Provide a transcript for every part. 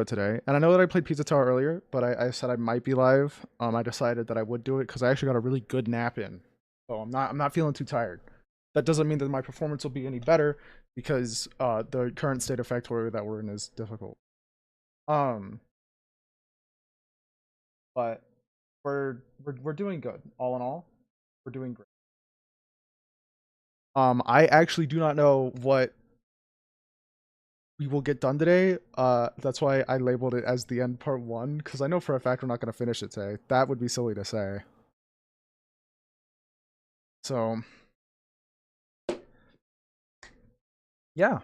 today, and I know that I played Pizza Tower earlier, but I said I might be live. I decided that I would do it because I actually got a really good nap in, so I'm not feeling too tired. That doesn't mean that my performance will be any better because the current state of Factorio that we're in is difficult. Um, but we're doing good. All in all, we're doing great. I actually do not know what we will get done today. That's why I labeled it as the end part one, because I know for a fact we're not going to finish it today. That would be silly to say. So, yeah.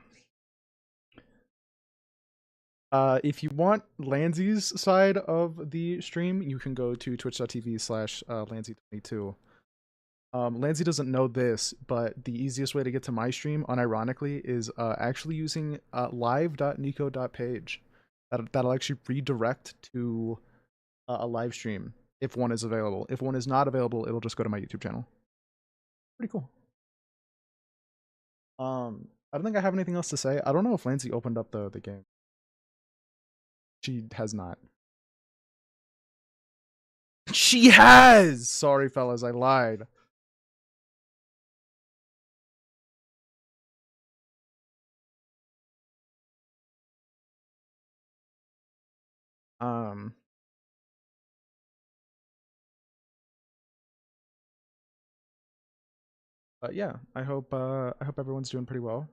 If you want Lanzy's side of the stream, you can go to twitch.tv/Lanzy22. Lanzy doesn't know this, but the easiest way to get to my stream, unironically, is actually using live.nico.page. That'll actually redirect to a live stream if one is available. If one is not available, it'll just go to my YouTube channel. Pretty cool. I don't think I have anything else to say. I don't know if Lancy opened up the game. She has not. She has! Sorry, fellas, I lied. Um, but yeah, I hope everyone's doing pretty well.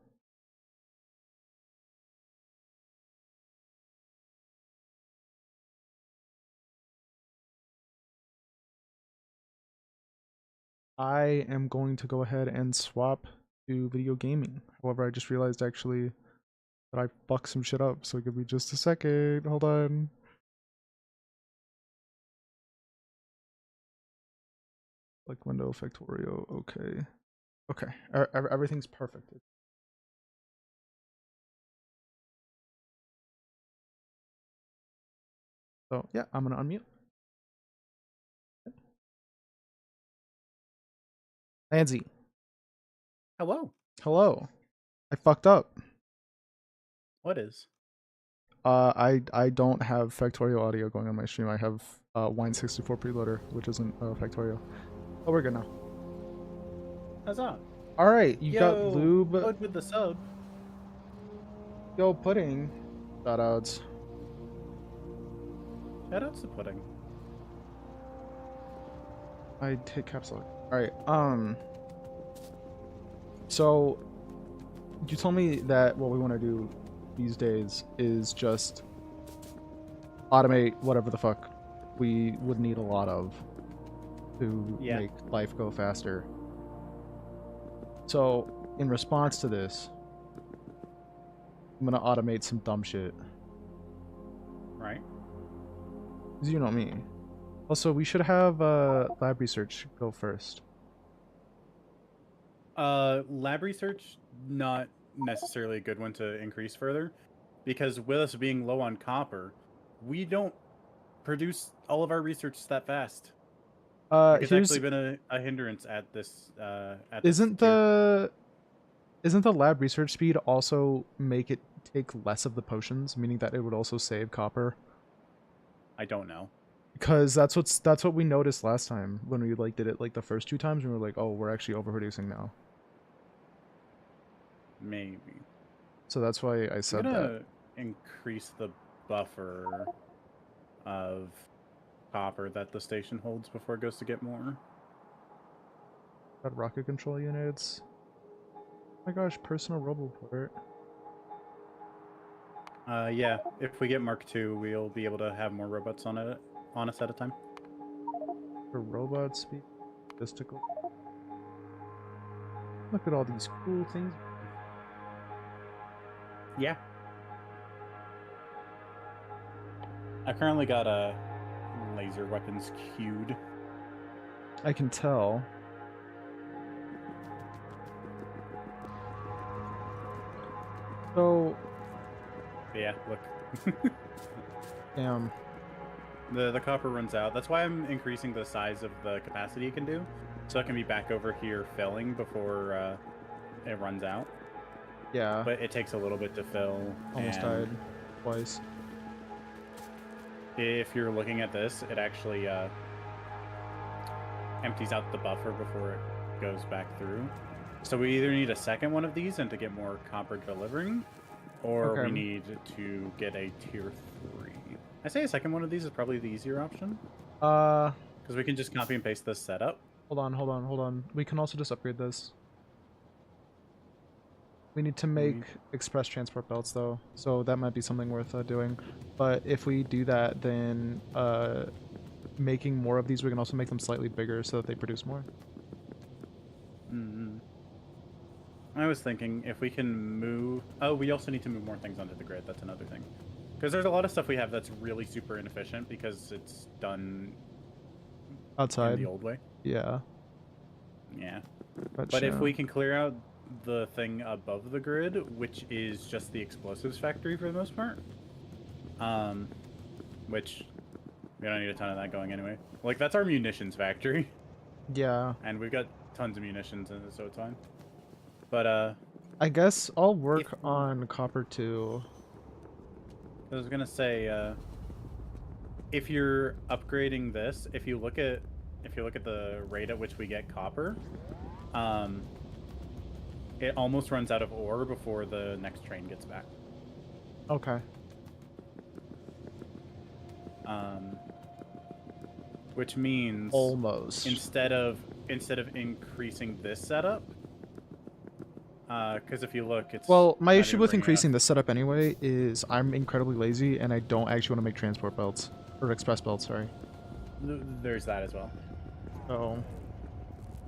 I am going to go ahead and swap to video gaming. However, I just realized actually that I fucked some shit up, so give me just a second. Hold on. Like window Factorio. Okay. Okay. Everything's perfect. So yeah, I'm gonna unmute. Lanzy. Hello. Hello. I fucked up. What is? I don't have Factorio audio going on my stream. I have Wine64 preloader, which isn't Factorio. Oh, we're good now. Huzzah. All right, you got lube. Bud with the sub. Yo, pudding. Shoutouts. Shoutouts to pudding. I hit caps lock. All right. So you told me that what we want to do these days is just automate whatever the fuck we would need a lot of to make life go faster. So in response to this, I'm gonna automate some dumb shit. Right. Cause you know me. Also, we should have lab research go first. Lab research, not necessarily a good one to increase further, because with us being low on copper, we don't produce all of our research that fast. It's actually been a hindrance at this. Isn't the lab research speed also make it take less of the potions, meaning that it would also save copper? I don't know. Because that's what we noticed last time when we did it the first two times, and we were like, oh, we're actually overproducing now. Maybe. So that's why I said I'm that. gonna increase the buffer of copper that the station holds before it goes to get more. Got rocket control units. Oh my gosh, personal roboport. Yeah, if we get Mark II, we'll be able to have more robots on us at a time. For robot speed, logistical. Look at all these cool things. Yeah. I currently got laser weapons queued. I can tell. So. Yeah, look. Damn. The copper runs out. That's why I'm increasing the size of the capacity it can do, so I can be back over here filling before it runs out. Yeah. But it takes a little bit to fill. Almost died twice. if you're looking at this, it actually empties out the buffer before it goes back through. So we either need a second one of these and to get more copper delivering, or Okay. we need to get a tier 3. I say a second one of these is probably the easier option, Uh, because we can just copy and paste this setup. hold on. We can also just upgrade this. We need to make We- express transport belts though, so that might be something worth doing. But if we do that, then making more of these, we can also make them slightly bigger so that they produce more. Mm-hmm. I was thinking if we can move... Oh, we also need to move more things onto the grid. That's another thing. Because there's a lot of stuff we have that's really super inefficient because it's done Outside. in the old way. Yeah. Yeah. But But if we can clear out the thing above the grid, which is just the explosives factory for the most part, which we don't need a ton of that going anyway. Like, that's our munitions factory, yeah. and we've got tons of munitions in it, so it's fine. But, I guess I'll work if- on copper too. I was gonna say, if you're upgrading this, if you look at the rate at which we get copper, it almost runs out of ore before the next train gets back. Okay. Which means Almost. instead of increasing this setup, because if you look, it's Well, my not issue even with bringing increasing up- this setup anyway is I'm incredibly lazy and I don't actually want to make transport belts. Or express belts, sorry. There's that as well. So,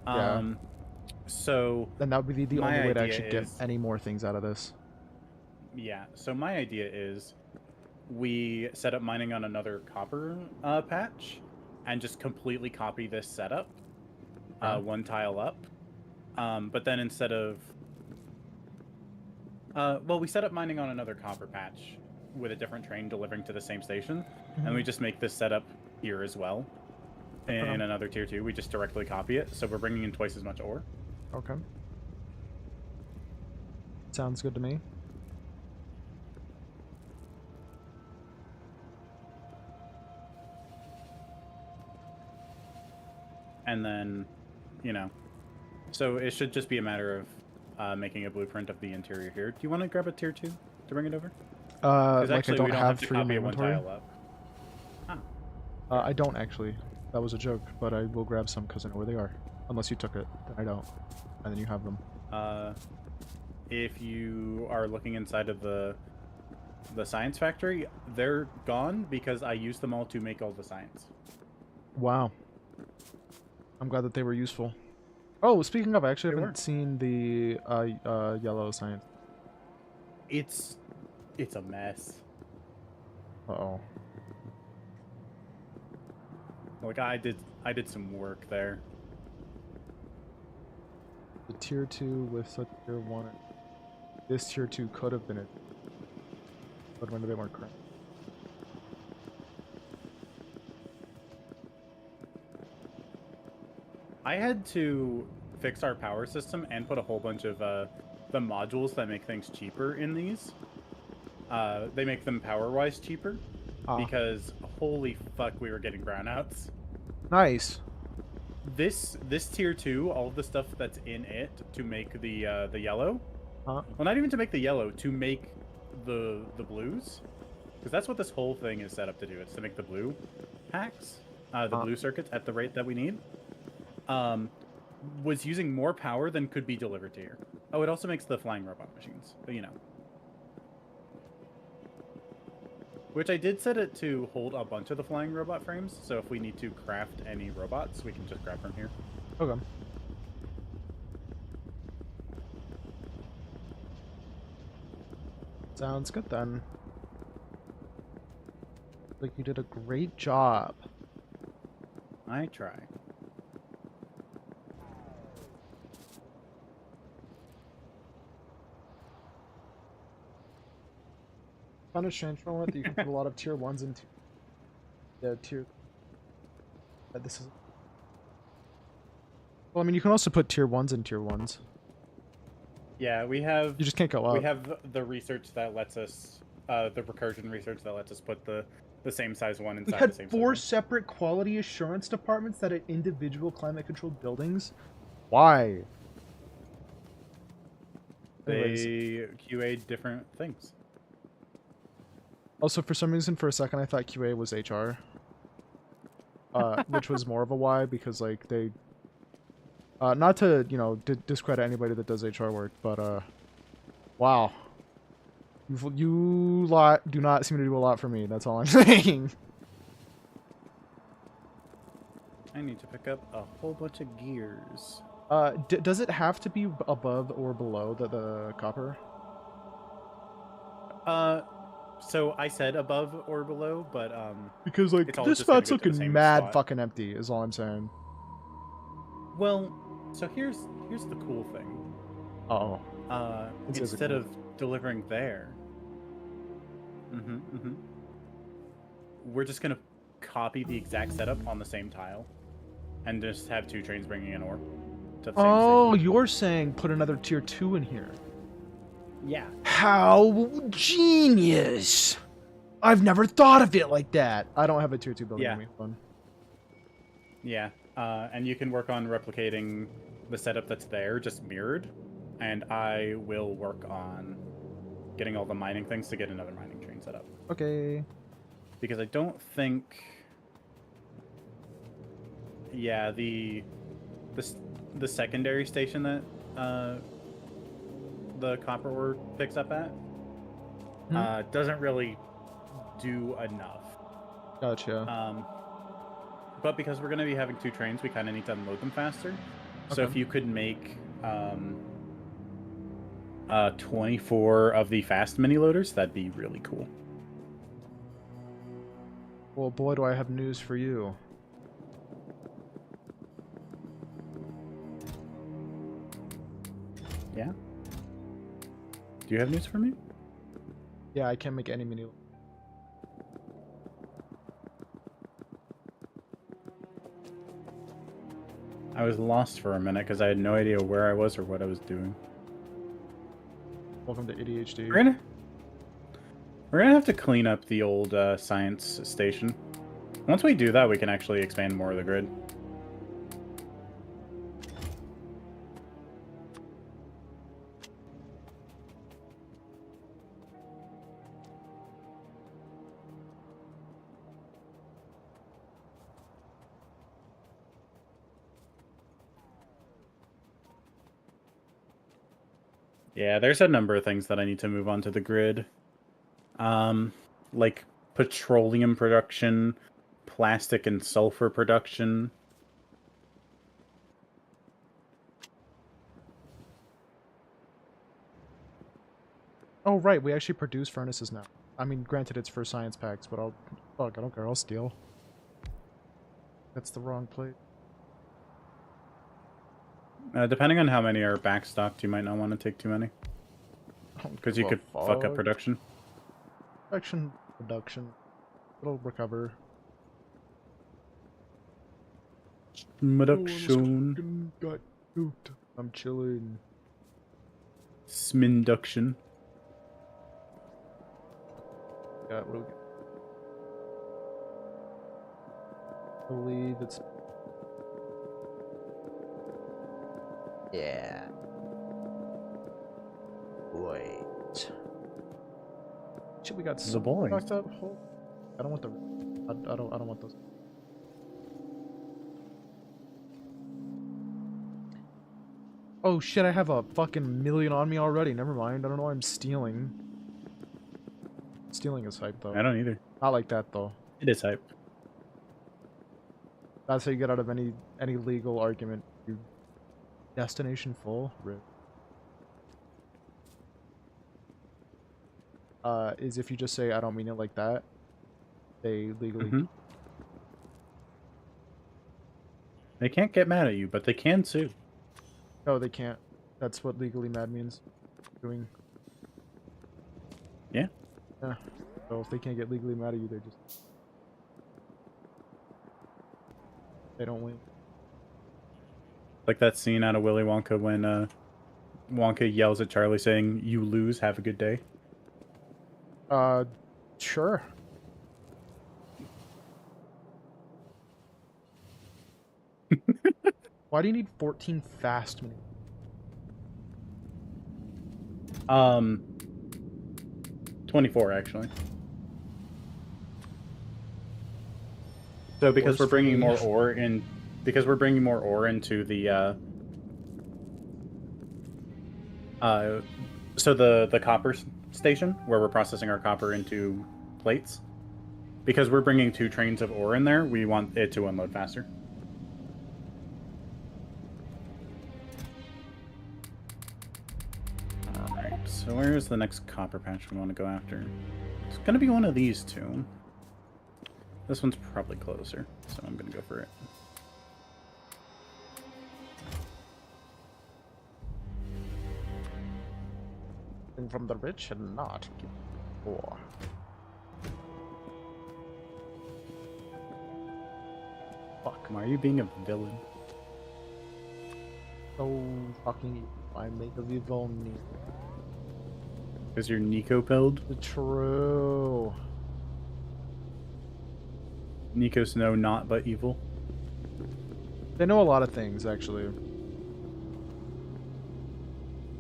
yeah. So then that would be the my only way to idea actually get is- any more things out of this. yeah, so my idea is we set up mining on another copper patch and just completely copy this setup, one tile up. But then instead of well, we set up mining on another copper patch with a different train delivering to the same station, and we just make this setup here as well. In another tier 2, we just directly copy it, so we're bringing in twice as much ore. Okay. Sounds good to me. And then, you know, so it should just be a matter of making a blueprint of the interior here. Do you want to grab a tier 2 to bring it over? Like actually, I don't we don't have to 3 in my copy it one inventory. tile up. I don't actually. That was a joke, but I will grab some because I know where they are. Unless you took it, then I don't. And then you have them. If you are looking inside of the science factory, they're gone because I used them all to make all the science. Wow. I'm glad that they were useful. Oh, speaking of, I actually They haven't were. seen the yellow science. It's a mess. Uh-oh. Like I did some work there. The tier 2 with a tier 1. This tier 2 could have been it. But when they weren't correct. I had to fix our power system and put a whole bunch of the modules that make things cheaper in these. They make them power-wise cheaper because holy fuck, we were getting brownouts. Nice. This tier 2, all of the stuff that's in it to make the yellow. Huh? Well, not even to make the yellow, to make the blues, because that's what this whole thing is set up to do. It's to make the blue packs, the blue circuits at the rate that we need. Was using more power than could be delivered to here. Oh, it also makes the flying robot machines, but you know. Which I did set it to hold a bunch of the flying robot frames, so if we need to craft any robots, we can just grab from here. Okay. Sounds good then. Like you did a great job. I try. Found a transformer that you can put a lot of tier 1s into. Yeah, tier... this is... Well, I mean, you can also put tier 1s in tier 1s. Yeah, we have... You just can't go up. We have the research that lets us the recursion research that lets us put the same size one We inside the had same size 4 one. separate quality assurance departments that had individual climate-controlled buildings. Why? Anyways, They QA different things. also for some reason, for a second, I thought QA was HR, which was more of a why because like they, not to discredit anybody that does HR work, but wow, you lot do not seem to do a lot for me. That's all I'm saying. I need to pick up a whole bunch of gears. Does it have to be above or below the copper? So I said above or below, but Because like it's all this just gonna spot's go to the looking same mad spot. fucking empty. Is all I'm saying. Well, so here's the cool thing. Uh oh. Instead of delivering there, we're just gonna copy the exact setup on the same tile, and just have 2 trains bringing in ore to the same Oh, station. you're saying put another tier 2 in here. Yeah. How genius! I've never thought of it like that. I don't have a tier 2 building Yeah. on me. Fun. Yeah. And you can work on replicating the setup that's there, just mirrored, and I will work on getting all the mining things to get another mining train set up. Okay. Because I don't think... Yeah, the secondary station that the copper ore picks up at doesn't really do enough. Gotcha. But because we're going to be having 2 trains, we kind of need to unload them faster. So if you could make 24 of the fast mini loaders, that'd be really cool. Well, boy, do I have news for you. Yeah? Do you have news for me? Yeah, I can't make any mini. I was lost for a minute because I had no idea where I was or what I was doing. Welcome to ADHD. We're gonna have to clean up the old science station. Once we do that, we can actually expand more of the grid. Yeah, there's a number of things that I need to move onto the grid. Like petroleum production, plastic and sulfur production. Oh, right, we actually produce furnaces now. I mean, granted, it's for science packs, but fuck, I don't care, I'll steal. That's the wrong plate. Depending on how many are backstocked, you might not want to take too many. Because you could fuck up production. Production. It'll recover. Production. Got pooped. I'm chilling. Sminduction. Got what do we get? I believe it's. Yeah. Wait. Shit, we got The boys. fucked up. I don't want the. I don't want those. Oh shit! I have a fucking million on me already. Never mind. I don't know why I'm stealing. Stealing is hype though. I don't either. Not like that though. It is hype. That's how you get out of any legal argument. You destination full. Rip. Is if you just say I don't mean it like that, they legally. They can't get mad at you, but they can sue. No, they can't. That's what legally mad means. Doing. Yeah. Yeah. So if they can't get legally mad at you, they don't win. Like that scene out of Willy Wonka when Wonka yells at Charlie saying, "You lose, have a good day." Uh, sure. Why do you need 14 fast mini? Um, 24 actually. So because Worse we're for bringing me. more ore in, because we're bringing more ore into the so the copper station where we're processing our copper into plates. Because we're bringing 2 trains of ore in there, we want it to unload faster. Alright, so where's the next copper patch we want to go after? It's going to be one of these 2. This one's probably closer, so I'm going to go for it. And from the rich and not poor. Fuck. Why are you being a villain? So fucking evil. I make a evil me. Because you're Nico-pilled? True. Nikos know not but evil. They know a lot of things, actually.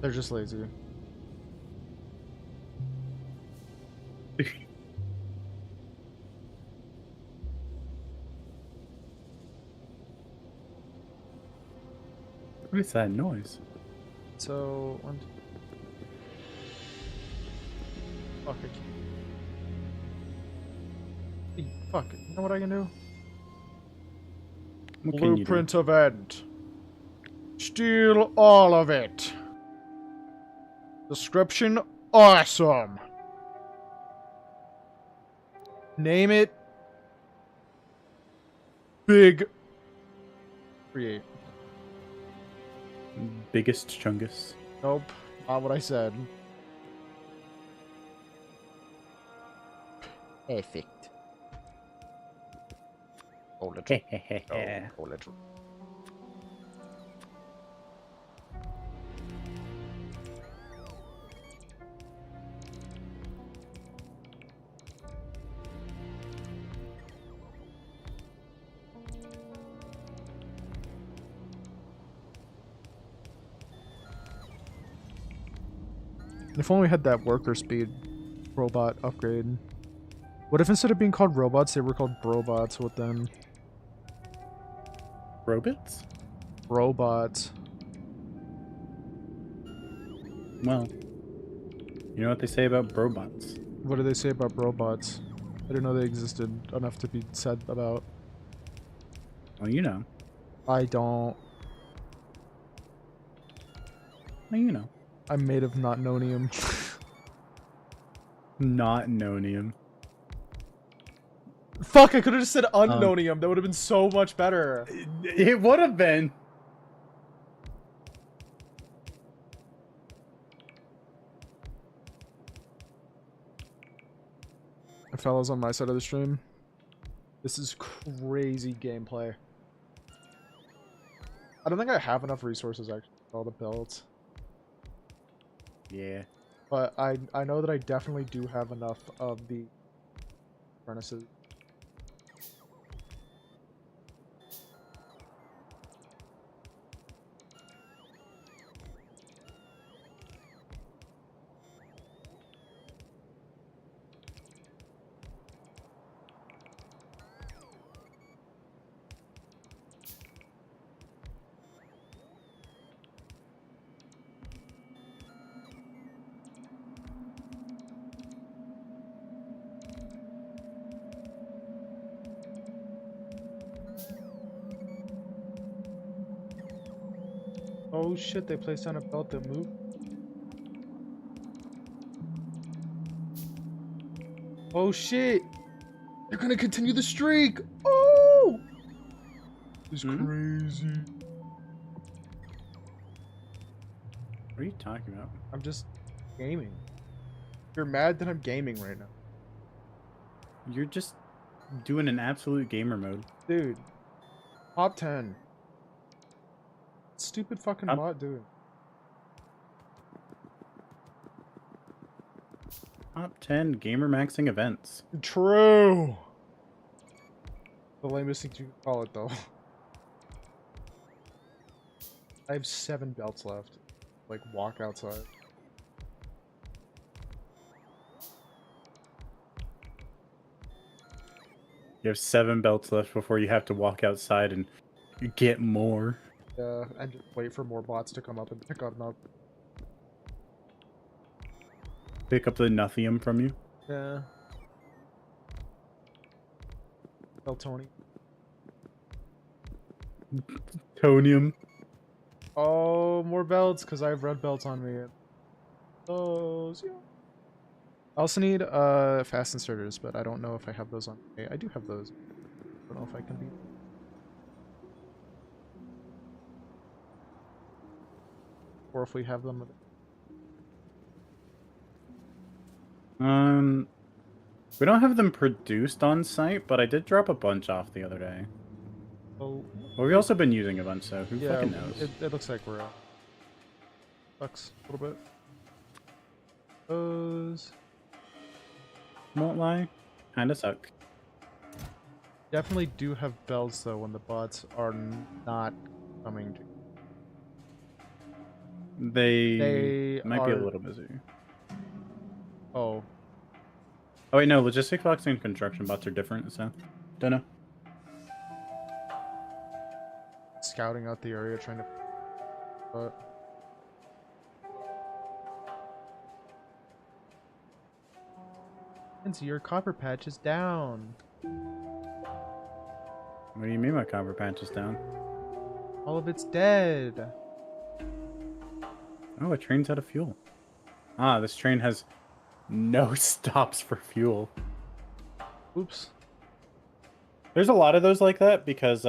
They're just lazy. What is that noise? So, one, two. Fuck, I can't. Fuck, you know what I can do? What can you do? Blueprint event. Steal all of it. Description, awesome. Name it. Big. Create. Biggest chungus. Nope, not what I said. Perfect. Hold it. Hold it. If only we had that worker speed robot upgrade. What if instead of being called robots, they were called brobots? What then? Robots? Robots. Well, you know what they say about brobots? What do they say about robots? I didn't know they existed enough to be said about. Well, you know. I don't. Well, you know. I'm made of not nonium. Not nonium. Fuck, I could have just said unknonium. That would have been so much better. It would have been. Fellas on my side of the stream. This is crazy gameplay. I don't think I have enough resources actually for all the builds. Yeah. But I know that I definitely do have enough of the furnaces. Oh shit, they placed down a belt that moved. Oh shit! They're gonna continue the streak! Oh! This is crazy. What are you talking about? I'm just gaming. You're mad that I'm gaming right now. You're just doing an absolute gamer mode. Dude. Top 10. Stupid fucking bot doing. Top 10 gamer maxing events. True. The lamest thing you can call it, though. I have 7 belts left. Like, walk outside. You have 7 belts left before you have to walk outside and get more. Yeah, and just wait for more bots to come up and pick them up. Pick up the Nothium from you. Yeah. Beltoni. Tonium. Oh, more belts, because I have red belts on me. Those, yeah. I also need fast inserters, but I don't know if I have those on. Hey, I do have those. I don't know if I can be. Or if we have them. We don't have them produced on site, but I did drop a bunch off the other day. Oh, Well, we've also been using a bunch, so who yeah, fucking knows? it looks like we're out. Sucks a little bit. Those Won't lie, kinda suck. definitely do have bells though when the bots are not coming to. They might be a are- little busy. Oh, Oh wait, no, logistics bots and construction bots are different, so don't know. scouting out the area trying to. But Lindsay, your copper patch is down. What do you mean my copper patch is down? All of it's dead. Oh, a train's out of fuel. Ah, this train has no stops for fuel. Oops. There's a lot of those like that because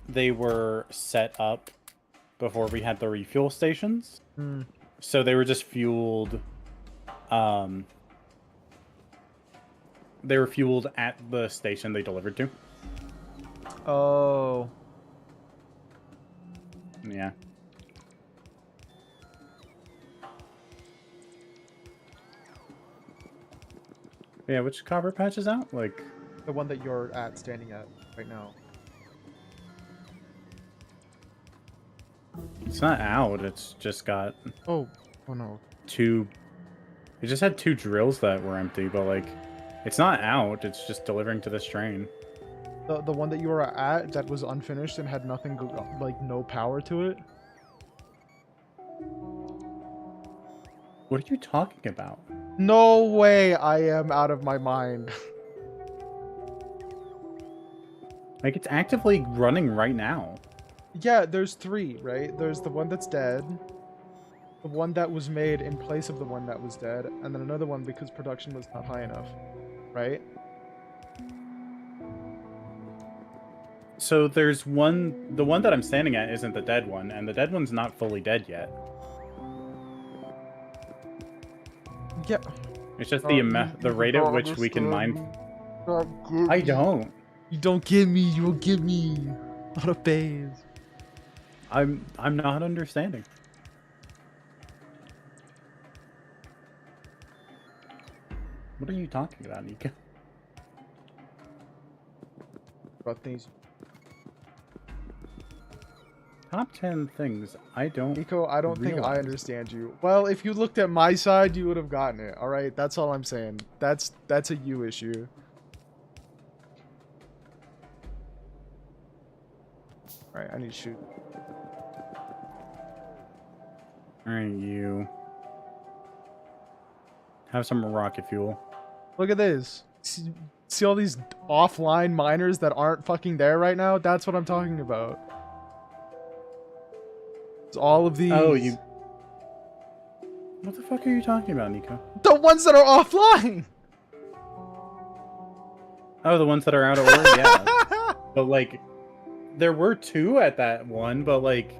they were set up before we had the refuel stations. Hmm. So they were just fueled they were fueled at the station they delivered to. Oh. Yeah. Yeah, which copper patch is out? Like The one that you're standing at right now. it's not out, it's just got Oh. Oh no. two. It just had 2 drills that were empty, but like it's not out, it's just delivering to this train. The one that you were at that was unfinished and had nothing like no power to it. What are you talking about? No way! I am out of my mind. Like it's actively running right now. Yeah, there's 3, right? There's the one that's dead, the one that was made in place of the one that was dead, and then another one because production was not high enough, right? So there's one, the one that I'm standing at isn't the dead one, and the dead one's not fully dead yet. Yeah. It's just the rate at which we can mine. I don't. You don't give me. You will give me. Not a phase. I'm not understanding. What are you talking about, Nico? About things. Top 10 things I don't. Nico, I don't think I realize. understand you. Well, if you looked at my side, you would have gotten it. All right, that's all I'm saying. That's a you issue. All right, I need to shoot. Alright, you. Have some rocket fuel. Look at this. See all these offline miners that aren't fucking there right now? That's what I'm talking about. It's all of these. Oh, you. What the fuck are you talking about, Nico? The ones that are offline! Oh, the ones that are out of order? Yeah. But, like, there were 2 at that one, but, like.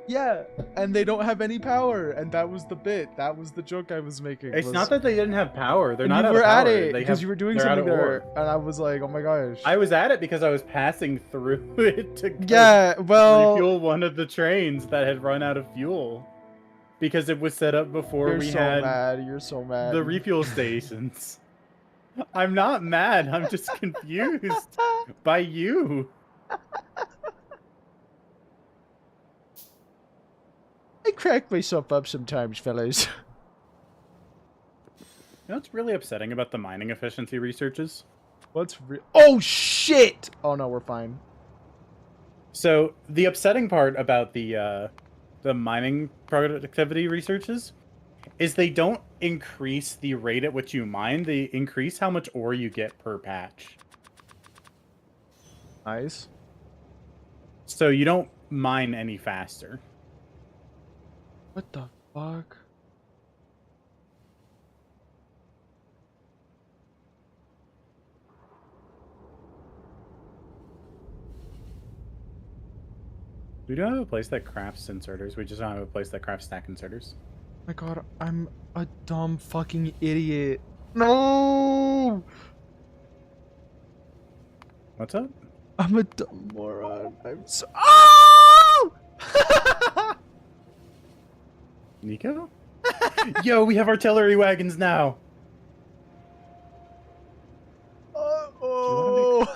Yeah, and they don't have any power, and that was the bit. That was the joke I was making. It's not that they didn't have power. They're and not you out were of power. at it They because have, you were doing they're out something of there, order. and I was like, oh my gosh. I was at it because I was passing through it to Yeah, well, refuel one of the trains that had run out of fuel. because it was set up before You're we so had mad. You're so mad. the refuel stations. I'm not mad. I'm just confused by you. I crack myself up sometimes, fellas. You know what's really upsetting about the mining efficiency researches? What's real? Oh shit! Oh no, we're fine. So the upsetting part about the mining productivity researches is they don't increase the rate at which you mine, they increase how much ore you get per patch. Nice. So you don't mine any faster. What the fuck? We don't have a place that crafts inserters. We just don't have a place that crafts stack inserters. My god, I'm a dumb fucking idiot. No! What's up? I'm a dumb moron. I'm so. Oh! Nico? Yo, we have artillery wagons now. Do you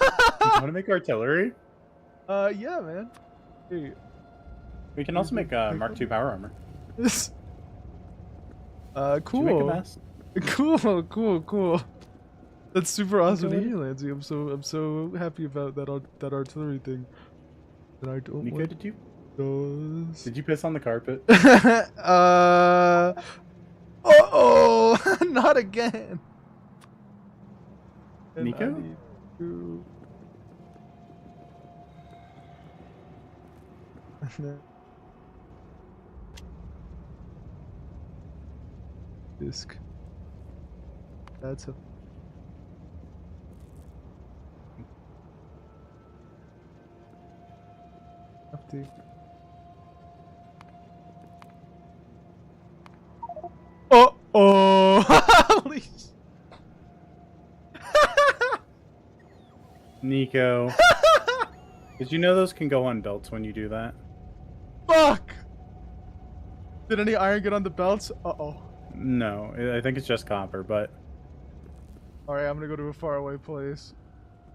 want to make artillery? Yeah, man. Hey, We can also make Mark II power armor. this. Did you make a Cool. mess? Cool. That's super awesome to Nico, hear, Lancey. I'm so happy about that artillery thing. That I don't Nico, want did you those. piss on the carpet? Uh-oh! Not again! And I Nico? need to... Disc. That's a... Hefty. Oh! Holy Nico. Did you know those can go on belts when you do that? Fuck! Did any iron get on the belts? Uh-oh. No, I think it's just copper, but... Alright, I'm gonna go to a faraway place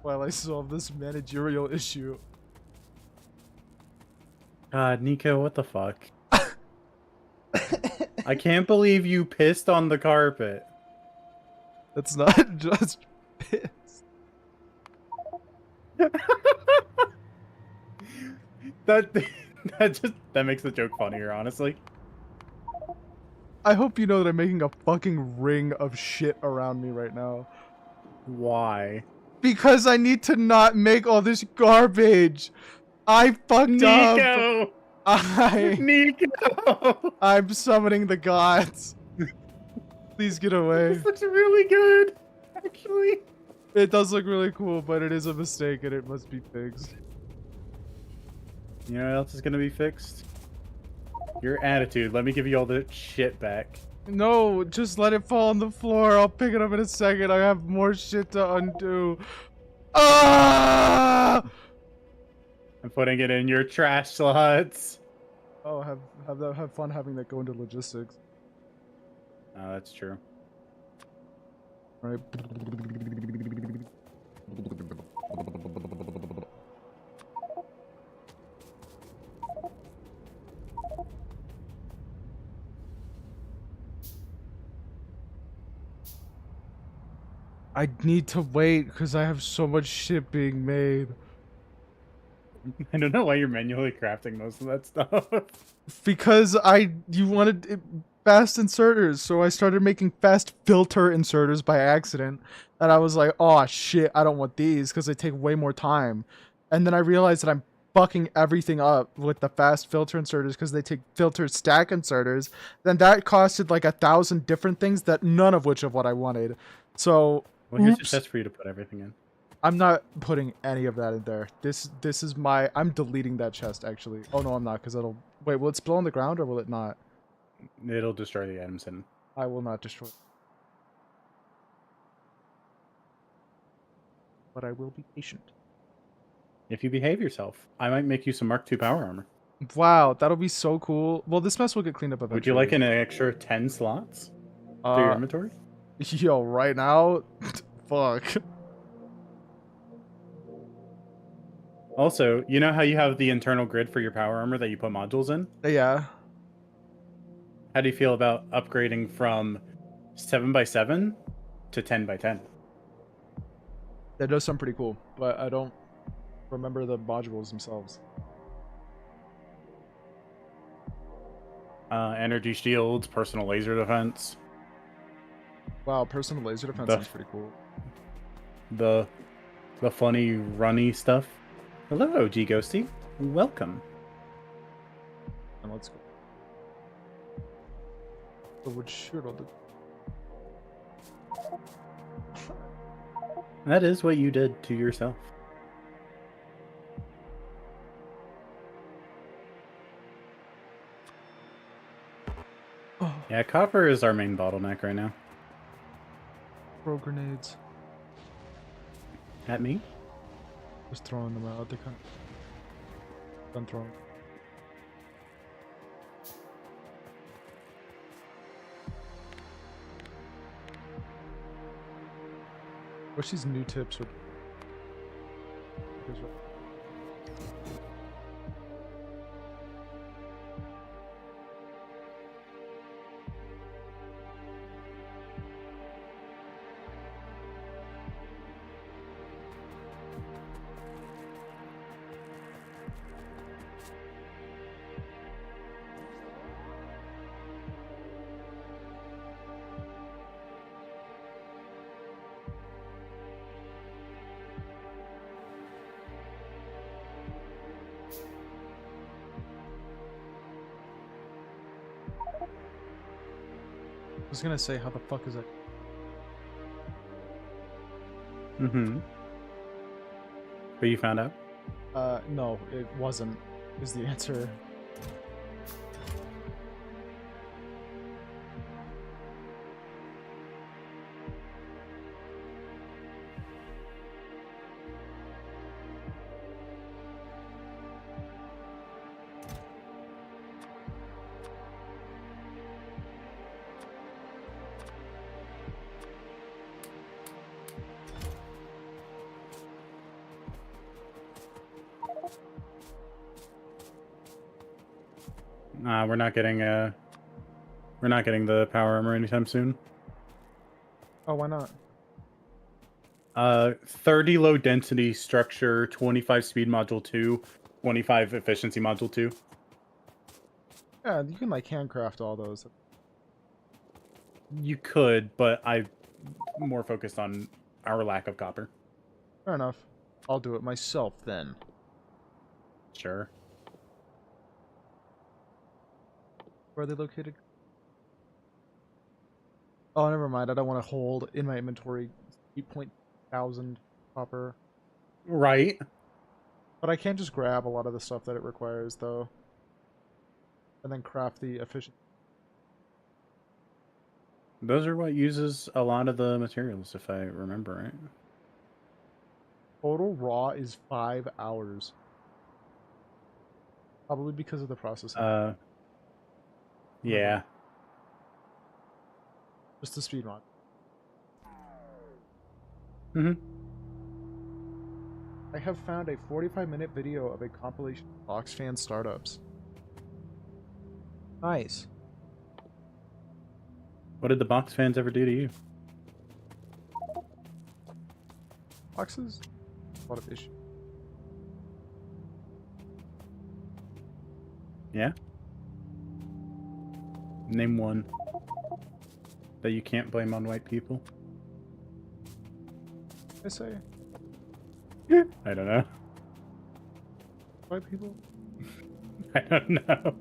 while I solve this managerial issue. God, Nico, what the fuck? I can't believe you pissed on the carpet. That's not just piss. That makes the joke funnier, honestly. I hope you know that I'm making a fucking ring of shit around me right now. Why? Because I need to not make all this garbage. I fucked up. Nico! Nico! I'm summoning the gods. Please get away. This looks really good, actually. It does look really cool, but it is a mistake and it must be fixed. You know what else is gonna be fixed? Your attitude. Let me give you all the shit back. No, just let it fall on the floor. I'll pick it up in a second. I have more shit to undo. Ah! I'm putting it in your trash slots. Oh, have fun having that go into logistics. Oh, that's true. All right. I need to wait because I have so much shit being made. I don't know why you're manually crafting most of that stuff. Because you wanted fast inserters, so I started making fast filter inserters by accident. And I was like, oh shit, I don't want these because they take way more time. And then I realized that I'm fucking everything up with the fast filter inserters because they take filter stack inserters. Then that costed like 1,000 different things that none of which of what I wanted. So Well, here's a oops. chest for you to put everything in. I'm not putting any of that in there. This is my... I'm deleting that chest, actually. Oh, no, I'm not, because it'll... Wait, will it spill on the ground, or will it not? It'll destroy the items hidden. I will not destroy. But I will be patient. If you behave yourself, I might make you some Mark II power armor. Wow, that'll be so cool. Well, this mess will get cleaned up Would you like eventually. an extra 10 slots to your Uh, inventory? yo, right now, fuck. Also, you know how you have the internal grid for your power armor that you put modules in? Yeah, How do you feel about upgrading from 7x7 to 10x10? that does sound pretty cool, but I don't remember the modules themselves. Energy shields, personal laser defense, Wow, personal laser defense the sounds pretty cool. the the funny runny stuff. Hello, G Ghosty. Welcome. And let's go. So would shoot all the. That is what you did to yourself. Oh, Yeah, copper is our main bottleneck right now. throw grenades. At me? Just throwing them out. They kind of done throwing. Wish these new tips would. I was gonna say, how the fuck is that? Mm-hmm. But you found out? No, it wasn't. Is the answer. We're not getting the power armor anytime soon. Oh, why not? 30 low density structure, 25 speed module 2, 25 efficiency module 2. Yeah, you can like handcraft all those. You could, but I'm more focused on our lack of copper. Fair enough. I'll do it myself then. Sure. Where are they located? Oh, never mind. I don't want to hold in my inventory 8,000 copper. Right. But I can just grab a lot of the stuff that it requires, though. And then craft the efficient. Those are what uses a lot of the materials, if I remember right. Total raw is 5 hours. Probably because of the processing. Yeah. Just the speed mod. Mm-hmm. I have found a 45-minute video of a compilation of box fan startups. Nice. What did the box fans ever do to you? Boxes? A lot of issues. Yeah? Name one that you can't blame on white people. I say, I don't know. white people? I don't know.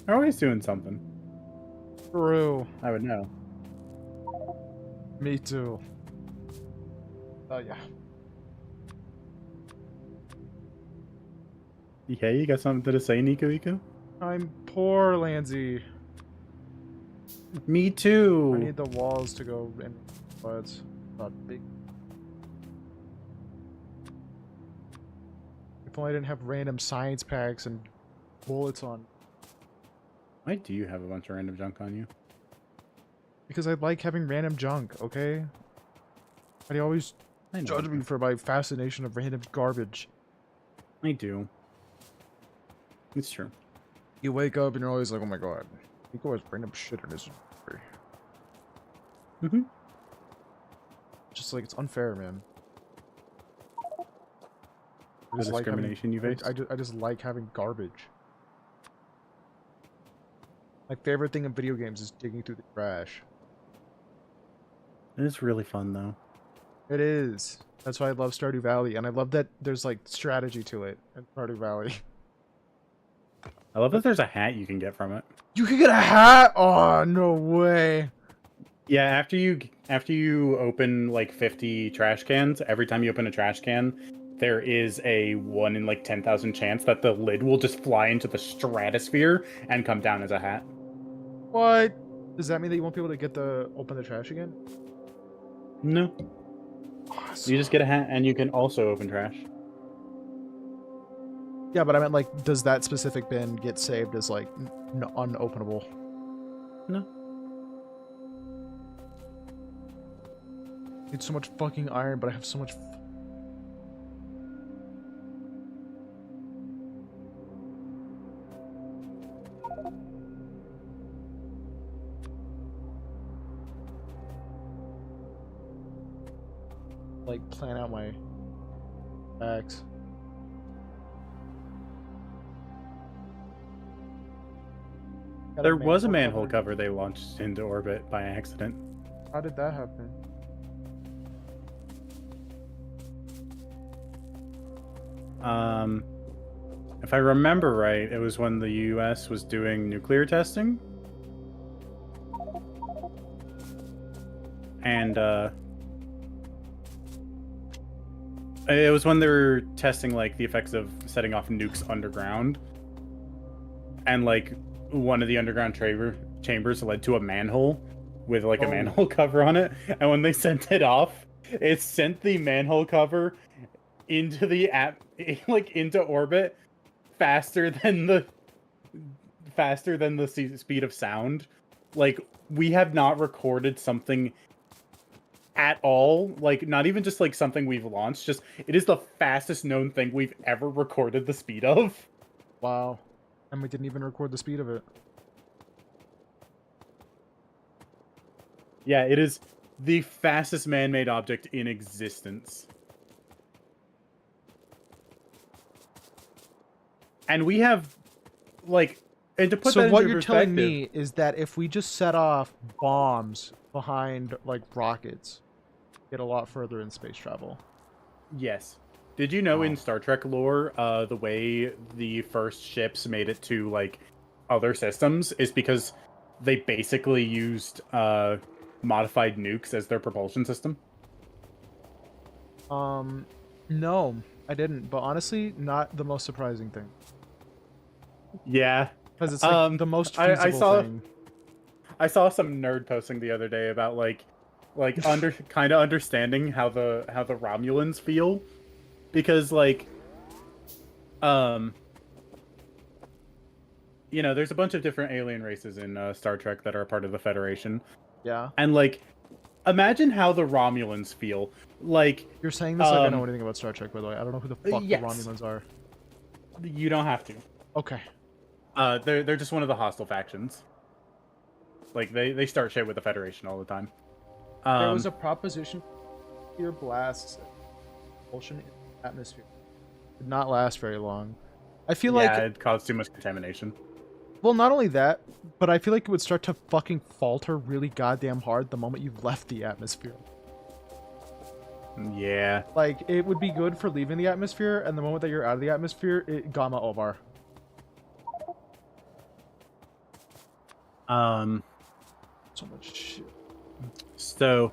They're always doing something. True. I would know. Me too. Yeah. Yeah, you got something to say, Nico Iko? I'm poor, Lansy. Me I too. need the walls to go in, but not big. If only I didn't have random science packs and bullets on. Why do you have a bunch of random junk on you? Because I like having random junk, okay? Why do you always I know. judge me for my fascination of random garbage? I do. It's true. You wake up and you're always like, oh my god. Nico has random shit in his inventory. Mm-hmm. Just like, it's unfair, man. I The just like having, discrimination you face. I just like having garbage. My favorite thing in video games is digging through the trash. It's really fun though. It is. That's why I love Stardew Valley, and I love that there's like strategy to it in Stardew Valley. I love that there's a hat you can get from it. You can get a hat? Oh, no way. Yeah, after you open like 50 trash cans, every time you open a trash can, there is a 1 in like 10,000 chance that the lid will just fly into the stratosphere and come down as a hat. What? Does that mean that you won't be able to get the open the trash again? No. Awesome. You just get a hat and you can also open trash. Yeah, but I meant like, does that specific bin get saved as like unopenable? No. I need so much fucking iron, but I have so much. Like, plan out my backs. There was a manhole cover they launched into orbit by accident. How did that happen? If I remember right, it was when the US was doing nuclear testing. And it was when they were testing like the effects of setting off nukes underground. And like one of the underground chambers led to a manhole with like a manhole cover on it. And when they sent it off, it sent the manhole cover into the into orbit faster than the speed of sound. Like, we have not recorded something at all, like not even just like something we've launched, just it is the fastest known thing we've ever recorded the speed of. Wow. And we didn't even record the speed of it. Yeah, it is the fastest man-made object in existence. And we have, like, and to put that So into what you're telling perspective, me is that if we just set off bombs behind, like, rockets, get a lot further in space travel. yes. Did you know Wow. in Star Trek lore, the way the first ships made it to, like, other systems is because they basically used modified nukes as their propulsion system? No, I didn't. But honestly, not the most surprising thing. Yeah. Because it's like the most feasible thing. I saw some nerd posting the other day about like kind of understanding how the Romulans feel, because like you know, there's a bunch of different alien races in Star Trek that are a part of the Federation. Yeah. And like, imagine how the Romulans feel. Like, You're saying this like I know anything about Star Trek, by the way. I don't know who the fuck yes. the Romulans are. You don't have to. Okay. They're just one of the hostile factions. Like they start shit with the Federation all the time. There was a proposition here blasts propulsion in the atmosphere. Did not last very long. I feel like it caused too much contamination. well, not only that, but I feel like it would start to fucking falter really goddamn hard the moment you've left the atmosphere. Yeah. Like, it would be good for leaving the atmosphere, and the moment that you're out of the atmosphere, it gamma over. So much shit. So,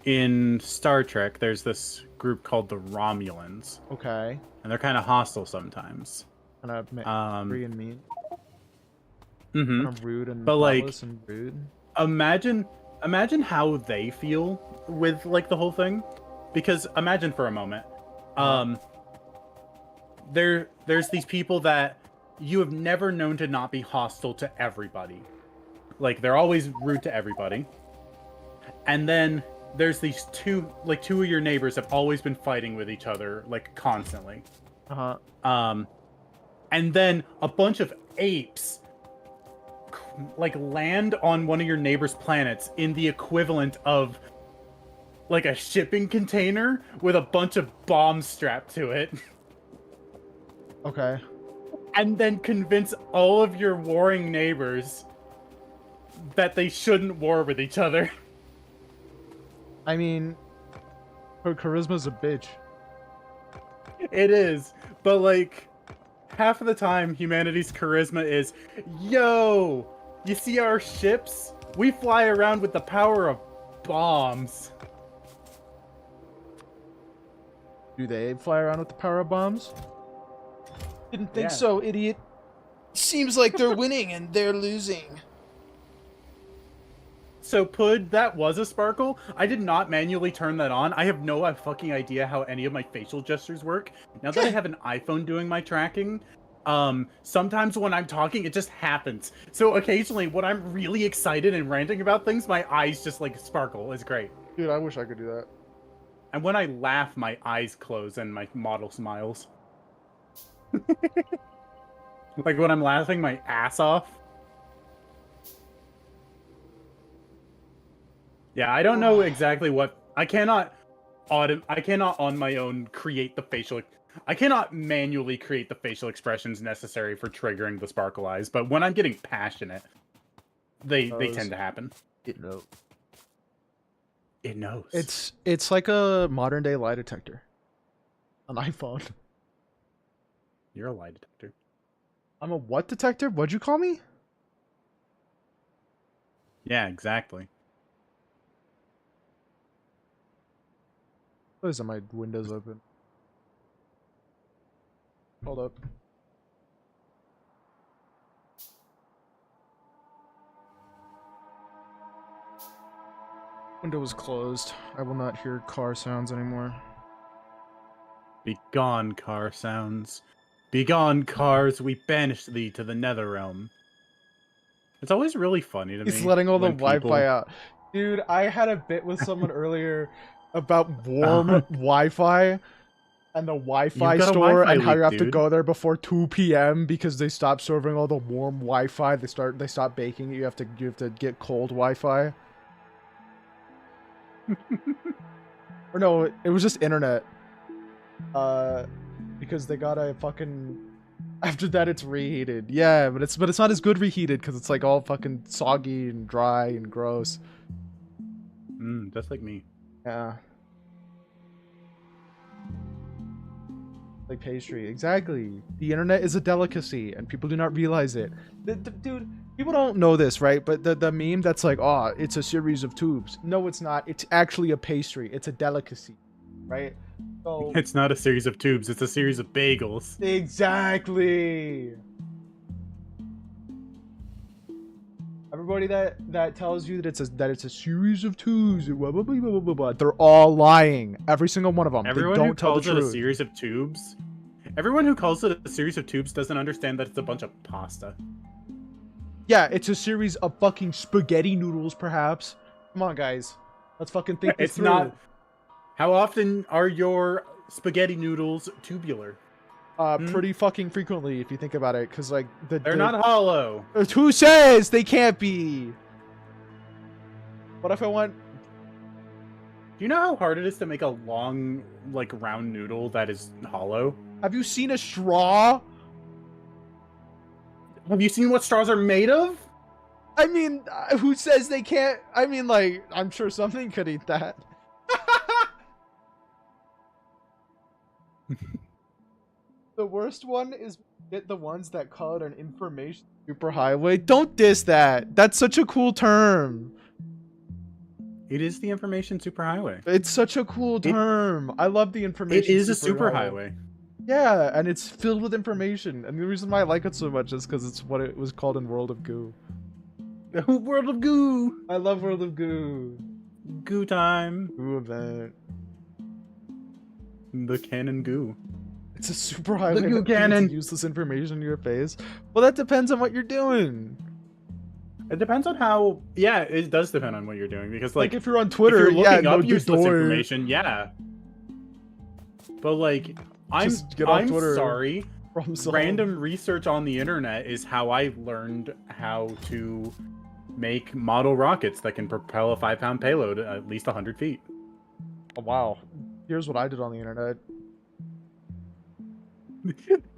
in Star Trek, there's this group called the Romulans. Okay. And they're kind of hostile sometimes. Kind of free and mean. Mm-hmm. Kind of rude and but like, and rude. Imagine how they feel with like the whole thing, because imagine for a moment, there's these people that you have never known to not be hostile to everybody. Like they're always rude to everybody. And then there's these two of your neighbors have always been fighting with each other like constantly. And then a bunch of apes like land on one of your neighbor's planets in the equivalent of like a shipping container with a bunch of bombs strapped to it. Okay. And then convince all of your warring neighbors that they shouldn't war with each other. I mean, her charisma's a bitch. It is, but like half of the time humanity's charisma is, yo, you see our ships? We fly around with the power of bombs. Do they fly around with the power of bombs? Didn't think so, idiot. Seems like they're winning and they're losing. So Pud, that was a sparkle. I did not manually turn that on. I have no fucking idea how any of my facial gestures work. Now that I have an iPhone doing my tracking, sometimes when I'm talking, it just happens. So occasionally when I'm really excited and ranting about things, my eyes just like sparkle. It's great. Dude, I wish I could do that. And when I laugh, my eyes close and my model smiles. Like when I'm laughing my ass off. Yeah, I don't know exactly what I cannot on my own create the facial. I cannot manually create the facial expressions necessary for triggering the sparkle eyes, but when I'm getting passionate, they tend to happen. It knows. It knows. It's like a modern day lie detector. An iPhone. You're a lie detector. I'm a what detector? What'd you call me? Yeah, exactly. What is it? My window's open. Hold up. Window is closed. I will not hear car sounds anymore. Begone, car sounds. Begone, cars, we banish thee to the nether realm. It's always really funny to me. He's letting all the when Wi-Fi out. Dude, I had a bit with someone earlier about warm Wi-Fi and the Wi-Fi store Wi-Fi and how leak, you have to dude. go there before 2 p.m. because they stopped serving all the warm Wi-Fi. They stop baking it. You have to get cold Wi-Fi. Or no, it was just internet. Because they got a fucking. After that, it's reheated. Yeah, but it's not as good reheated because it's like all fucking soggy and dry and gross. Just like me. Yeah. Like pastry, exactly. The internet is a delicacy, and people do not realize it. Dude, people don't know this, right? But the meme that's like, oh, it's a series of tubes. No, it's not. It's actually a pastry. It's a delicacy, right? So It's not a series of tubes, it's a series of bagels. exactly. Everybody that tells you that it's a series of tubes, blah, blah, blah, blah, blah, blah, they're all lying. Every single one of them. Everyone they who don't tell the calls it a truth. series of tubes, everyone who calls it a series of tubes doesn't understand that it's a bunch of pasta. Yeah, it's a series of fucking spaghetti noodles, perhaps. Come on, guys. Let's fucking think this It's through. not. How often are your spaghetti noodles tubular? Pretty fucking frequently, if you think about it, because like They're not hollow. Who says they can't be? What if I want? Do you know how hard it is to make a long, like, round noodle that is hollow? Have you seen a straw? Have you seen what straws are made of? I mean, who says they can't? I mean, like, I'm sure something could eat that. The worst one is get the ones that call it an information superhighway. Don't diss that. That's such a cool term. It is the information superhighway. It's such a cool term. I love the information. It is a superhighway. Yeah, and it's filled with information. And the reason why I like it so much is because it's what it was called in World of Goo. World of Goo. I love World of Goo. Goo time. Goo event. The canon goo. It's a super highly The goo cannon. useless information in your face. Well, that depends on what you're doing. It depends on how. Yeah, it does depend on what you're doing because, like, if you're on if Twitter, you're yeah, looking no, up useless door. information, yeah. But like, Just get off I'm Twitter. sorry. Problem solved. Random research on the internet is how I learned how to make model rockets that can propel a 5-pound payload at least 100 feet. Oh, wow. Here's what I did on the internet.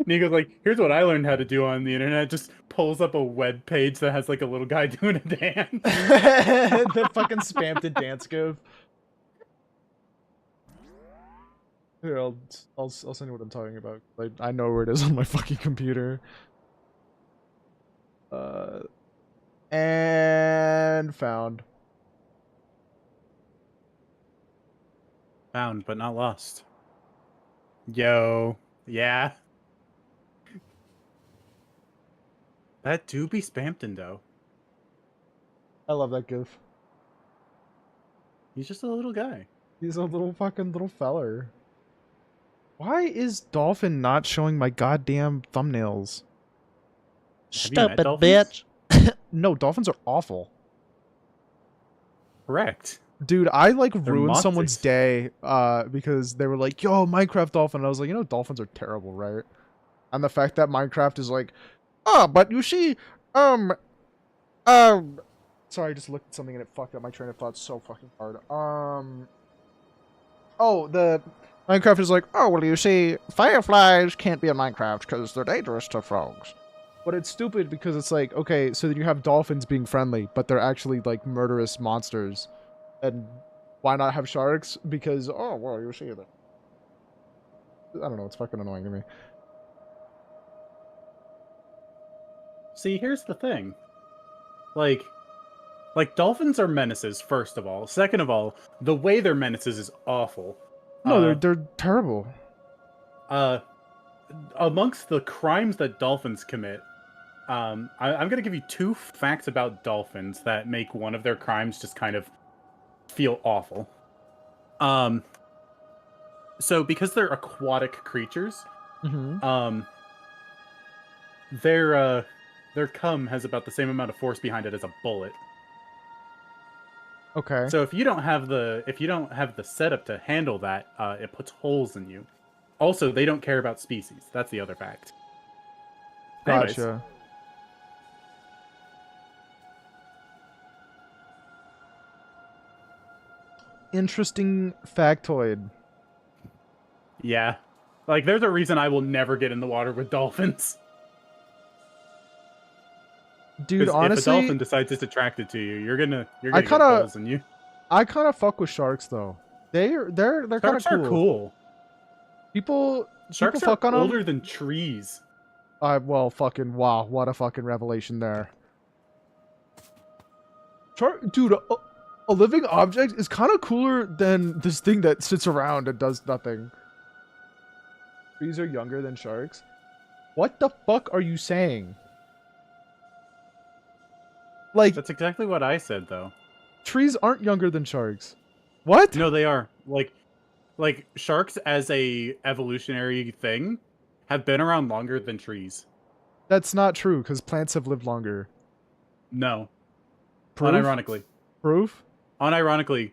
Nico's like, here's what I learned how to do on the internet. Just pulls up a web page that has like a little guy doing a dance. The fucking spammed to dance goof. Here, I'll send you what I'm talking about. Like, I know where it is on my fucking computer. And found. Found, but not lost. Yo, yeah. That do be Spampton, though. I love that goof. He's just a little guy. He's a little feller. Why is Dolphin not showing my goddamn thumbnails? Stupid bitch. No, dolphins are awful. Correct. Dude, I like They're ruined monsters. someone's day because they were like, yo, Minecraft dolphin. And I was like, dolphins are terrible, right? And the fact that Minecraft is like, oh, but you see, sorry, I just looked at something and it fucked up my train of thought so fucking hard. Oh, the Minecraft is like, oh, well, you see, fireflies can't be in Minecraft because they're dangerous to frogs. But it's stupid because it's like, okay, so then you have dolphins being friendly, but they're actually like murderous monsters. And why not have sharks? Because, oh, well, you see that. I don't know, it's fucking annoying to me. See, here's the thing. Like dolphins are menaces, first of all. Second of all, the way they're menaces is awful. No, they're terrible. Amongst the crimes that dolphins commit, I'm going to give you 2 facts about dolphins that make one of their crimes just kind of feel awful. So because they're aquatic creatures, their cum has about the same amount of force behind it as a bullet. Okay. So if you don't have the setup to handle that, it puts holes in you. Also, they don't care about species. That's the other fact. Anyways, Gotcha. Interesting factoid. yeah. Like, there's a reason I will never get in the water with dolphins. Dude, honestly, if a dolphin decides it's attracted to you, you're gonna get kinda- holes in you. I kind of fuck with sharks though. They're kind of Sharks are cool. People Sharks fuck are on 'em. older than trees. Well, fucking wow, what a fucking revelation there. Dude, a living object is kind of cooler than this thing that sits around and does nothing. Trees are younger than sharks. What the fuck are you saying? Like, That's exactly what I said, though. trees aren't younger than sharks. What? No, they are. Like sharks as a evolutionary thing have been around longer than trees. That's not true, because plants have lived longer. No. Proof? Unironically. Proof? Unironically.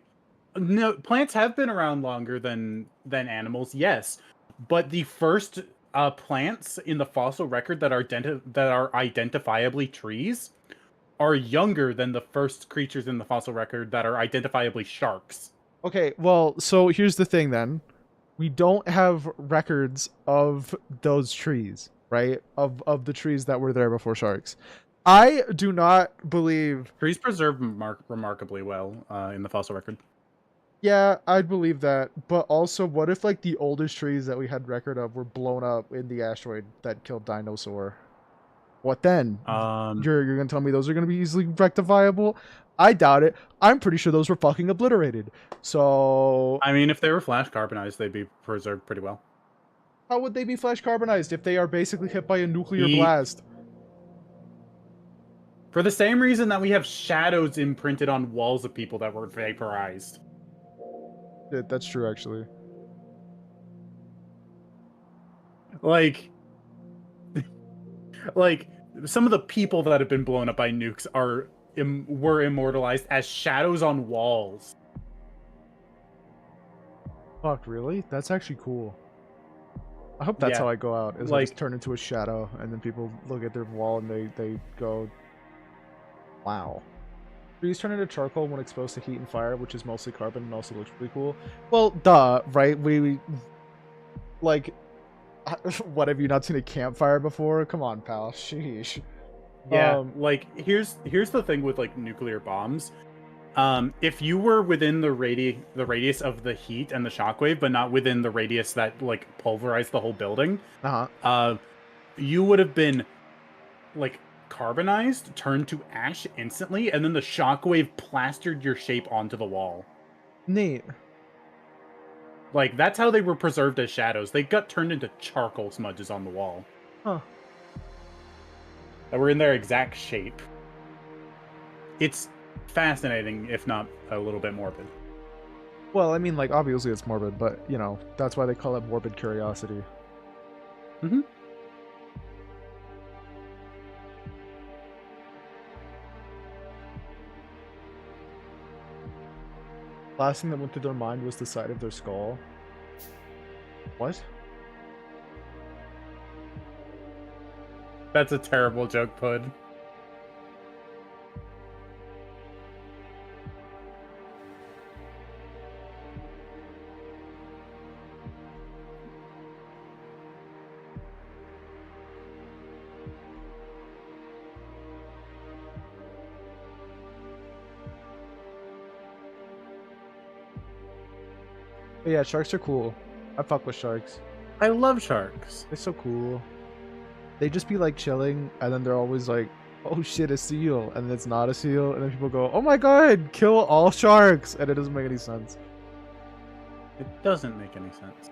No, plants have been around longer than animals, yes. But the first plants in the fossil record that are identifiably trees are younger than the first creatures in the fossil record that are identifiably sharks. Okay, well, so here's the thing then. We don't have records of those trees, right? Of the trees that were there before sharks. I do not believe... Trees preserve remarkably well in the fossil record. Yeah, I'd believe that. But also, what if, like, the oldest trees that we had record of were blown up in the asteroid that killed Dinosaur? What then? You're gonna tell me those are gonna be easily rectifiable? I doubt it. I'm pretty sure those were fucking obliterated. So... I mean, if they were flash carbonized, they'd be preserved pretty well. How would they be flash carbonized if they are basically hit by a nuclear blast? For the same reason that we have shadows imprinted on walls of people that were vaporized. That's true, actually. Like, like some of the people that have been blown up by nukes were immortalized as shadows on walls. Fuck, really? That's actually cool. I hope that's Yeah, how I go out, is I just like turn into a shadow, and then people look at their wall and they go, wow. Trees turn into charcoal when exposed to heat and fire, which is mostly carbon and also looks pretty cool. Well, duh, right? We like, what, have you not seen a campfire before? Come on, pal. Sheesh. yeah, like here's the thing with like nuclear bombs. If you were within the radius of the heat and the shockwave, but not within the radius that like pulverized the whole building, Uh-huh. you would have been like carbonized, turned to ash instantly, and then the shockwave plastered your shape onto the wall. Neat. Like that's how they were preserved as shadows. They got turned into charcoal smudges on the wall Huh. that were in their exact shape. It's fascinating, if not a little bit morbid. Well, I mean, like, obviously it's morbid, but, you know, that's why they call it morbid curiosity. Mm-hmm. Last thing that went through their mind was the side of their skull. What? That's a terrible joke, Pud. But yeah, sharks are cool. I fuck with sharks. I love sharks. They're so cool. They just be like chilling, and then they're always like, oh shit, a seal, and then it's not a seal, and then people go, oh my god, kill all sharks, and it doesn't make any sense. It doesn't make any sense.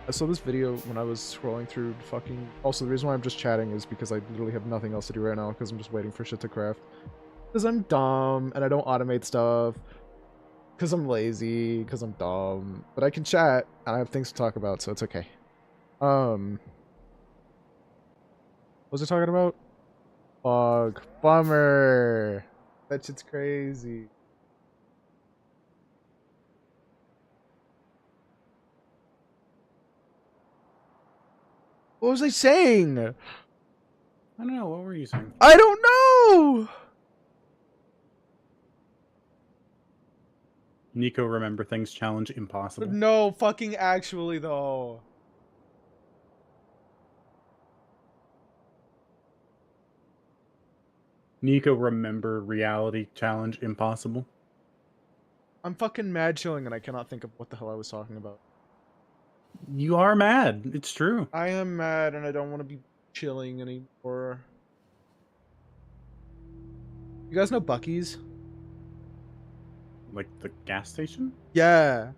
I saw this video when I was scrolling through fucking... Also, the reason why I'm just chatting is because I literally have nothing else to do right now, because I'm just waiting for shit to craft. Because I'm dumb, and I don't automate stuff. Because I'm lazy, because I'm dumb. But I can chat, and I have things to talk about, so it's okay. What was I talking about? Fuck. Bummer. That shit's crazy. What was I saying? I don't know. What were you saying? I don't know! Nico Remember Things Challenge impossible. No, fucking actually, though. Nico Remember Reality Challenge impossible. I'm fucking mad chilling and I cannot think of what the hell I was talking about. You are mad. It's true. I am mad and I don't want to be chilling anymore. You guys know Buc-ee's? Like the gas station? Yeah.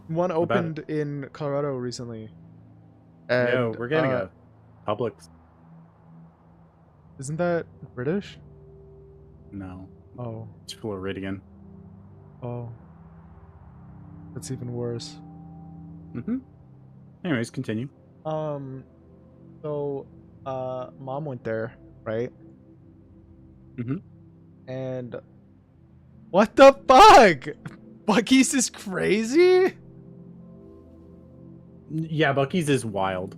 One About opened in Colorado recently. And, no, we're getting a Publix. Isn't that British? No, Oh. it's Floridian. Oh. That's even worse. Mm-hmm. Anyways, continue. So, mom went there, right? Mm-hmm. And what the fuck? Buc-ee's is crazy? Yeah, Buc-ee's is wild.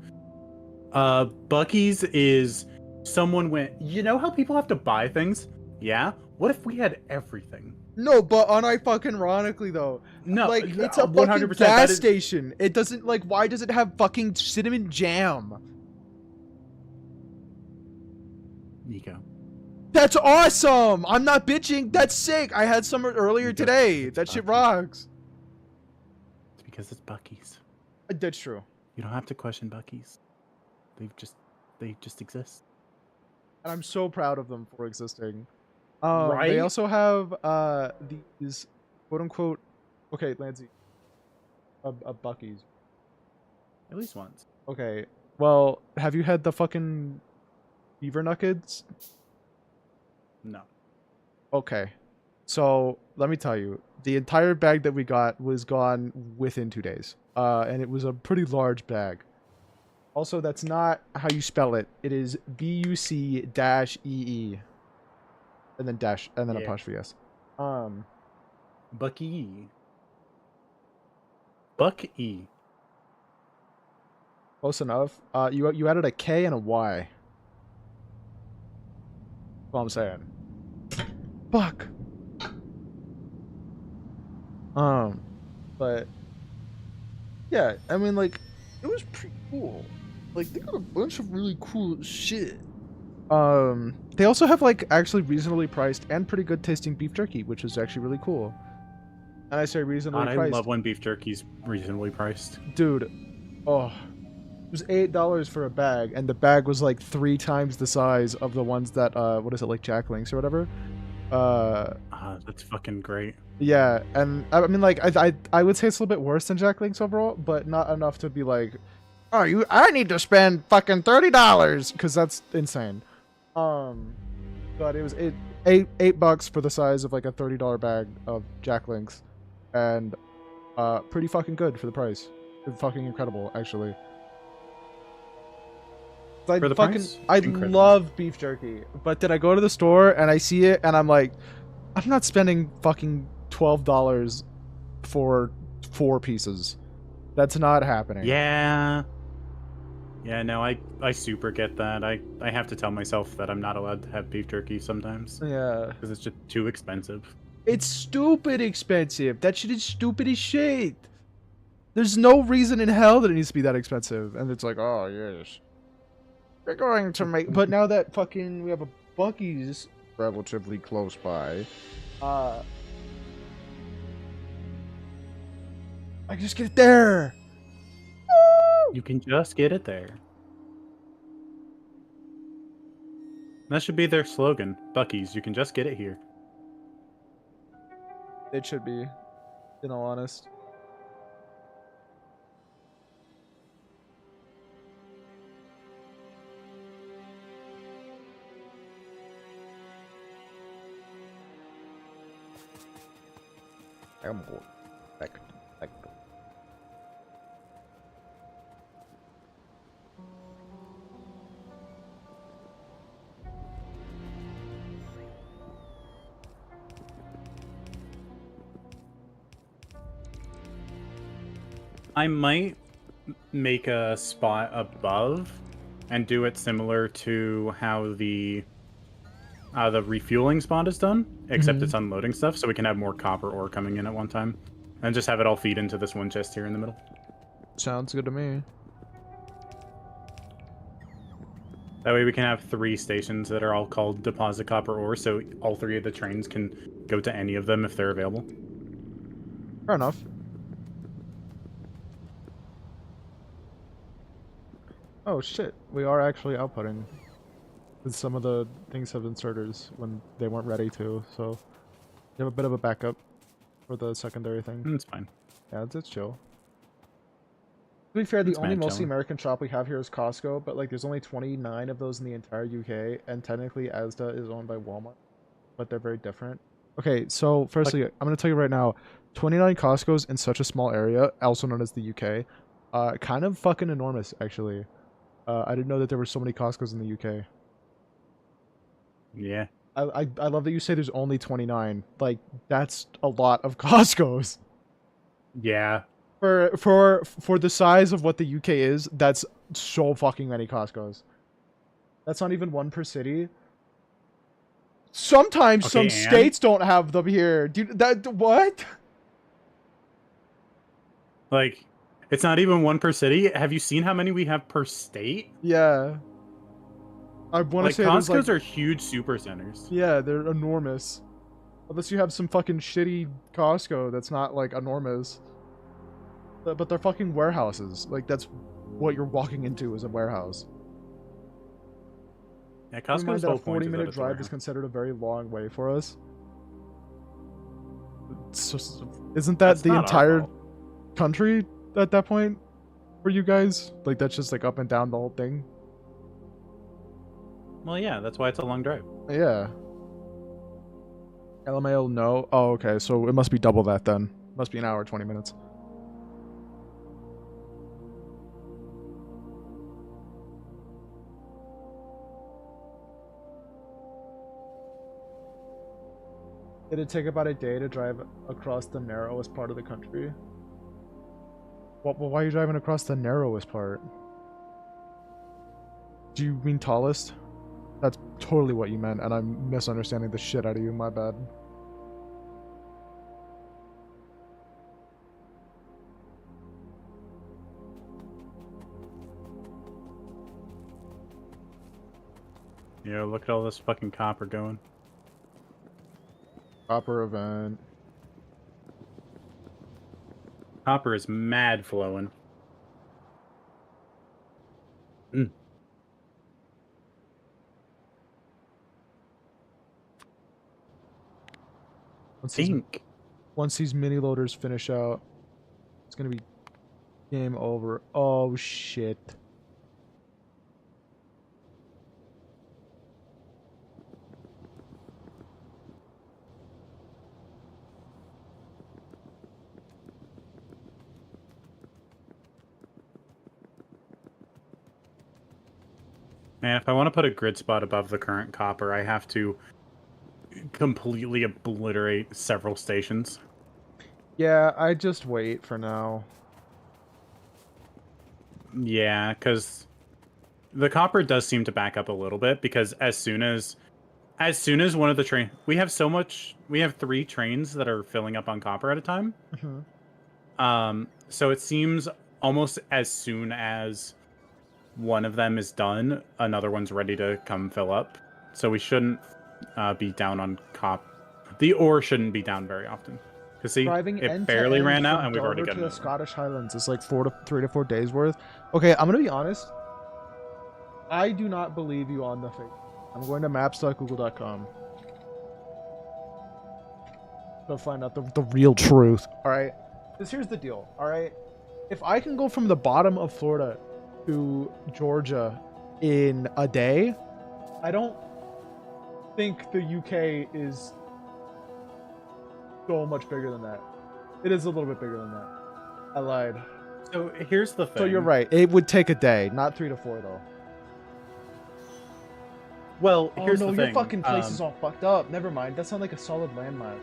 Buc-ee's is someone went, you know how people have to buy things? Yeah? What if we had everything? No, but unironically though. No, like it's a fucking 100% gas station. It doesn't like why does it have fucking cinnamon jam? Nico. That's awesome! I'm not bitching. That's sick. I had some earlier today. That shit rocks. It's because it's Buc-ee's. That's true. You don't have to question Buc-ee's. They just exist. And I'm so proud of them for existing. Right? They also have these quote unquote. Okay, Lancey. A Buc-ee's. At least once. Okay. Well, have you had the fucking beaver nuggets? No. Okay. So let me tell you, the entire bag that we got was gone within 2 days. And it was a pretty large bag. Also, that's not how you spell it. It is BUC-EE. And then dash, and then Yeah. apostrophe S. Um, Bucky. Buck E. Close enough. You added a K and a Y. That's all I'm saying. Fuck. But yeah, I mean, like, it was pretty cool. Like, they got a bunch of really cool shit. They also have like actually reasonably priced and pretty good tasting beef jerky, which is actually really cool. And I say reasonably God, I priced, love when beef jerky's reasonably priced. dude. Oh, it was $8 for a bag, and the bag was like 3 times the size of the ones that what is it, like Jack Links or whatever. That's fucking great. Yeah, and I mean, like, I would say it's a little bit worse than Jack Links overall, but not enough to be like, oh, I need to spend fucking $30 because that's insane. But it was eight bucks for the size of like a $30 bag of Jack Links, and pretty fucking good for the price. It's fucking incredible, actually. For the price? I Incredible. love beef jerky, but did I go to the store and I see it and I'm like, I'm not spending fucking $12 for 4 pieces. That's not happening. Yeah. Yeah, no, I super get that. I have to tell myself that I'm not allowed to have beef jerky sometimes. Yeah. Because it's just too expensive. It's stupid expensive. That shit is stupid as shit. There's no reason in hell that it needs to be that expensive. And it's like, oh, yes. We're going to make... But now that fucking we have a Buc-ee's relatively close by, I can just get it there. You can just get it there. That should be their slogan. Buc-ee's, you can just get it here. It should be, in all honest. I'm going back. I might make a spot above and do it similar to how the refueling spot is done, except it's unloading stuff, so we can have more copper ore coming in at one time, and just have it all feed into this one chest here in the middle. Sounds good to me. That way we can have 3 stations that are all called deposit copper ore, so all 3 of the trains can go to any of them if they're available. Fair enough. Oh shit, we are actually outputting. Some of the things have inserters when they weren't ready to, so you have a bit of a backup for the secondary thing. It's fine. Yeah, it's chill. To be fair, the It's only mad mostly chilling. American shop we have here is Costco, but like there's only 29 of those in the entire UK, and technically Asda is owned by Walmart, but they're very different. Okay, so firstly, I'm gonna tell you right now, 29 Costco's in such a small area, also known as the UK, kind of fucking enormous actually. I didn't know that there were so many Costco's in the UK. Yeah. I love that you say there's only 29. Like, that's a lot of Costco's. Yeah. For the size of what the UK is, that's so fucking many Costco's. That's not even one per city. Sometimes some states don't have them here. Dude, what? Like, it's not even one per city. Have you seen how many we have per state? Yeah. I want to say Costco's are huge super centers. Yeah, they're enormous. Unless you have some fucking shitty Costco that's not like enormous. But they're fucking warehouses. Like, that's what you're walking into is a warehouse. Yeah, Costco's that whole a point 40-minute is drive is considered a very long way for us. Isn't that the entire country at that point for you guys? Like, that's just like up and down the whole thing? Well, yeah, that's why it's a long drive. Yeah. LMAO, no. Oh, okay. So it must be double that then. Must be an hour, 20 minutes. Did it take about a day to drive across the narrowest part of the country? Well, why are you driving across the narrowest part? Do you mean tallest? That's totally what you meant, and I'm misunderstanding the shit out of you. My bad. Yeah, look at all this fucking copper going. Proper event. Copper is mad flowing. Mm. Pink. Once these mini loaders finish out, it's gonna be game over. Oh shit. Man, if I want to put a grid spot above the current copper, I have to completely obliterate several stations. Yeah, I just wait for now. Yeah, because the copper does seem to back up a little bit, because as soon as one of the we have 3 trains that are filling up on copper at a time. So it seems almost as soon as one of them is done, another one's ready to come fill up. So we shouldn't be down on the ore shouldn't be down very often. Because see, Driving it end to barely end ran out, from and we've already Dover to gotten the over. Scottish Highlands is like 3 to 4 days worth. Okay, I'm gonna be honest. I do not believe you on the fake. I'm going to maps.google.com to find out the real truth. All right, because here's the deal. All right, if I can go from the bottom of Florida to Georgia in a day, I don't think the UK is so much bigger than that. It is a little bit bigger than that. I lied. So here's the thing. So you're right. It would take a day, not 3 to 4 though. Well, here's the thing. Your fucking place is all fucked up. Never mind. That's not like a solid landmark.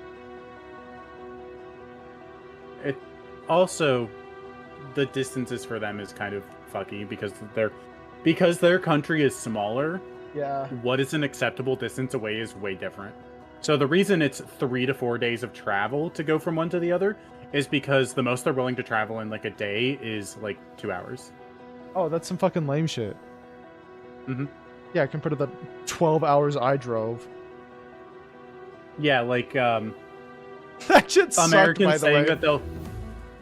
It also, the distances for them is kind of fucky because their country is smaller. Yeah. What is an acceptable distance away is way different. So the reason it's 3 to 4 days of travel to go from one to the other is because the most they're willing to travel in like a day is like 2 hours. Oh, that's some fucking lame shit. Mm-hmm. Yeah, compared to the 12 hours I drove. Yeah, like that shit sucked, Americans by the saying way. that they'll.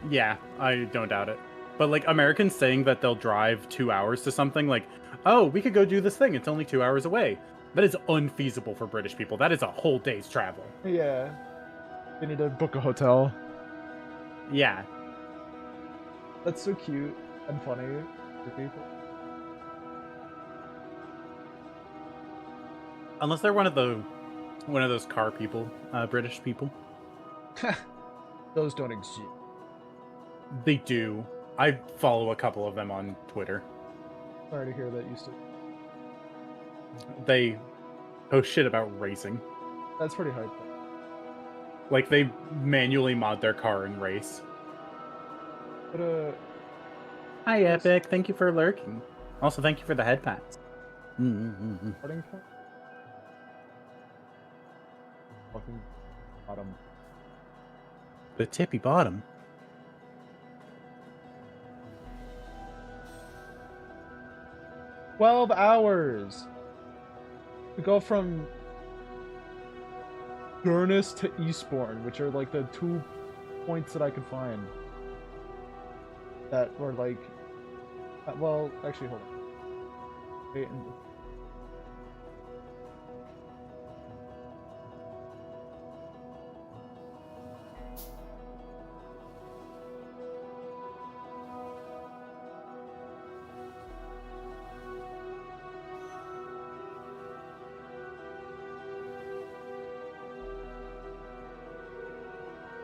Yeah, I don't doubt it. But like Americans saying that they'll drive 2 hours to something, like, oh, we could go do this thing. It's only 2 hours away. That is unfeasible for British people. That is a whole day's travel. Yeah. You need to book a hotel. Yeah. That's so cute and funny for people. Unless they're one of those car people, British people. Those don't exist. They do. I follow a couple of them on Twitter. Sorry to hear that you still. They post shit about racing. That's pretty hype. Like they manually mod their car and race. But Hi Epic, thank you for lurking. Also, thank you for the head pats. Starting point. Fucking bottom. The tippy bottom. $12 hours to go from Durness to Eastbourne, which are like the 2 points that I could find that were like, well, actually, hold on. Wait,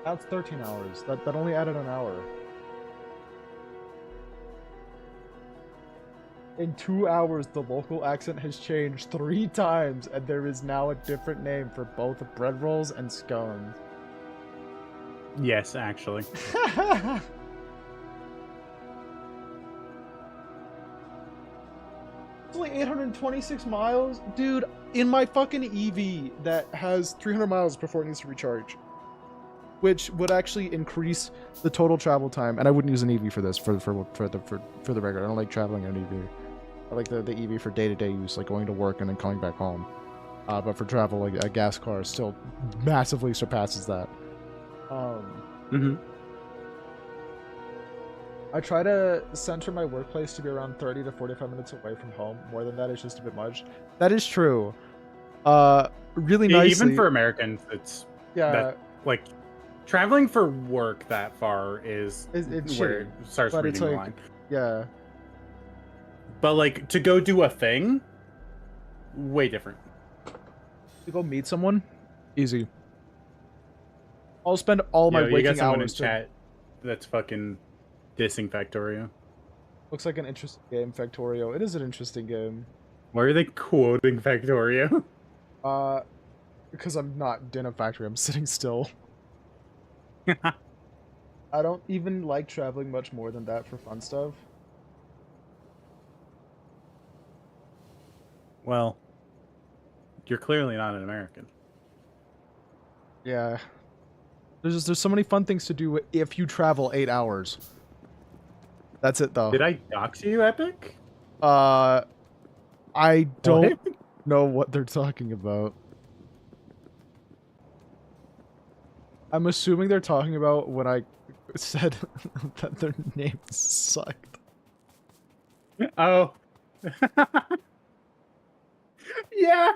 Now it's 13 hours. That only added an hour. In 2 hours, the local accent has changed 3 times, and there is now a different name for both bread rolls and scones. Yes, actually. It's only 826 miles? Dude, in my fucking EV that has 300 miles before it needs to recharge. Which would actually increase the total travel time. And I wouldn't use an EV for this, for the record. I don't like traveling in an EV. I like the EV for day-to-day use, like going to work and then coming back home. But for travel, like a gas car still massively surpasses that. I try to center my workplace to be around 30 to 45 minutes away from home. More than that is just a bit much. That is true. Really nicely. Even for Americans, it's yeah. That, like, traveling for work that far is it's where shitty, it starts reading the line. Yeah. But like to go do a thing, way different. To go meet someone, easy. I'll spend all my waking you got someone hours in chat that's fucking dissing Factorio. Looks like an interesting game, Factorio. It is an interesting game. Why are they quoting Factorio? Because I'm not in a factory. I'm sitting still. I don't even like traveling much more than that for fun stuff. Well, you're clearly not an American. Yeah. There's so many fun things to do if you travel 8 hours. That's it, though. Did I dox you, Epic? I don't know what they're talking about. I'm assuming they're talking about when I said that their names sucked. Oh. Yeah.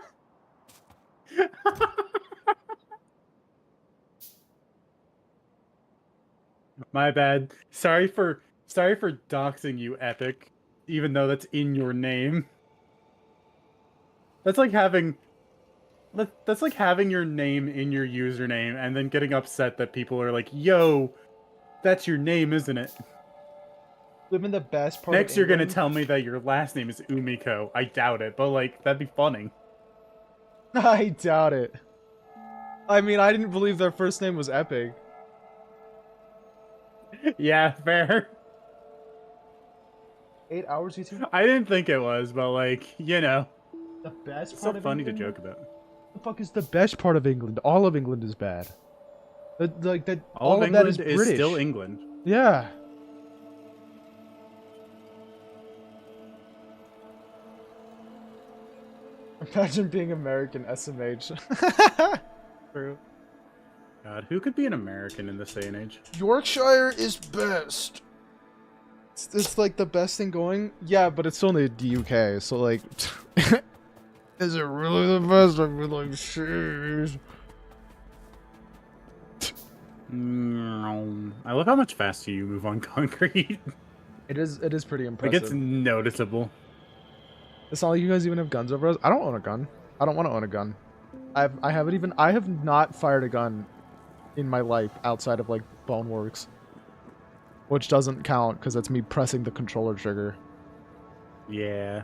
My bad. Sorry for doxing you, Epic, even though that's in your name. That's like having your name in your username and then getting upset that people are like, "Yo, that's your name, isn't it?" Live in the best part Next, of you're gonna England. tell me that your last name is Umiko. I doubt it, but like that'd be funny. I doubt it. I mean, I didn't believe their first name was Epic. Yeah, fair. 8 hours, you two? I didn't think it was, but like, you know. The best It's part so of funny to England? joke about. The fuck is the best part of England? All of England is bad. All Of of that is England British. still England. Yeah. Imagine being American SMH. True. God, who could be an American in this day and age? Yorkshire is best. It's like the best thing going. Yeah, but it's only the UK, so like, is it really the best? I mean, like, sheesh. I love how much faster you move on concrete. It is pretty impressive. Like, it's noticeable. It's not like you guys even have guns over us. I don't own a gun. I don't want to own a gun. I have not fired a gun in my life outside of like Boneworks, which doesn't count because that's me pressing the controller trigger. Yeah.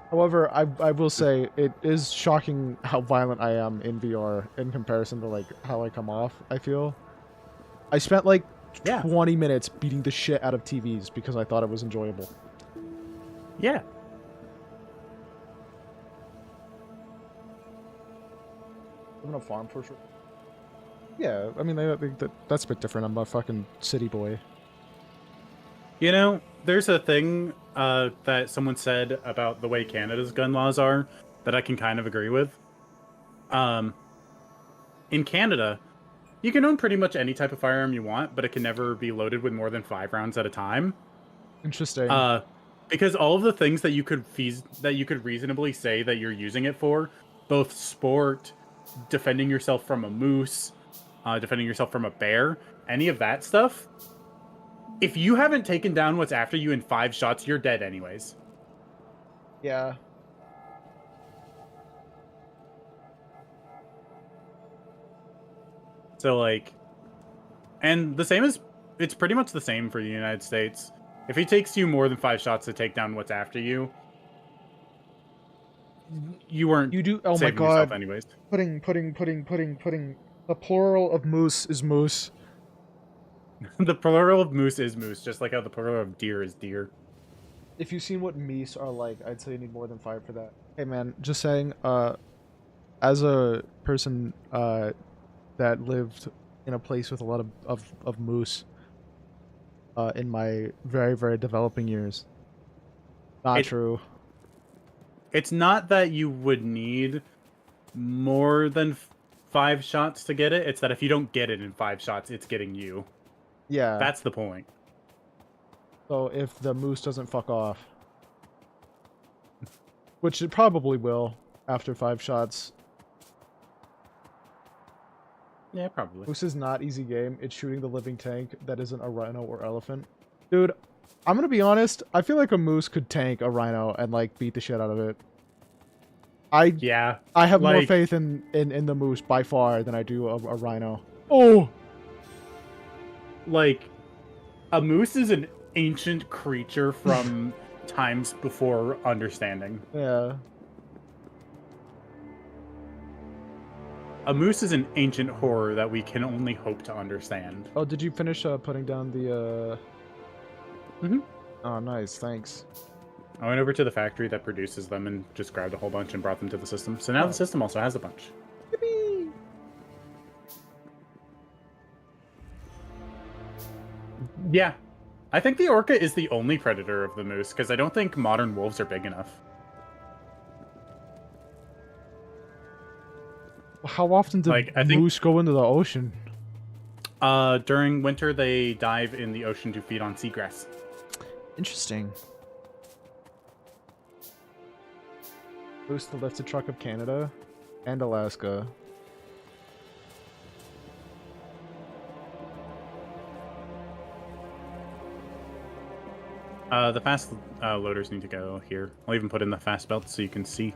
However, I will say it is shocking how violent I am in VR in comparison to like how I come off. I feel I spent like 20 minutes beating the shit out of TVs because I thought it was enjoyable. Yeah. Living on a farm for sure. Yeah, I mean that's a bit different. I'm a fucking city boy. You know, there's a thing that someone said about the way Canada's gun laws are that I can kind of agree with. In Canada, you can own pretty much any type of firearm you want, but it can never be loaded with more than 5 rounds at a time. Interesting. Because all of the things that you could reasonably say that you're using it for, both sport, defending yourself from a moose, defending yourself from a bear, any of that stuff, if you haven't taken down what's after you in 5 shots, you're dead anyways. Yeah. So, like, And the same is, it's pretty much the same for the United States. If it takes you more than 5 shots to take down what's after you, you weren't You do. Oh my saving yourself god. anyways. Pudding. The plural of moose is moose. The plural of moose is moose, just like how the plural of deer is deer. If you've seen what meese are like, I'd say you need more than 5 for that. Hey man, just saying, as a person, that lived in a place with a lot of moose, in my very, very developing years. Not true. It's not that you would need more than 5 shots to get it. It's that if you don't get it in 5 shots, it's getting you. Yeah. That's the point. So if the moose doesn't fuck off, which it probably will after 5 shots. Yeah, probably. Moose is not easy game. It's shooting the living tank that isn't a rhino or elephant. Dude, I'm gonna be honest. I feel like a moose could tank a rhino and like beat the shit out of it. I have more faith in the moose by far than I do a rhino. Oh, like a moose is an ancient creature from times before understanding. yeah. A moose is an ancient horror that we can only hope to understand. Oh, did you finish putting down the Mhm. Oh, nice. Thanks. I went over to the factory that produces them and just grabbed a whole bunch and brought them to the system. So now the system also has a bunch. Yippee! Yeah. I think the orca is the only predator of the moose, because I don't think modern wolves are big enough. How often do moose go into the ocean? During winter, they dive in the ocean to feed on seagrass. Interesting. Moose, the lifted truck of Canada and Alaska. The fast loaders need to go here. I'll even put in the fast belt so you can see.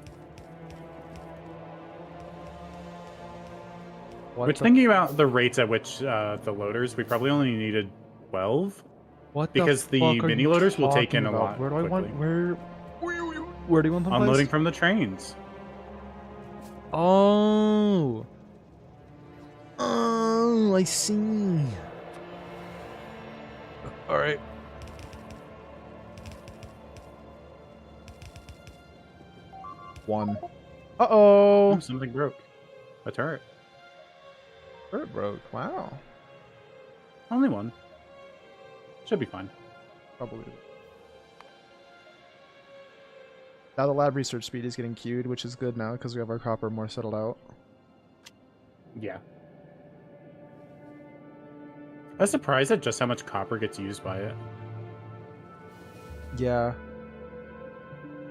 Which, thinking about the rates at which the loaders, we probably only needed 12. What? Because the mini loaders will take in a lot. Where do I want? Where do you want them? Unloading from the trains. Oh. Oh, I see. All right. One. Uh-oh. Oh, something broke. A turret. Turret broke. Wow. Only one. Should be fine. Probably. Now the lab research speed is getting queued, which is good now because we have our copper more settled out. Yeah. I was surprised at just how much copper gets used by it. Yeah.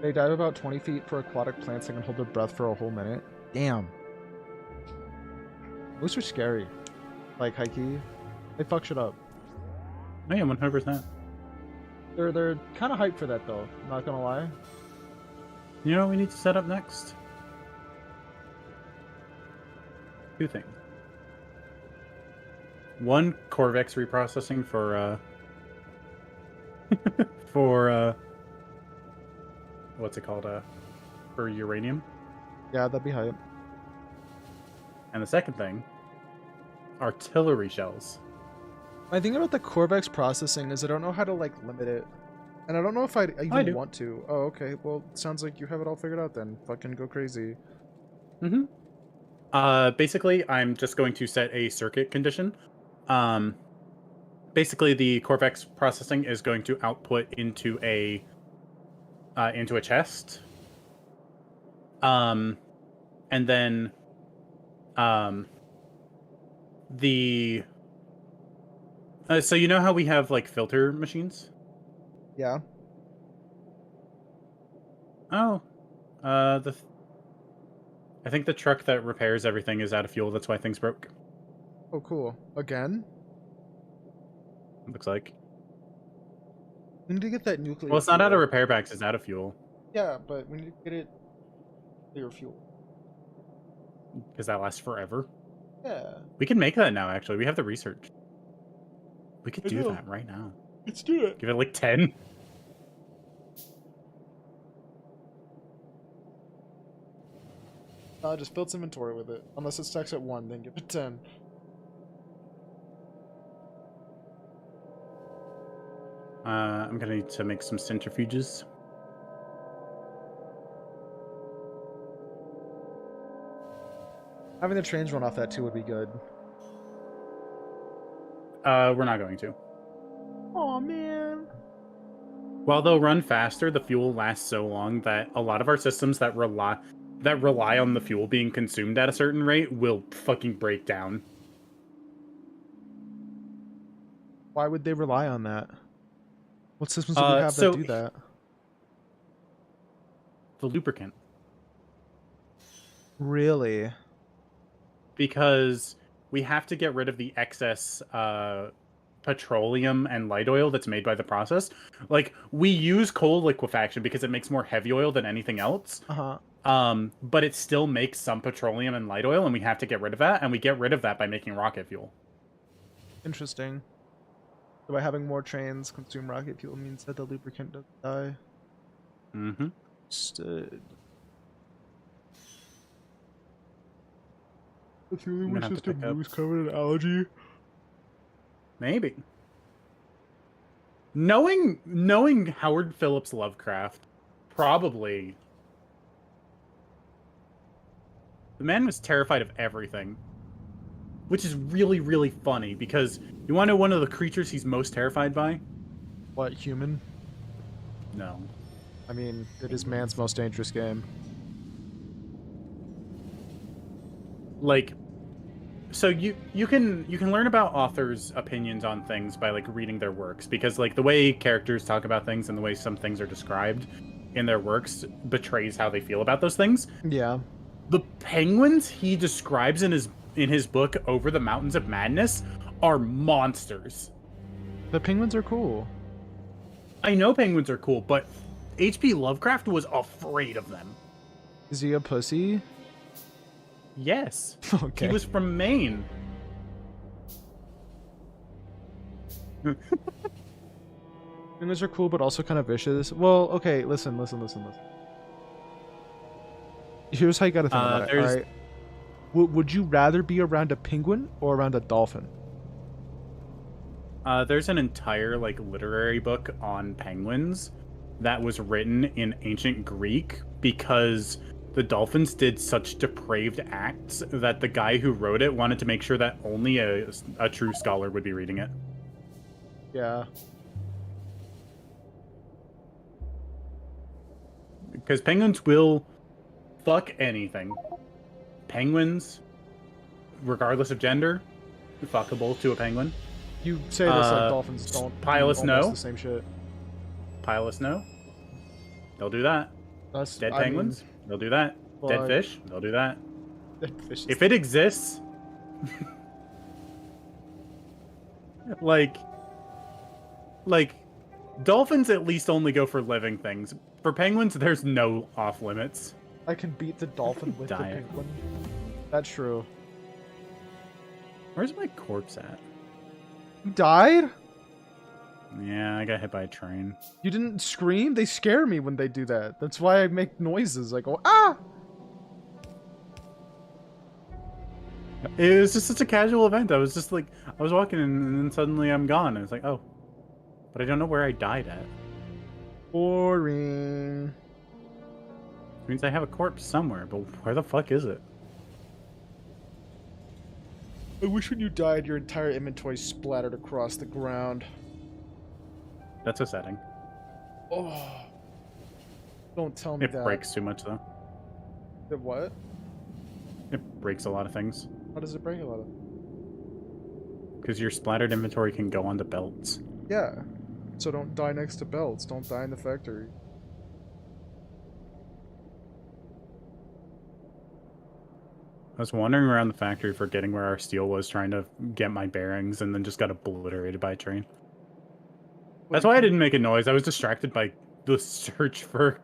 They dive about 20 feet for aquatic plants that can hold their breath for a whole minute. Damn. Moose are scary. Like, high-key. They fuck shit up. Oh, yeah, 100%. They're kind of hyped for that, though. Not gonna lie. You know what we need to set up next? 2 things. 1, Corvex reprocessing for, what's it called? For uranium. Yeah, that'd be hype. And the second thing, artillery shells. My thing about the Corvex processing is I don't know how to, like, limit it. And I don't know if I even want to. Oh, okay. Well, sounds like you have it all figured out then. Fucking go crazy. Basically, I'm just going to set a circuit condition. Basically, the Corvex processing is going to output into a chest. And then so you know how we have like filter machines? Yeah. Oh, I think the truck that repairs everything is out of fuel. That's why things broke. Oh, cool. Again? It looks like. We need to get that nuclear. Well, it's not out of repair bags. It's out of fuel. Yeah, but we need to get it clear fuel. Because that lasts forever. Yeah. We can make that now. Actually, we have the research. We could I do know. that right now. Let's do it. Give it like 10. Just build some inventory with it. Unless it stacks at 1, then give it 10. I'm gonna need to make some centrifuges. Having the trains run off that too would be good. We're not going to. Oh man. While they'll run faster, the fuel lasts so long that a lot of our systems that rely on the fuel being consumed at a certain rate will fucking break down. Why would they rely on that? What systems do we have that So do that? the lubricant. Really? Because we have to get rid of the excess petroleum and light oil that's made by the process. Like, we use coal liquefaction because it makes more heavy oil than anything else. Uh-huh. But it still makes some petroleum and light oil, and we have to get rid of that, and we get rid of that by making rocket fuel. Interesting. So by having more trains consume rocket fuel means that the lubricant doesn't die. Mm-hmm. Understood. The fueling I'm gonna have to system pick up. was covered in algae. Maybe. Knowing Howard Phillips Lovecraft, probably. The man was terrified of everything. Which is really, really funny, because you want to know one of the creatures he's most terrified by? What, human? No. I mean, it is man's most dangerous game. Like, so you can learn about authors' opinions on things by like reading their works, because like the way characters talk about things and the way some things are described in their works betrays how they feel about those things. Yeah. The penguins he describes in his book Over the Mountains of Madness are monsters. The penguins are cool. I know penguins are cool, but H.P. Lovecraft was afraid of them. Is he a pussy? Yes. Okay. He was from Maine. Penguins are cool, but also kind of vicious. Well, okay, listen. Here's how you gotta think about it, alright? Would you rather be around a penguin or around a dolphin? There's an entire like literary book on penguins that was written in ancient Greek because the dolphins did such depraved acts that the guy who wrote it wanted to make sure that only a true scholar would be reading it. Yeah. Because penguins will fuck anything. Penguins, regardless of gender, fuckable to a penguin. You say this like dolphins don't Pilus do no. almost the same shit. Pilus no. They'll do that. That's Dead penguins, they'll do that. Dead fish, they'll do that. Dead fish. If it exists, like dolphins at least only go for living things. For penguins, there's no off limits. I can beat the dolphin with the Diet. penguin. That's true. Where's my corpse at? You died? Yeah, I got hit by a train. You didn't scream? They scare me when they do that. That's why I make noises. I go, ah! It was just such a casual event. I was just like, I was walking and then suddenly I'm gone. I was like, oh. But I don't know where I died at. Boring. Which means I have a corpse somewhere, but where the fuck is it? I wish when you died, your entire inventory splattered across the ground. That's a setting. Oh. Don't tell me It that. breaks too much, though. It what? It breaks a lot of things. How does it break a lot of? Because your splattered inventory can go onto belts. Yeah. So don't die next to belts. Don't die in the factory. I was wandering around the factory forgetting where our steel was, trying to get my bearings, and then just got obliterated by a train. That's why I didn't make a noise. I was distracted by the search for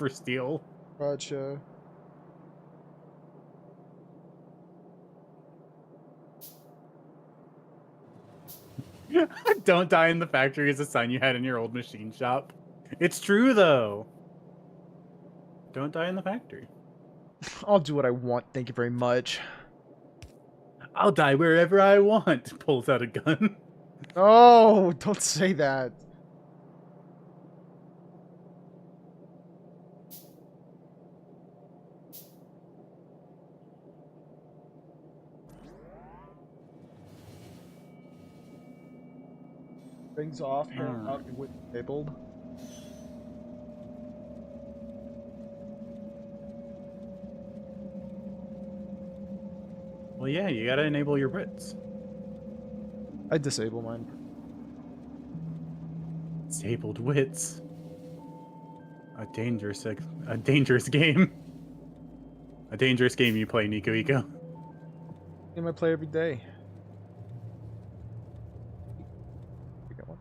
steel. Gotcha. Don't die in the factory is a sign you had in your old machine shop. It's true though. Don't die in the factory. I'll do what I want. Thank you very much. I'll die wherever I want. Pulls out a gun. Oh, don't say that. Rings off, hair out, and with disabled. Well, yeah, you gotta enable your Brits. I disable mine. Disabled wits. A dangerous game. A dangerous game you play, Nico Eco. Game I play every day. You got one?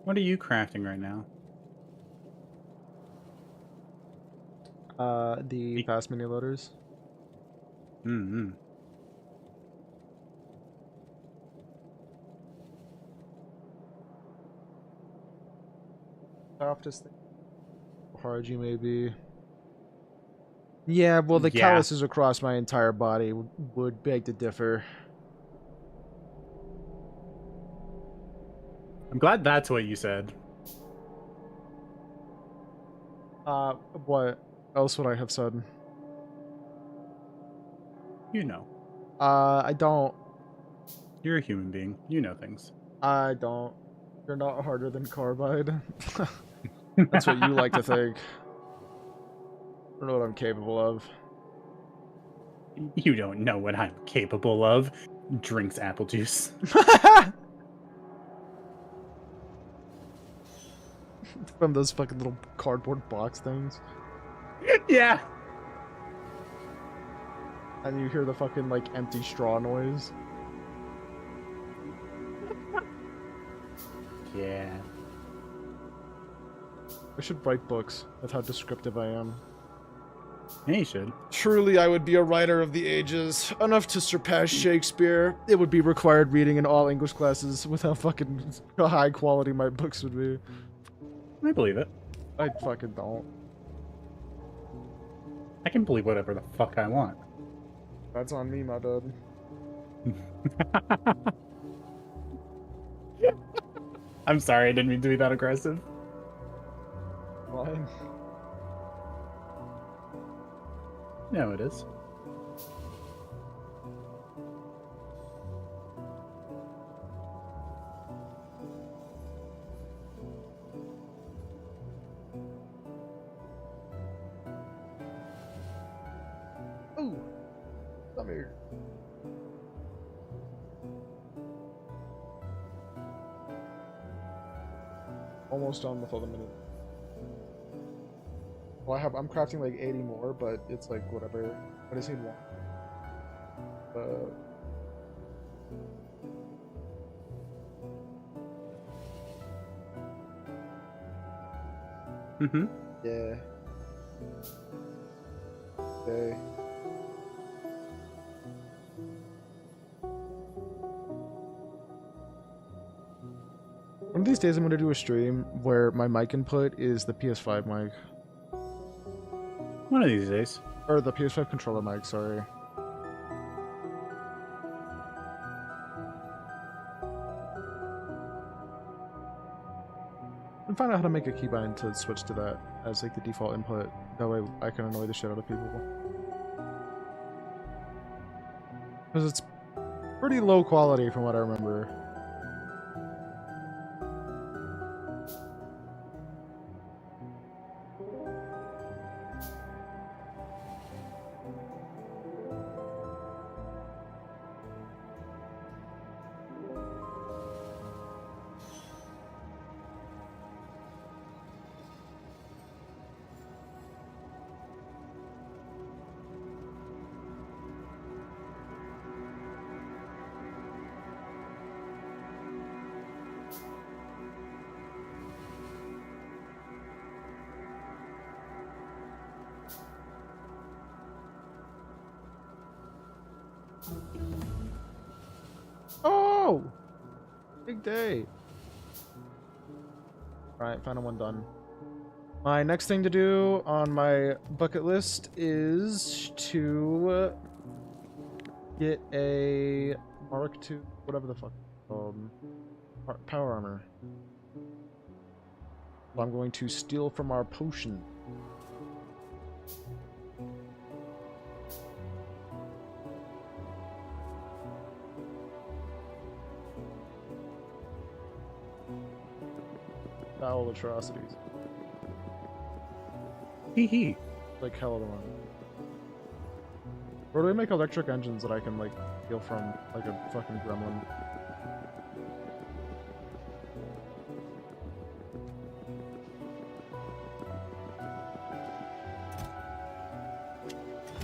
What are you crafting right now? The fast mini loaders. Mm-hmm. Softest thing. How hard you may be. Yeah, well, the Yeah. calluses across my entire body would beg to differ. I'm glad that's what you said. What else would I have said? You know. I don't. You're a human being. You know things. I don't. You're not harder than carbide. That's what you like to think. I don't know what I'm capable of. You don't know what I'm capable of. Drinks apple juice. From those fucking little cardboard box things. Yeah. And you hear the fucking, like, empty straw noise. Yeah. I should write books. That's how descriptive I am. Yeah, you should. Truly, I would be a writer of the ages. Enough to surpass Shakespeare. It would be required reading in all English classes with how fucking high quality my books would be. I believe it. I fucking don't. I can believe whatever the fuck I want. That's on me, my dude. I'm sorry, I didn't mean to be that aggressive. Fine. No, it is. Ooh. Come here. Almost done with all the minute. Well, I'm crafting like 80 more, but it's like whatever. I just need one. Mm-hmm. Yeah. Okay. One of these days I'm gonna do a stream where my mic input is the PS5 mic. One of these days. Or the PS5 controller mic, sorry. And find out how to make a keybind to switch to that as like the default input. That way I can annoy the shit out of people. Because it's pretty low quality from what I remember. Oh! Big day. Alright, final one done. My next thing to do on my bucket list is to get a Mark II, whatever the fuck, power armor. I'm going to steal from our potion. Foul atrocities. Hee hee. Like hell of a money. Where do we make electric engines that I can, like, steal from, like a fucking gremlin?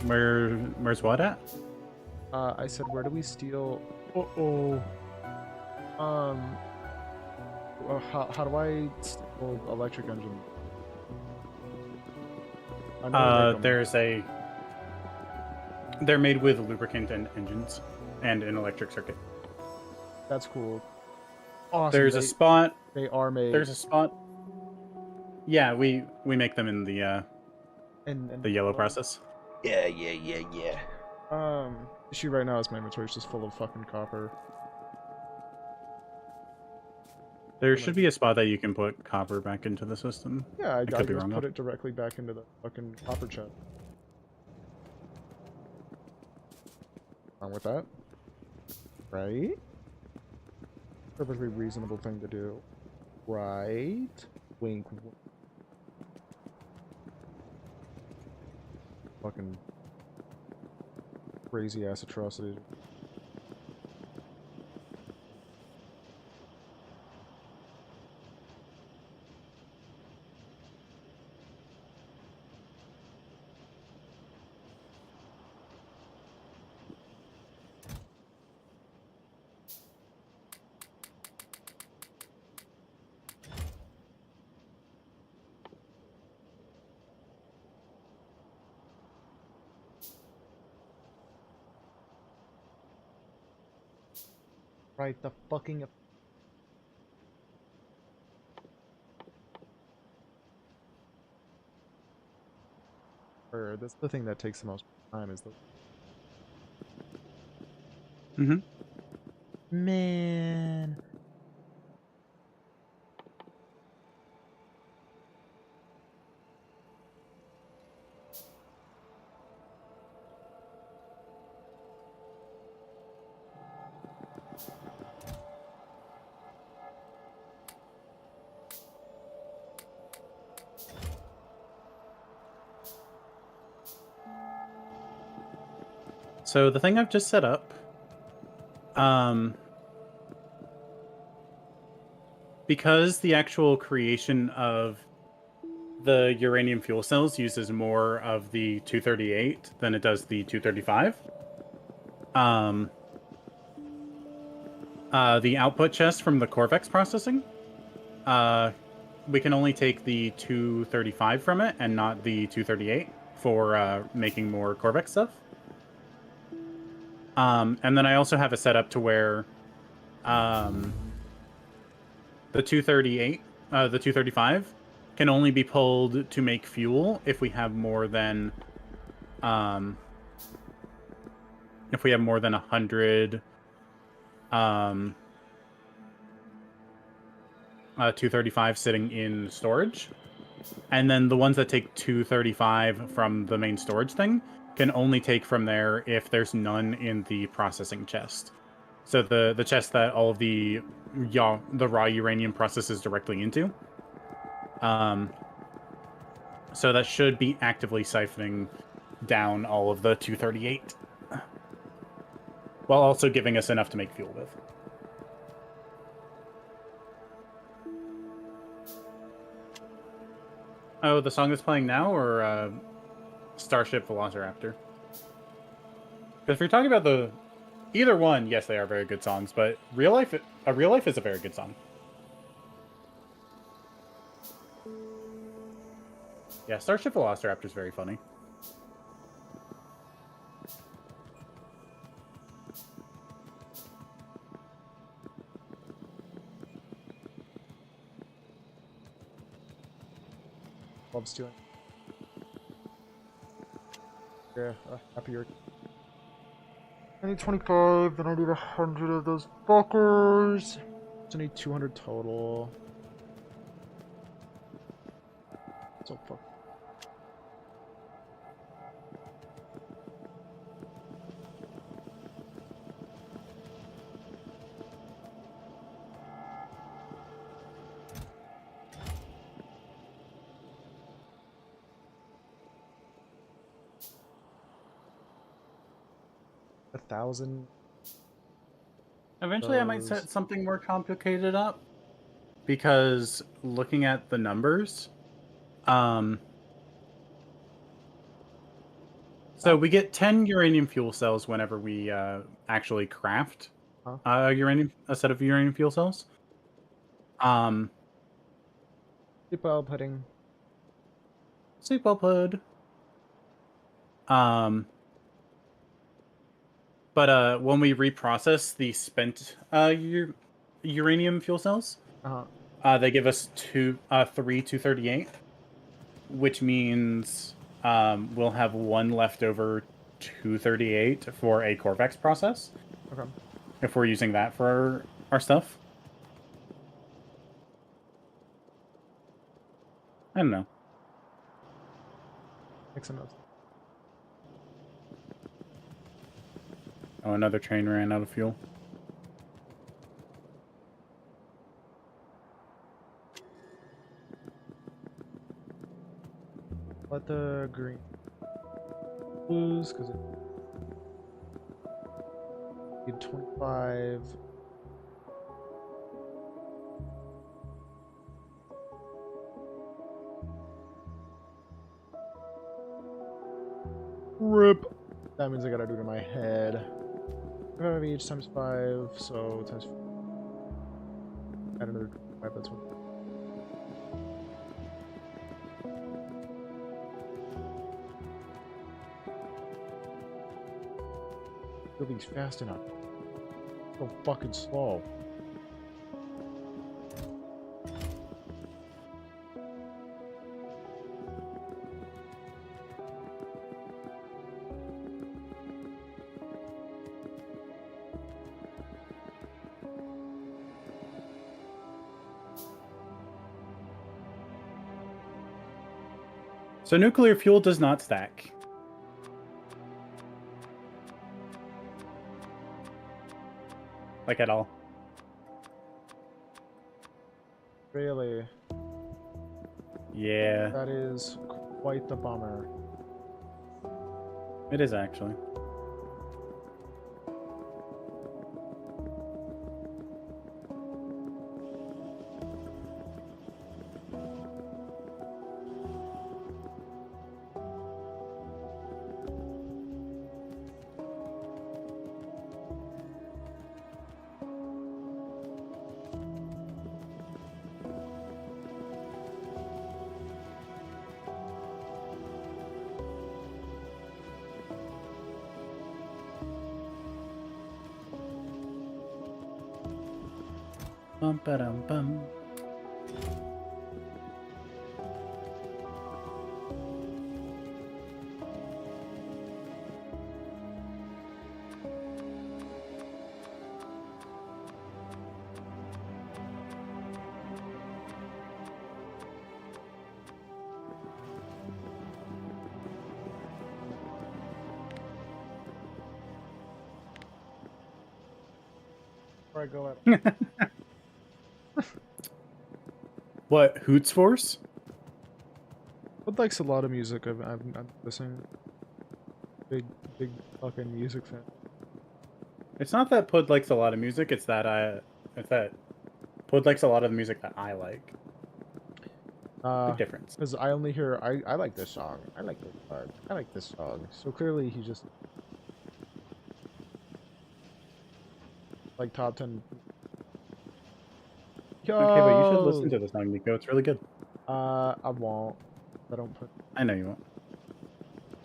Where's what at? I said, where do we steal? Uh-oh. How do I steal electric engine? I know I make 'em. They're made with lubricant and engines and an electric circuit. That's cool. Awesome. There's a spot. They are made. There's a spot. Yeah, we make them in the the yellow process. Yeah. Issue right now is my inventory is just full of fucking copper. There should be a spot that you can put copper back into the system. Yeah, I could be just wrong put though. it directly back into the fucking copper chest. Wrong with that? Right? Perfectly reasonable thing to do. Right? Wink. Fucking crazy ass atrocity. Right, the fucking... That's the thing that takes the most time, is the... Mm-hmm. Man... So the thing I've just set up, because the actual creation of the uranium fuel cells uses more of the 238 than it does the 235. The output chest from the Corvex processing, we can only take the 235 from it and not the 238 for making more Corvex stuff. And then I also have it set up to where the 238, the 235 can only be pulled to make fuel if we have more than 100 235 sitting in storage. And then the ones that take 235 from the main storage thing can only take from there if there's none in the processing chest. So the chest that all of the raw uranium processes directly into. So that should be actively siphoning down all of the 238, while also giving us enough to make fuel with. Oh, the song that's playing now, or Starship Velociraptor? Because if you're talking about either one, yes, they are very good songs. But Real Life is a very good song. Yeah, Starship Velociraptor is very funny. loves stealing. Yeah, happier. I need 25, then I need 100 of those fuckers. So I need 200 total. So fuck. $1,000. Eventually, I might set something more complicated up because looking at the numbers, so we get 10 uranium fuel cells whenever we actually craft Huh? a set of uranium fuel cells. Sleep pudding. Sleep well put. But when we reprocess the spent uranium fuel cells, they give us three 238, which means we'll have one leftover 238 for a Corvex process. Okay. If we're using that for our stuff. I don't know. Make some notes. Oh, another train ran out of fuel. Let the green blues, because it need 25. Rip. That means I gotta do it in my head. 5 of each times 5, so times add another 5, that's one. Building's fast enough. So fucking slow. So nuclear fuel does not stack. Like at all. Really? Yeah. That is quite the bummer. It is actually. Bum ba dum bum. Before I go out. What, Hoots Force? Bud likes a lot of music. I'm listening. Big fucking music fan. It's not that Pud likes a lot of music, it's that Pud likes a lot of the music that I like. Big difference. Because I only hear I like this song. I like this part. I like this song. So clearly he just like top 10. Yo! Okay, but you should listen to the song, Nico. It's really good. I won't. I don't put. I know you won't.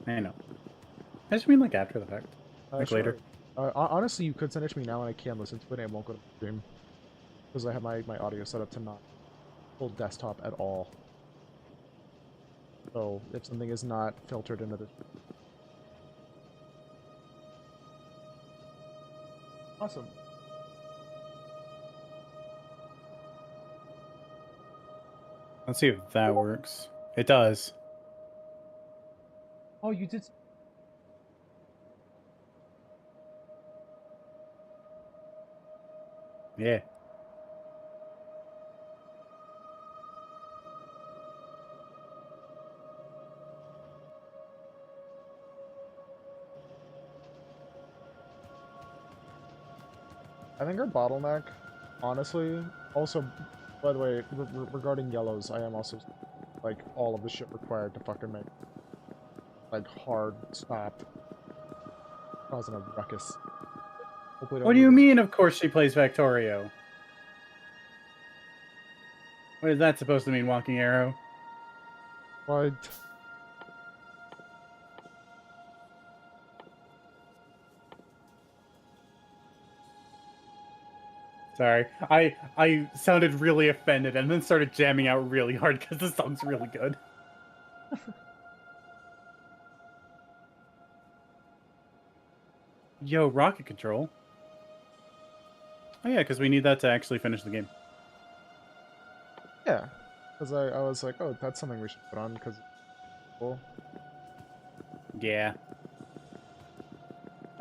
I know. I just mean like after the fact. Like Sure. later. Honestly, you could send it to me now and I can listen to it and it won't go to the stream. Because I have my audio set up to not full desktop at all. So if something is not filtered into this. Awesome. Let's see if that works. It does. Oh, you did. Yeah. I think our bottleneck, honestly, also, by the way, regarding yellows, I am also like all of the shit required to fucking make like hard stop, causing a ruckus. Hopefully, What don't do you need it. mean, of course she plays Factorio? What is that supposed to mean, Walking Arrow? But Sorry. I sounded really offended and then started jamming out really hard because the song's really good. Yo, rocket control. Oh yeah, because we need that to actually finish the game. yeah, because I was like, oh, that's something we should put on because cool. Yeah.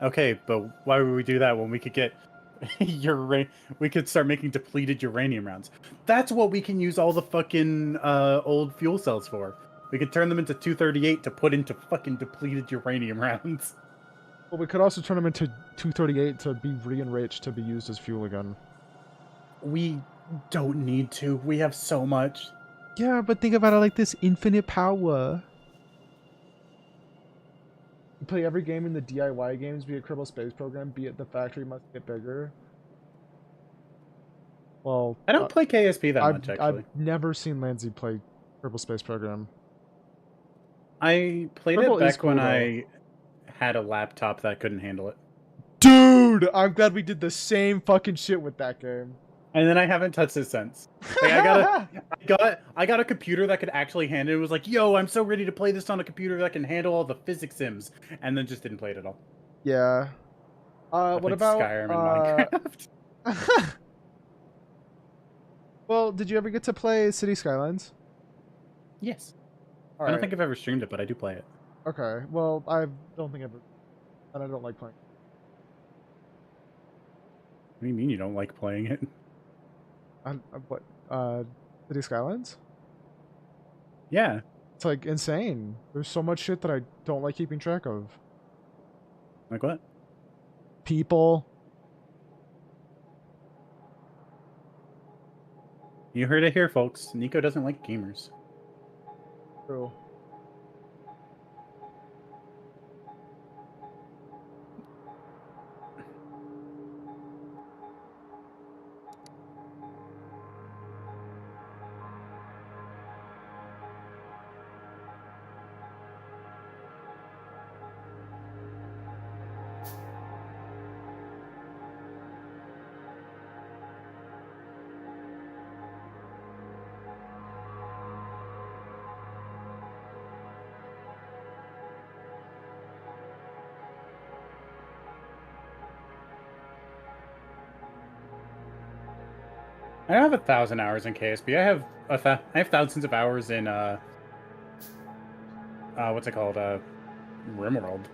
Okay, but why would we do that when we could get we could start making depleted uranium rounds? That's what we can use all the fucking old fuel cells for. We could turn them into 238 to put into fucking depleted uranium rounds. Well, we could also turn them into 238 to be re-enriched to be used as fuel again. We don't need to. We have so much. Yeah, but think about it like this: infinite power. You play every game in the DIY games, be it Kerbal Space Program, be it the factory must get bigger. Well, I don't play KSP that much, I've actually. never seen Lansy play Kerbal Space Program. I played it Kerbal is back cool when though. I had a laptop that couldn't handle it. Dude, I'm glad we did the same fucking shit with that game. And then I haven't touched it since. Like I got a computer that could actually handle it. It was like, yo, I'm so ready to play this on a computer that can handle all the physics sims, and then just didn't play it at all. Yeah. I What played about Skyrim and Minecraft. Well, did you ever get to play City Skylines? Yes. All I don't right. think I've ever streamed it, but I do play it. Okay. Well, I don't think I've, and I don't like playing. What do you mean you don't like playing it? What? City Skylines? Yeah. It's like insane. There's so much shit that I don't like keeping track of. Like what? People. You heard it here, folks. Nico doesn't like gamers. True. I have 1,000 hours in KSP. I have thousands of hours in what's it called? RimWorld.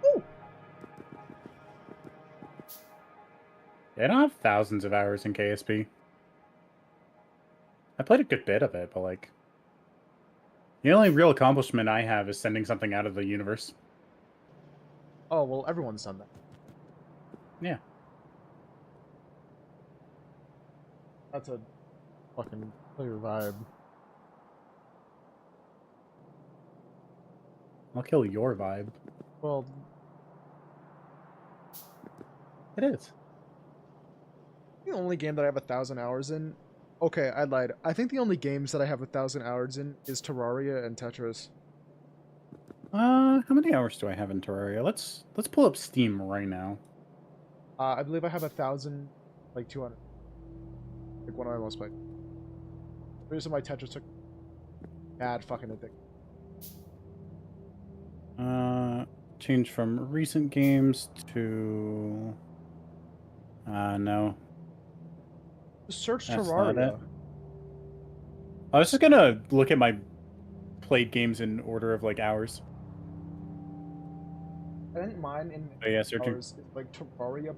Woo! Yeah, I don't have thousands of hours in KSP. I played a good bit of it, but like the only real accomplishment I have is sending something out of the universe. Oh well, everyone's done that. Yeah. That's a fucking clear vibe. I'll kill your vibe. Well, It is. the only game that I have 1,000 hours in. Okay, I lied. I think the only games that I have 1,000 hours in is Terraria and Tetris. How many hours do I have in Terraria? Let's pull up Steam right now. I believe I have 1,000, like 200. Like one of my most played. The reason my Tetris took bad fucking addiction. Change from recent games to. No. Just search That's not it. Terraria. I was just gonna look at my played games in order of like hours. I think mine in Oh, yeah, searching. hours is like Terraria.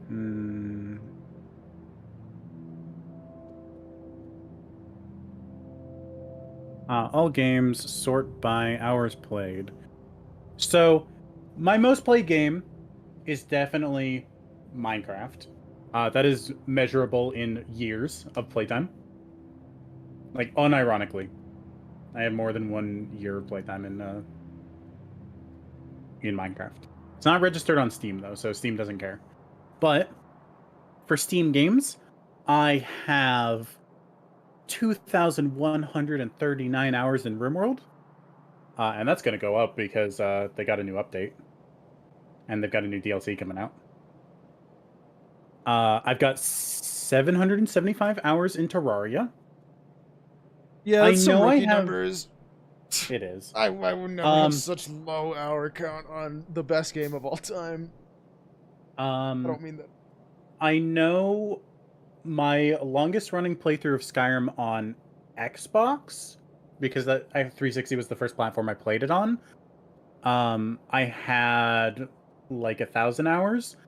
Hmm. All games sort by hours played. So, my most played game is definitely Minecraft. That is measurable in years of playtime. Like, unironically, I have more than 1 year of playtime in Minecraft. It's not registered on Steam though, so Steam doesn't care. But for Steam games, I have 2,139 hours in RimWorld. And that's going to go up because they got a new update. And they've got a new DLC coming out. I've got 775 hours in Terraria. Yeah, that's some rookie numbers. It is. I would never have such low hour count on the best game of all time. I don't mean that. I know my longest running playthrough of Skyrim on Xbox, because I 360 was the first platform I played it on. I had like 1,000 hours,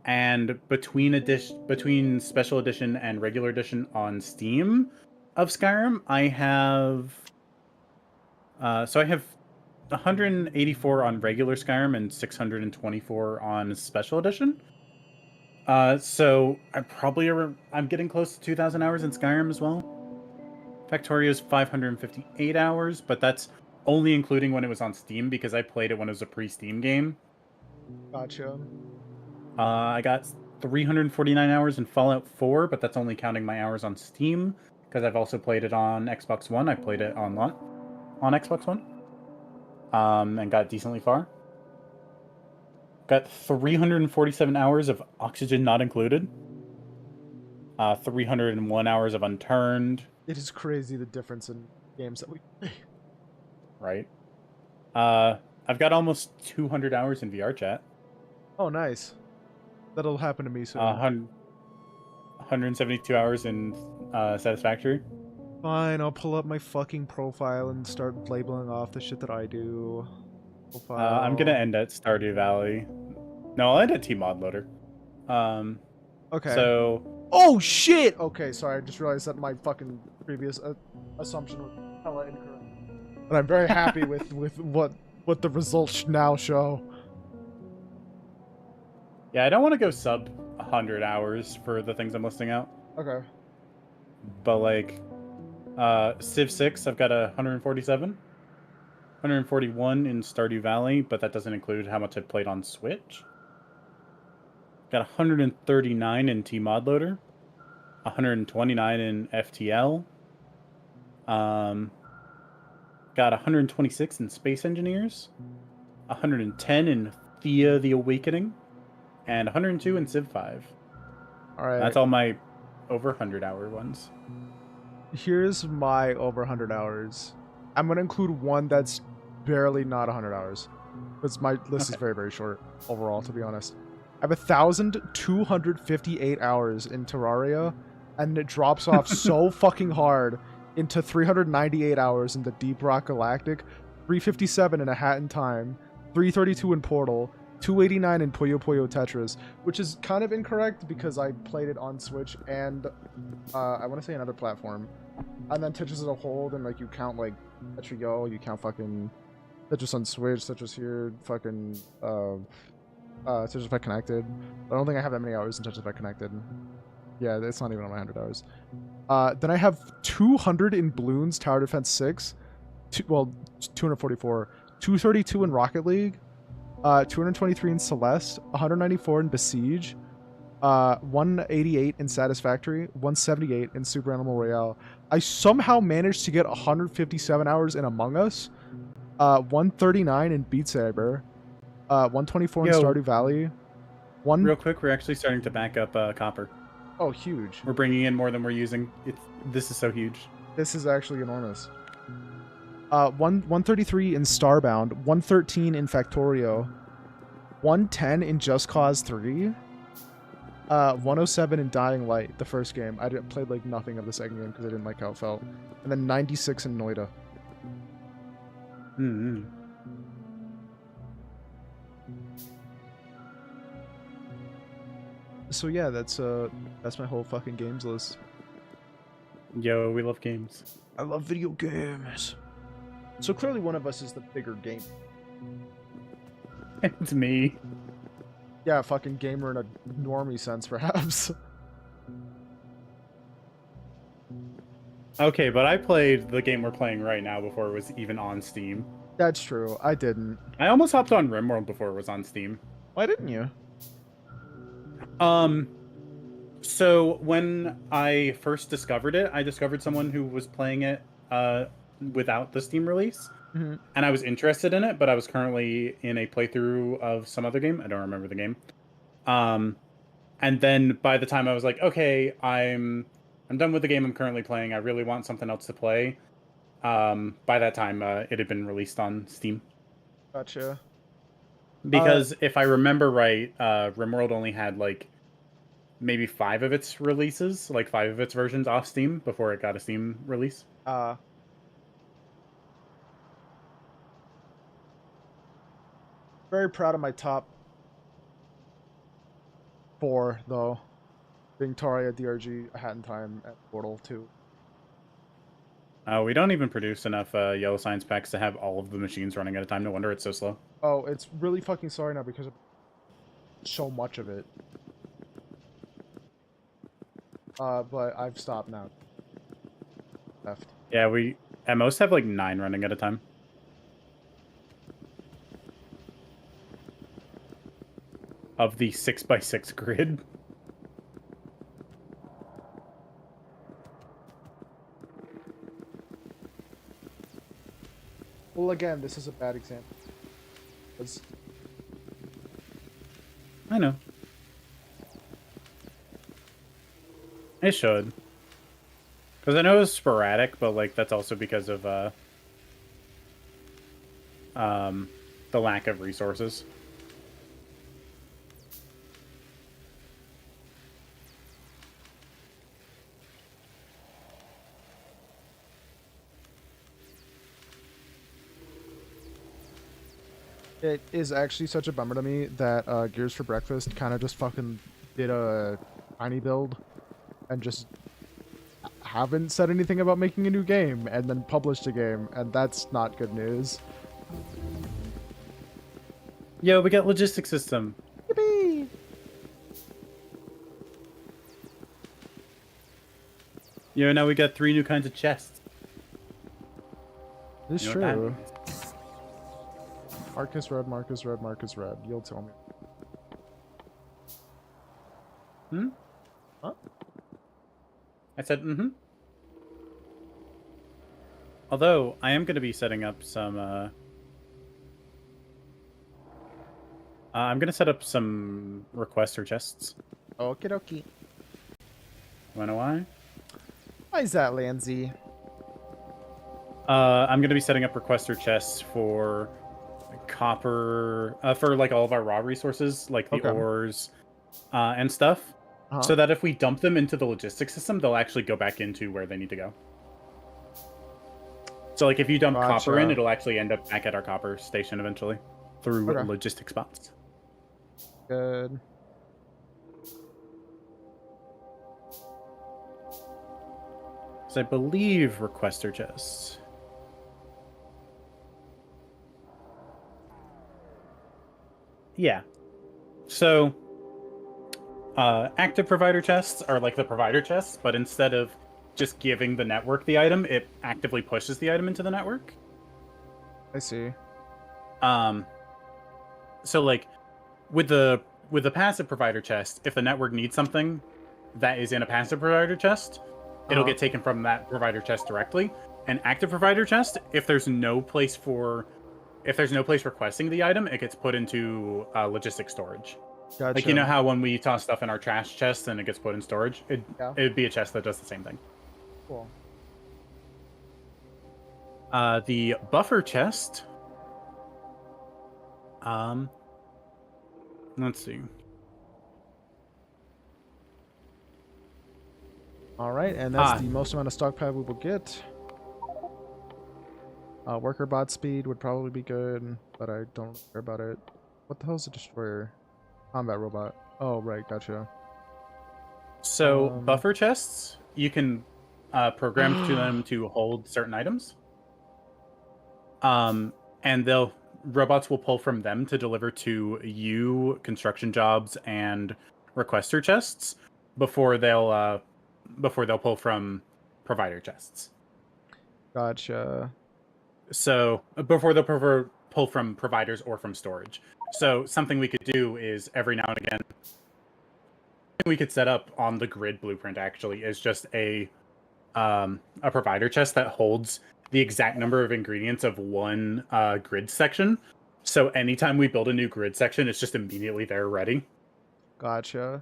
and between special edition and regular edition on Steam of Skyrim, I have 184 on regular Skyrim and 624 on special edition. So I'm getting close to 2,000 hours in Skyrim as well. Factorio's 558 hours, but that's only including when it was on Steam because I played it when it was a pre-Steam game. Gotcha. I got 349 hours in Fallout 4, but that's only counting my hours on Steam because I've also played it on Xbox One. I played it on Xbox One, and got decently far. Got 347 hours of Oxygen Not Included. 301 hours of Unturned. It is crazy the difference in games that we play. Right. I've got almost 200 hours in VR chat. Oh, nice. That'll happen to me soon. 172 hours in Satisfactory. Fine, I'll pull up my fucking profile and start labeling off the shit that I do. I'm gonna end at Stardew Valley. No, I'll end at T-Mod Loader. Okay. So. Oh shit! Okay, sorry, I just realized that my fucking previous assumption was hella incorrect. But I'm very happy with what the results now show. Yeah, I don't want to go sub 100 hours for the things I'm listing out. Okay. But like, Civ 6, I've got 147. 141 in Stardew Valley, but that doesn't include how much I've played on Switch. Got 139 in T-Mod Loader. 129 in FTL. Got 126 in Space Engineers. 110 in Thea the Awakening. And 102 in Civ 5. Alright. That's all my over 100 hour ones. Here's my over 100 hours. I'm going to include one that's barely not 100 hours. Because my list is very, very short overall, to be honest. I have 1,258 hours in Terraria, and it drops off so fucking hard into 398 hours in the Deep Rock Galactic, 357 in A Hat in Time, 332 in Portal, 289 in Puyo Puyo Tetris, which is kind of incorrect because I played it on Switch and I want to say another platform. And then Tetris as a whole, then like you count like Tetrio, you count fucking Tetris on Switch, Tetris here, fucking Tetris Effect Connected. I don't think I have that many hours in Tetris Effect Connected. Yeah, it's not even on my 100 hours. Then I have 200 in Bloons Tower Defense 6. 244. 232 in Rocket League. 223 in Celeste, 194 in Besiege, 188 in Satisfactory, 178 in Super Animal Royale. I somehow managed to get 157 hours in Among Us, 139 in Beat Saber, 124 in Yo, Stardew Valley. One real quick, we're actually starting to back up copper. Oh, huge. We're bringing in more than we're using. This is so huge. This is actually enormous. 133 in Starbound, 113 in Factorio, 110 in Just Cause 3, 107 in Dying Light, the first game. I played like nothing of the second game because I didn't like how it felt. And then 96 in Noida. Mm-hmm. So yeah, that's my whole fucking games list. Yo, we love games. I love video games. So clearly one of us is the bigger game. It's me. Yeah, fucking gamer in a normie sense, perhaps. Okay, but I played the game we're playing right now before it was even on Steam. That's true. I didn't. I almost hopped on RimWorld before it was on Steam. Why didn't you? So when I first discovered it, I discovered someone who was playing it without the Steam release. Mm-hmm. And I was interested in it, but I was currently in a playthrough of some other game. I don't remember the game. And then by the time I was like, okay, I'm done with the game I'm currently playing. I really want something else to play. By that time, it had been released on Steam. Gotcha. Because if I remember right, RimWorld only had like maybe 5 of its releases, like 5 of its versions off Steam before it got a Steam release. Very proud of my top 4 though. Being Taria, DRG, Hat in Time, and Portal 2. We don't even produce enough Yellow Science packs to have all of the machines running at a time. No wonder it's so slow. Oh, it's really fucking sorry now because of so much of it. But I've stopped now. Left. Yeah, we at most have like 9 running at a time. Of the 6x6 grid. Well, again, this is a bad example. I know. It should. Because I know it's sporadic, but like that's also because of the lack of resources. It is actually such a bummer to me that Gears for Breakfast kind of just fucking did a tiny build and just haven't said anything about making a new game and then published a game, and that's not good news. Yo, we got logistics system. Yippee! Yo, now we got 3 new kinds of chests. It's You know what that true. means? Marcus Red, Marcus Red, Marcus Red. You'll tell me. Hmm? Huh? I said, mm-hmm. Although, I am going to be setting up some, I'm going to set up some requester chests. Okie dokie. Wanna know why? Why is that, Lanzy? I'm going to be setting up requester chests for copper, for like all of our raw resources, like the ores and stuff, so that if we dump them into the logistics system, they'll actually go back into where they need to go. So like if you dump copper in, it'll actually end up back at our copper station eventually through logistic spots. Good. So I believe requester chests. Yeah. So, active provider chests are like the provider chests, but instead of just giving the network the item, it actively pushes the item into the network. I see. so like with the passive provider chest, if the network needs something that is in a passive provider chest, it'll get taken from that provider chest directly. An active provider chest, if there's no place requesting the item, it gets put into logistic storage. Gotcha. Like, you know how when we toss stuff in our trash chest and it gets put in storage, Yeah. it'd be a chest that does the same thing. Cool. The buffer chest. Let's see. All right, and that's the most amount of stockpile we will get. Worker bot speed would probably be good, but I don't care about it. What the hell is a destroyer? Combat robot. Oh, right, gotcha. So buffer chests, you can program to them to hold certain items. And robots will pull from them to deliver to you construction jobs and requester chests before they'll pull from provider chests. Gotcha. So before they'll pull from providers or from storage. So something we could do is every now and again, we could set up on the grid blueprint actually is just a provider chest that holds the exact number of ingredients of one grid section. So anytime we build a new grid section, it's just immediately there ready. Gotcha.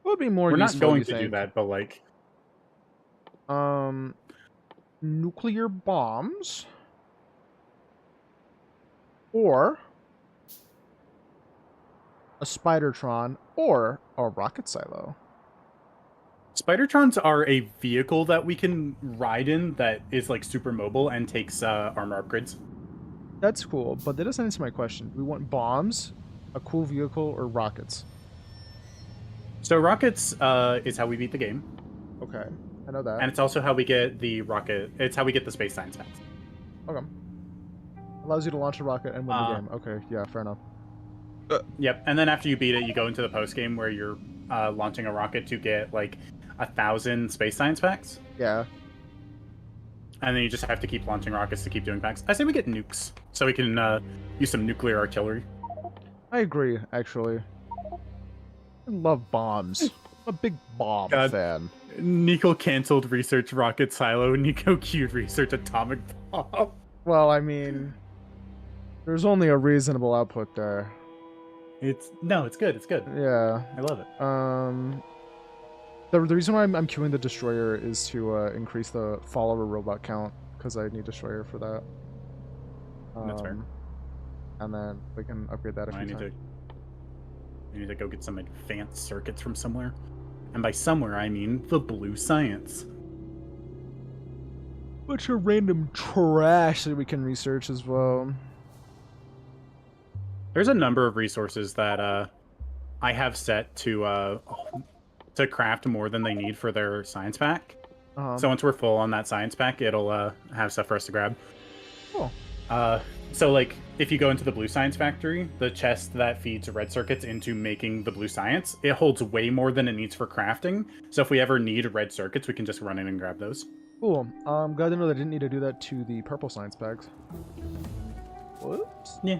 What would be more We're useful, not going you to think? do that, but like nuclear bombs or a Spidertron or a rocket silo. Spidertrons are a vehicle that we can ride in that is like super mobile and takes armor upgrades. That's cool, but that doesn't answer my question. Do we want bombs, a cool vehicle, or rockets? So rockets is how we beat the game. Okay, I know that. And it's also how we get the rocket. It's how we get the space science facts. Okay. Allows you to launch a rocket and win the game. Okay, yeah, fair enough. Yep, and then after you beat it, you go into the post game where you're launching a rocket to get like 1,000 space science packs. Yeah. And then you just have to keep launching rockets to keep doing packs. I say we get nukes, so we can use some nuclear artillery. I agree, actually. I love bombs. I'm a big bomb fan. Nico canceled research rocket silo. Nico queued research atomic bomb. Well, I mean, there's only a reasonable output there. It's good. It's good. Yeah. I love it. The reason why I'm queuing the destroyer is to increase the follower robot count because I need destroyer for that. That's fair. And then we can upgrade that if I need to go get some advanced circuits from somewhere, and by somewhere I mean the blue science. Bunch of random trash that we can research as well. There's a number of resources that I have set to craft more than they need for their science pack. So once we're full on that science pack, it'll have stuff for us to grab. Cool. So like if you go into the blue science factory, the chest that feeds red circuits into making the blue science, it holds way more than it needs for crafting. So if we ever need red circuits, we can just run in and grab those. Cool. Glad to know that I didn't need to do that to the purple science packs. Whoops. Yeah.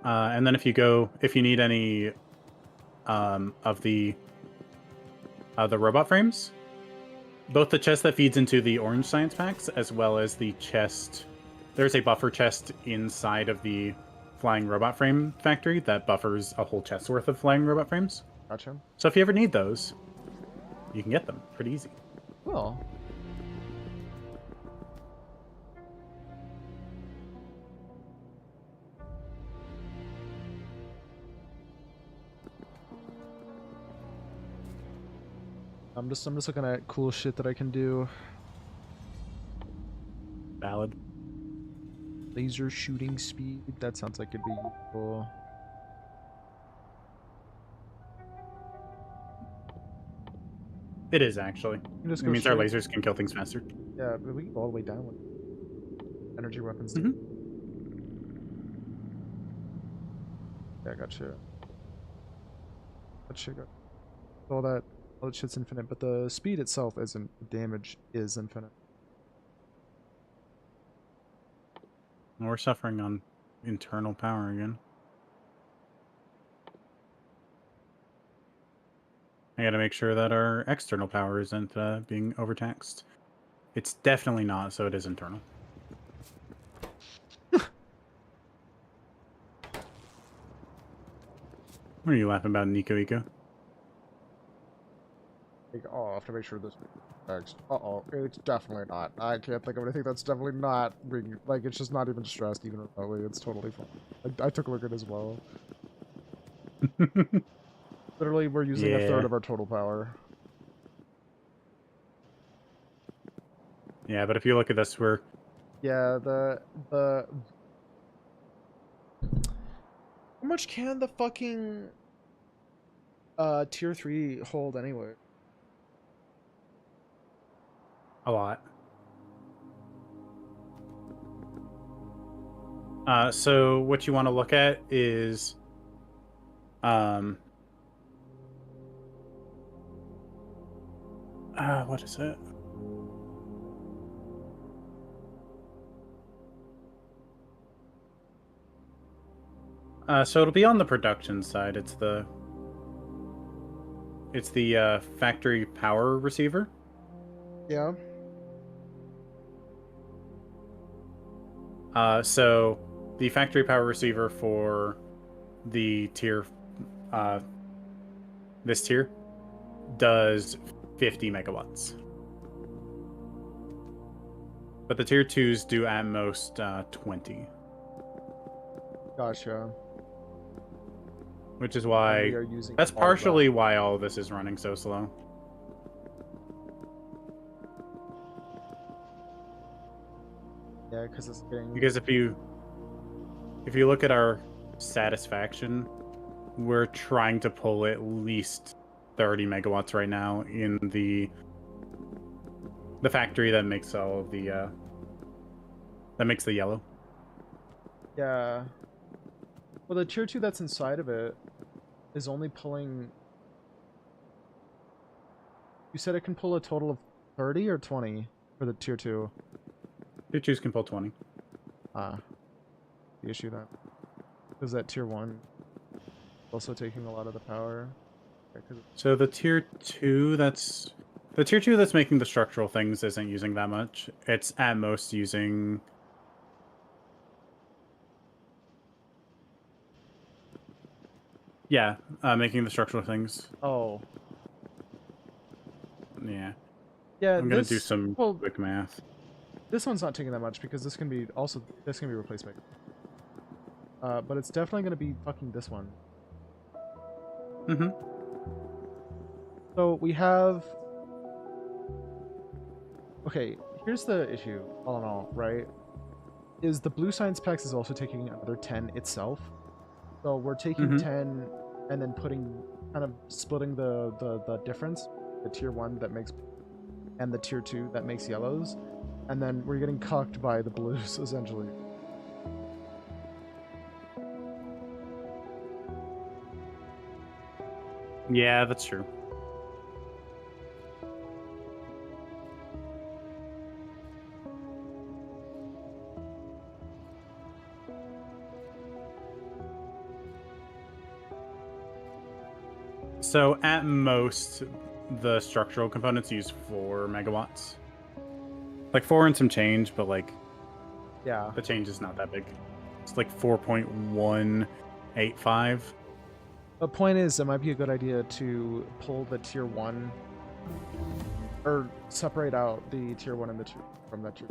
And then if you need any of the robot frames, both the chest that feeds into the orange science packs as well as the chest, there's a buffer chest inside of the flying robot frame factory that buffers a whole chest worth of flying robot frames. Gotcha. So if you ever need those, you can get them pretty easy. Cool. I'm just looking at cool shit that I can do. Valid. Laser shooting speed. That sounds like it'd be useful. It is actually. It means our lasers can kill things faster. Yeah, but we can go all the way down with energy weapons. Mm-hmm. Yeah, gotcha. Gotcha. All that shit's infinite, but the speed itself isn't. The damage is infinite. We're suffering on internal power again. I gotta make sure that our external power isn't being overtaxed. It's definitely not, so it is internal. What are you laughing about, Nico Eco? Like, oh, I have to make sure this text. Uh-oh, it's definitely not. I can't think of anything that's definitely not being, like, it's just not even stressed even remotely. It's totally fine. I took a look at it as well. Literally, we're using a third Yeah. of our total power. Yeah, but if you look at this, we're... Yeah, the how much can the fucking tier 3 hold anyway? A lot. So what you want to look at is what is it? So it'll be on the production side. It's the factory power receiver. Yeah. So the factory power receiver for the tier, this tier, does 50 megawatts. But the tier 2s do at most 20. Gotcha. Which is And why... we are using That's all of that. partially why all of this is running so slow. Yeah, because it's getting... Because if you look at our satisfaction, we're trying to pull at least 30 megawatts right now in the factory that makes all of the that makes the yellow. Yeah. Well, the tier 2 that's inside of it is only pulling... You said it can pull a total of 30 or 20 for the tier 2? Tier 2s can pull 20. The issue then. Because that tier 1 also taking a lot of the power. Yeah, So the tier 2 that's making the structural things isn't using that much. It's at most using... Yeah, making the structural things. Oh. Yeah. Yeah, I'm gonna do some well, quick math. this one's not taking that much because this can be replaced by... but it's definitely gonna be fucking this one. Mm-hmm. So we have... Okay, here's the issue, all in all, right? Is the blue science packs is also taking another 10 itself. So we're taking 10 and then kind of splitting the difference, the tier 1 that makes, and the tier 2 that makes yellows, and then we're getting cucked by the blues, essentially. Yeah, that's true. So at most, the structural components use 4 megawatts. Like 4 and some change, but like Yeah. the change is not that big. It's like 4.185. The point is, it might be a good idea to pull the tier 1, or separate out the tier 1 and the 2 from that tier.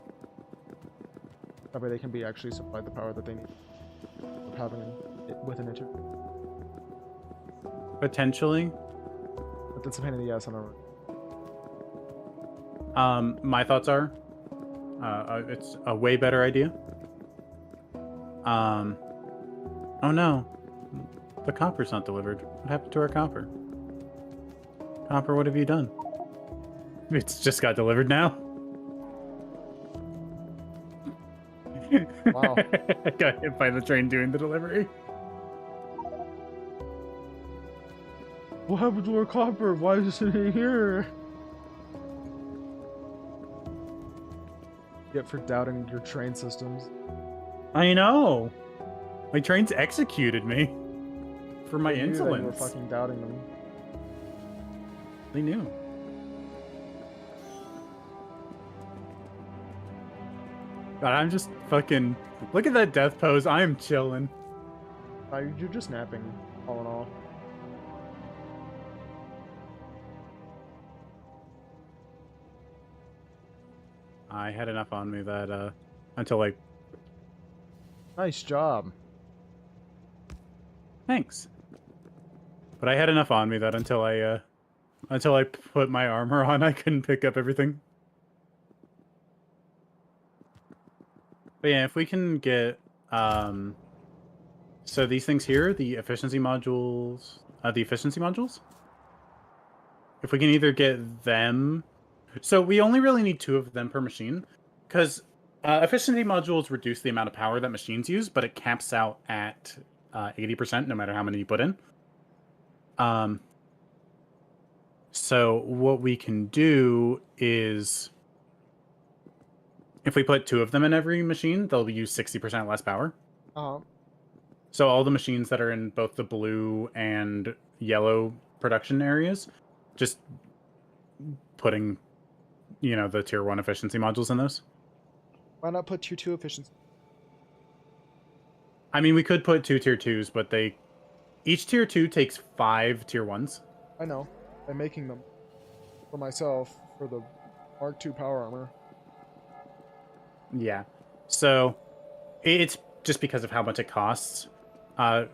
That way they can be actually supplied the power that they need of having it within a tier. Potentially. But that's a pain in the ass on My thoughts are, it's a way better idea. Oh no, the copper's not delivered. What happened to our copper? Copper, what have you done? It's just got delivered now. Wow. I got hit by the train doing the delivery. What happened to our copper? Why is it here? Get for doubting your train systems. I know. My trains executed me for my They knew that you were insolence. fucking doubting them. They knew. God, I'm just fucking... Look at that death pose. I am chilling. You're just napping, all in all. I had enough on me that, until like... Nice job. Thanks. But I had enough on me that until I put my armor on, I couldn't pick up everything. But yeah, if we can get, so these things here, the efficiency modules, if we can either get them, so we only really need 2 of them per machine, because efficiency modules reduce the amount of power that machines use, but it caps out at 80% no matter how many you put in. So what we can do is, if we put 2 of them in every machine, they'll use 60% less power. So all the machines that are in both the blue and yellow production areas, just putting, the tier 1 efficiency modules in those. Why not put tier 2 efficiency? I mean, we could put 2 tier 2s, but each tier 2 takes 5 tier 1s. I know. I'm making them for myself for the Mark II power armor. Yeah. So it's just because of how much it costs.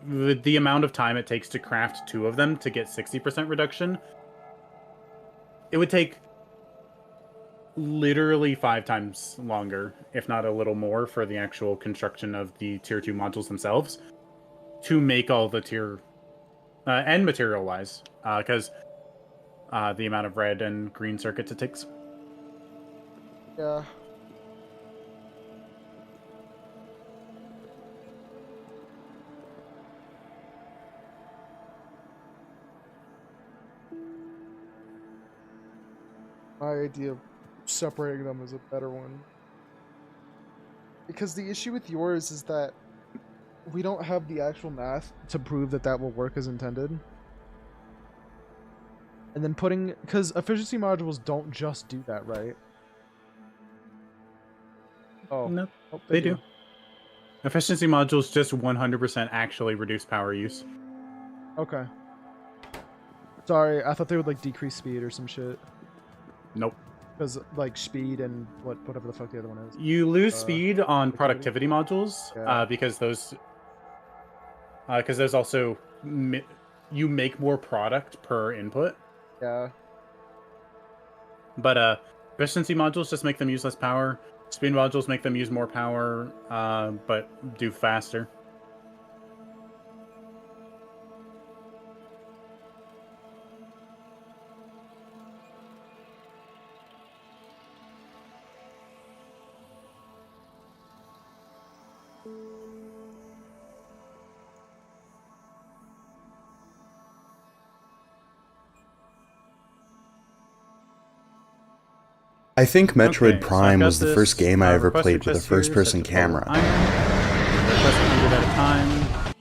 With the amount of time it takes to craft 2 of them to get 60% reduction, it would take literally 5 times longer, if not a little more, for the actual construction of the tier 2 modules themselves to make all the tier and material wise, because the amount of red and green circuits it takes. Yeah. My idea of separating them is a better one. Because the issue with yours is that we don't have the actual math to prove that that will work as intended. And then because efficiency modules don't just do that, right? Oh, no, oh they do. Efficiency modules just 100% actually reduce power use. Okay. Sorry, I thought they would like decrease speed or some shit. Nope. Because like speed and whatever the fuck the other one is. You lose speed on productivity modules, Yeah. because those also you make more product per input. Yeah. But efficiency modules just make them use less power. Speed modules make them use more power, but do faster. I think Metroid Okay, so Prime was the first game I ever played with a first-person camera. Request 100 at a time.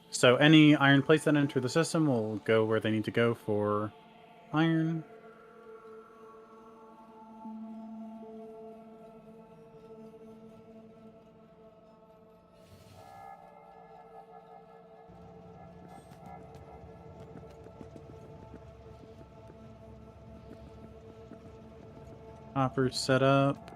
So any iron plates that enter the system will go where they need to go for iron. Hopper set up.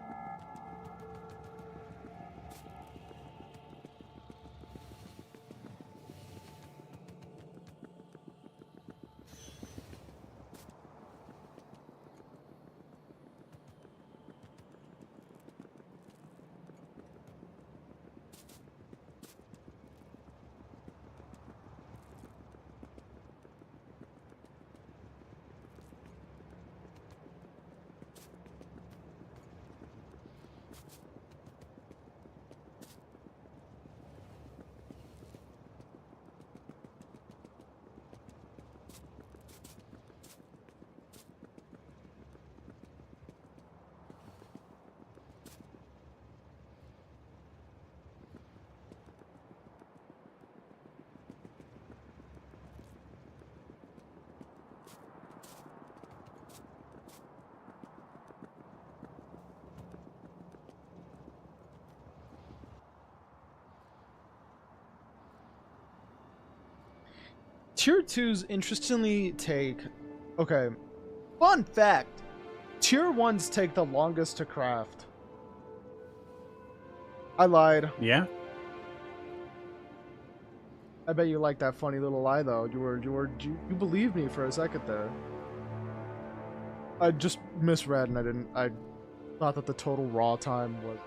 Tier 2s interestingly take... Okay, fun fact. Tier 1s take the longest to craft. I lied. Yeah. I bet you like that funny little lie, though. You believed me for a second there. I just misread and I thought that the total raw time was...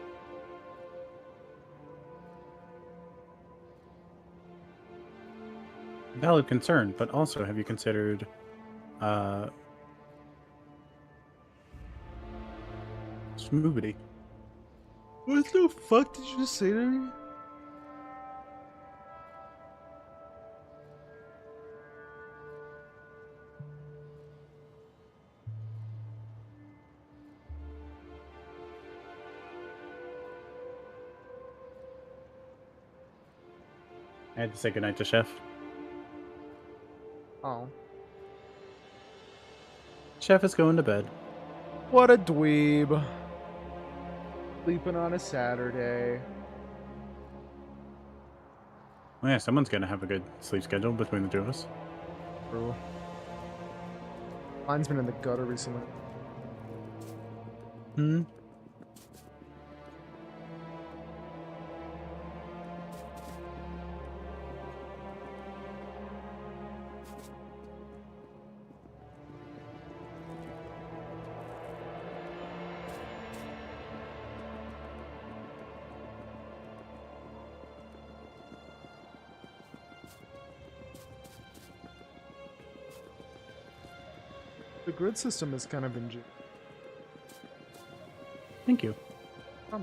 Valid concern, but also have you considered smoothie? What the fuck did you just say to me? I had to say goodnight to Chef. Oh. Chef is going to bed. What a dweeb. Sleeping on a Saturday. Well, yeah, someone's gonna have a good sleep schedule between the two of us. True. Mine's been in the gutter recently. Hmm. The grid system is kind of ingenious. Thank you. What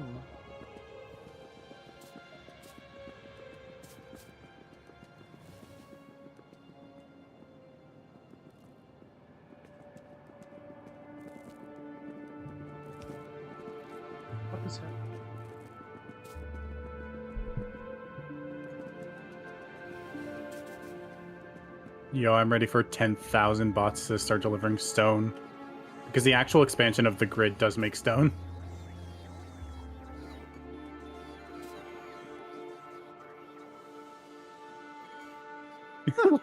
is happening? Yo, I'm ready for 10,000 bots to start delivering stone. Because the actual expansion of the grid does make stone.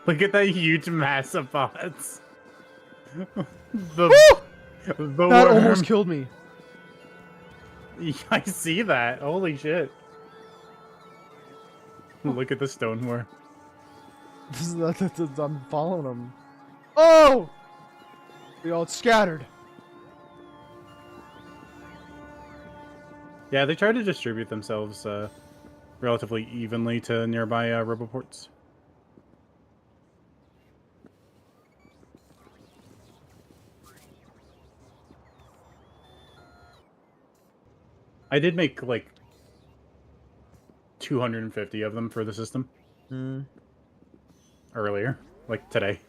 Look at that huge mass of bots. The That worm. almost killed me. I see that. Holy shit. Look at the stone worm. I'm following them. Oh! We all scattered. Yeah, they try to distribute themselves relatively evenly to nearby roboports. I did make like 250 of them for the system earlier, like today.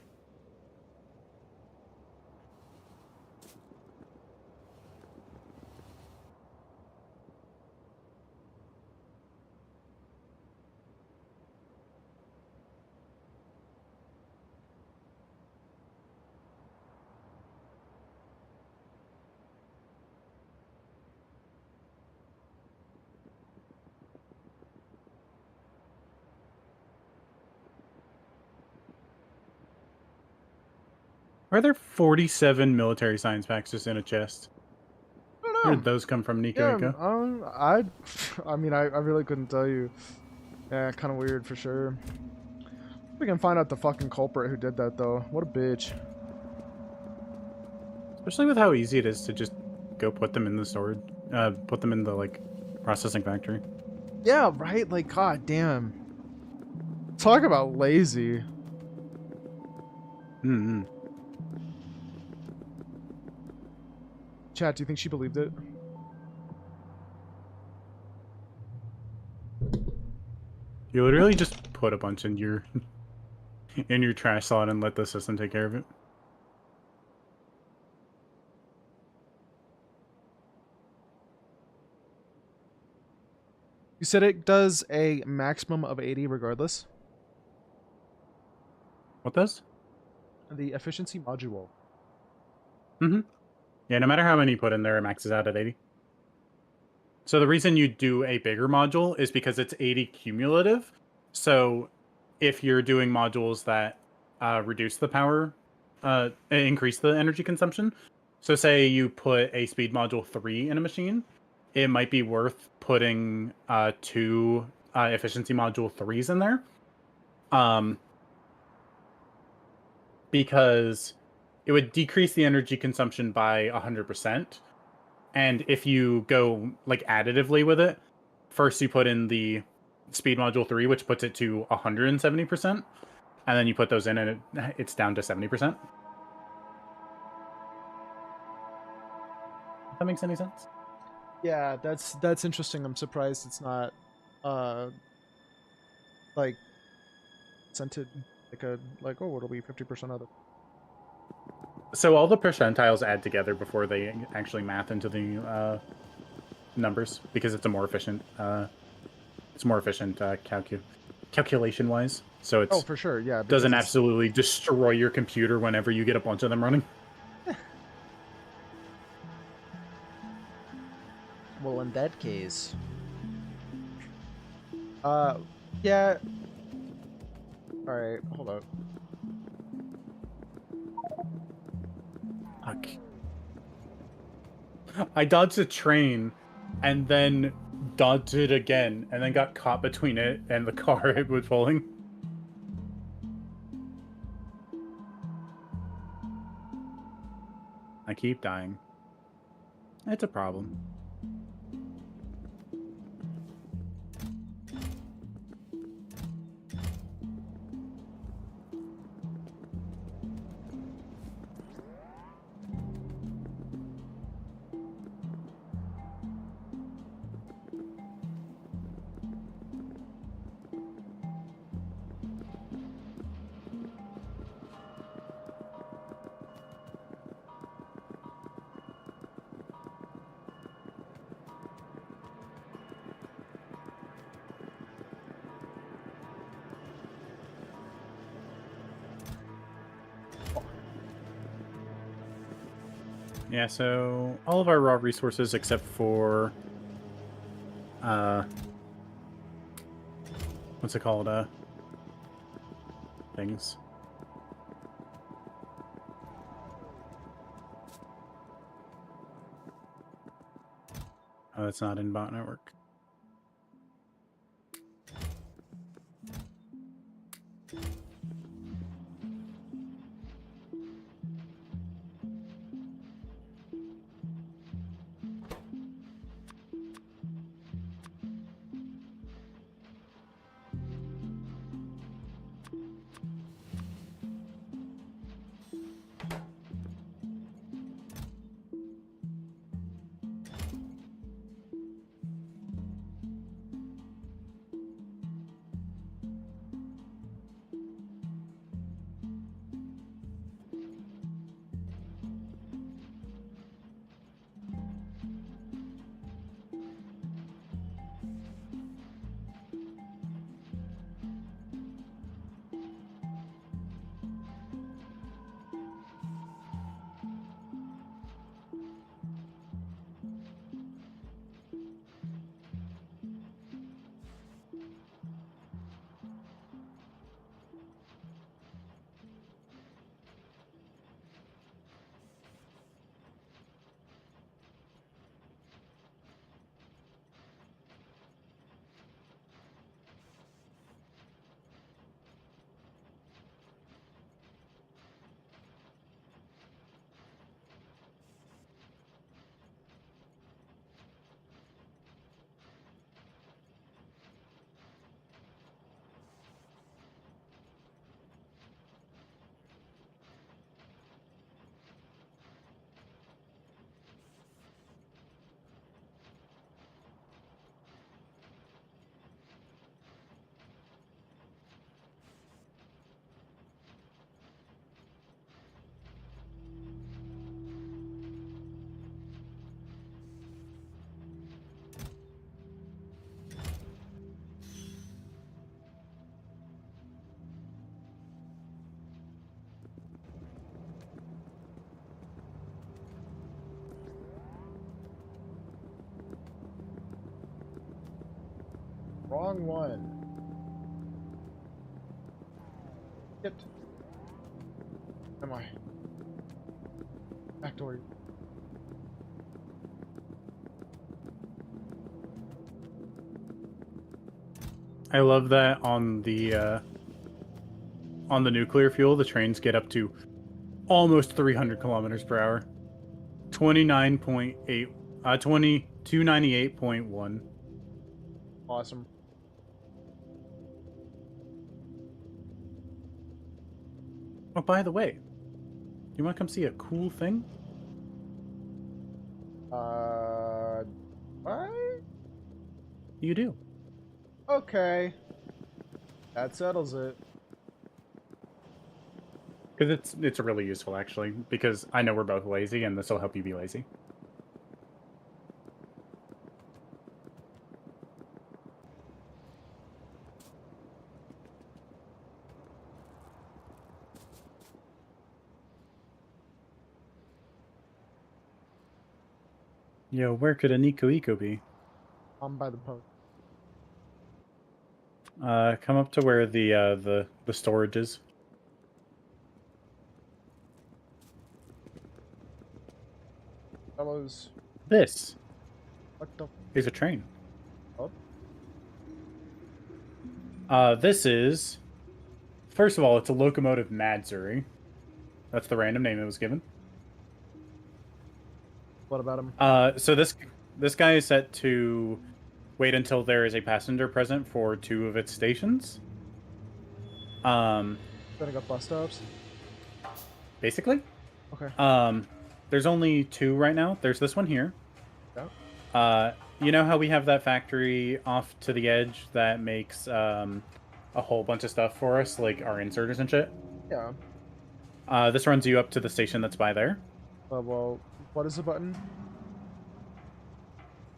Are there 47 military science packs just in a chest? I Where don't did know. those come from, Yeah, Nico? I mean, I really couldn't tell you. Yeah, kind of weird for sure. We can find out the fucking culprit who did that, though. What a bitch. Especially with how easy it is to just go put them in the storage, put them in the, like, processing factory. Yeah, right? Like, god damn. Talk about lazy. Mm-hmm. Chat, do you think she believed it? You literally just put a bunch in your trash slot and let the system take care of it. You said it does a maximum of 80 regardless. What does? The efficiency module. Mm-hmm. Yeah, no matter how many you put in there, it maxes out at 80. So the reason you do a bigger module is because it's 80 cumulative. So if you're doing modules that reduce the power, increase the energy consumption. So say you put a speed module 3 in a machine, it might be worth putting 2 efficiency module 3s in there. Because it would decrease the energy consumption by 100%. And if you go like additively with it, first you put in the speed module 3, which puts it to 170%, and then you put those in and it's down to 70%. If that makes any sense? Yeah, that's interesting. I'm surprised it's not like scented like oh it'll be 50% other. So all the percentiles add together before they actually math into the numbers, because it's a more efficient calculation wise. So Oh, it's for sure, yeah. doesn't Because absolutely destroy your computer whenever you get a bunch of them running. Well, in that case, yeah. All right, hold up. Fuck. I dodged a train, and then dodged it again, and then got caught between it and the car it was pulling. I keep dying. It's a problem. Yeah, so all of our raw resources except for what's it called? Things. Oh, it's not in bot network. Wrong one. Shit. Am I? Factorio. I love that on the nuclear fuel, the trains get up to almost 300 kilometers per hour. 29.8, 298.1. Awesome. Oh, by the way, you want to come see a cool thing? What? You do. Okay. That settles it. Because it's really useful, actually, because I know we're both lazy, and this will help you be lazy. Yo, where could a Nico Eco be? I'm by the post. Come up to where the storage is. Fellows. This What the? is a train. Oh. This is, first of all, it's a locomotive Madzuri. That's the random name it was given. What about him? So this guy is set to wait until there is a passenger present for 2 of its stations. Setting up bus stops. Basically. Okay. There's only 2 right now. There's this one here. Yeah. You know how we have that factory off to the edge that makes a whole bunch of stuff for us, like our inserters and shit? Yeah. This runs you up to the station that's by there. Well, what is the button?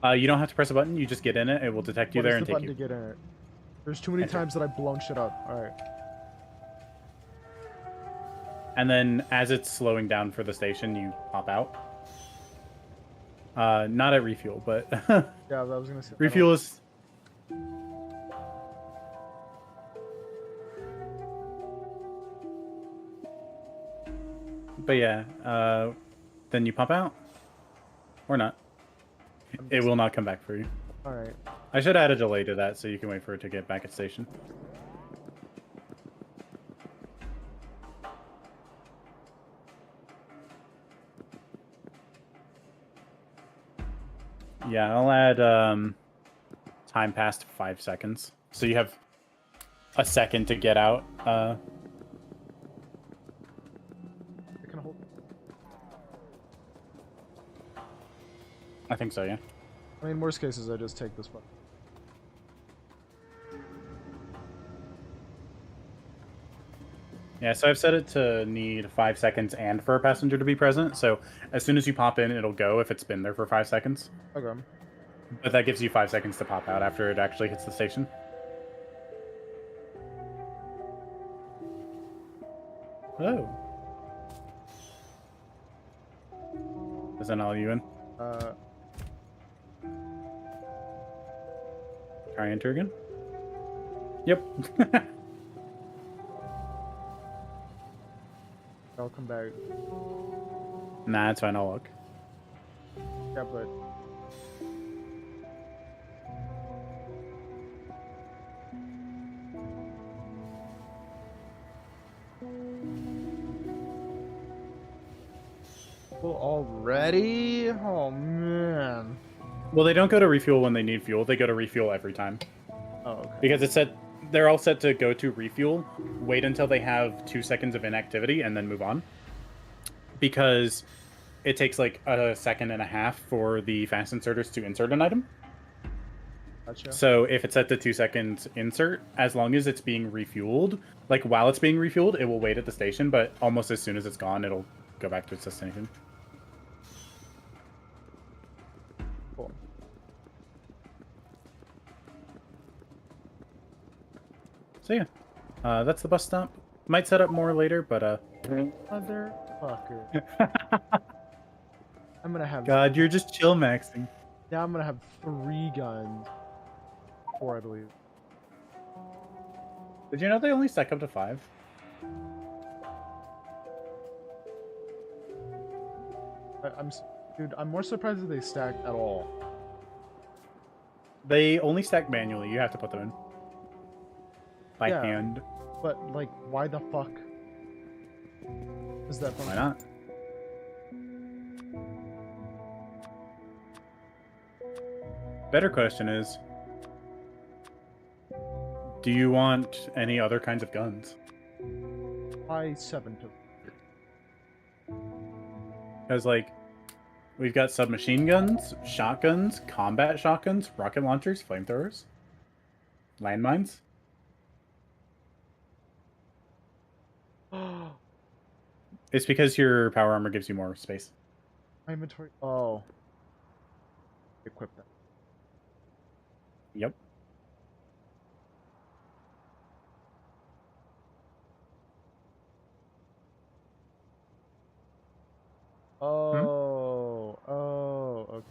You don't have to press a button. You just get in it. It will detect you What there is and the take button you. to get in it? There's too many Enter. times that I've blown shit up. All right. And then as it's slowing down for the station, you pop out. Not at refuel, but Yeah, I was gonna say. refuel is. But yeah, then you pop out, or not. It will not come back for you. All right. I should add a delay to that so you can wait for it to get back at station. Yeah, I'll add time past 5 seconds. So you have a second to get out. I can hold. I think so, yeah. I mean, worst cases, I just take this one. Yeah, so I've set it to need 5 seconds and for a passenger to be present. So as soon as you pop in, it'll go if it's been there for 5 seconds. Okay. But that gives you 5 seconds to pop out after it actually hits the station. Oh. Is that all you in? Try enter again? Yep. I'll come back. Nah, it's fine. I'll look. Yeah, but well, already? Oh man. Well, they don't go to refuel when they need fuel. They go to refuel every time. Oh, okay. Because it's set, they're all set to go to refuel, wait until they have 2 seconds of inactivity, and then move on. Because it takes like a second and a half for the fast inserters to insert an item. Gotcha. So if it's set to 2 seconds insert, as long as it's being refueled, like while it's being refueled, it will wait at the station, but almost as soon as it's gone, it'll go back to its destination. Cool. So yeah, that's the bus stop. Might set up more later, but Motherfucker. I'm gonna have. God, you're just chill maxing. Yeah, I'm gonna have 3 guns before I leave. Did you know they only stack up to 5? Dude, I'm more surprised that they stacked at all. They only stack manually. You have to put them in by Yeah. hand. But like, why the fuck is that Why function? not? Better question is, do you want any other kinds of guns? Why 7 to? Because like, we've got submachine guns, shotguns, combat shotguns, rocket launchers, flamethrowers, landmines. My It's because your power armor gives you more space. inventory. Oh, equip that. Yep. Hmm? Oh, okay.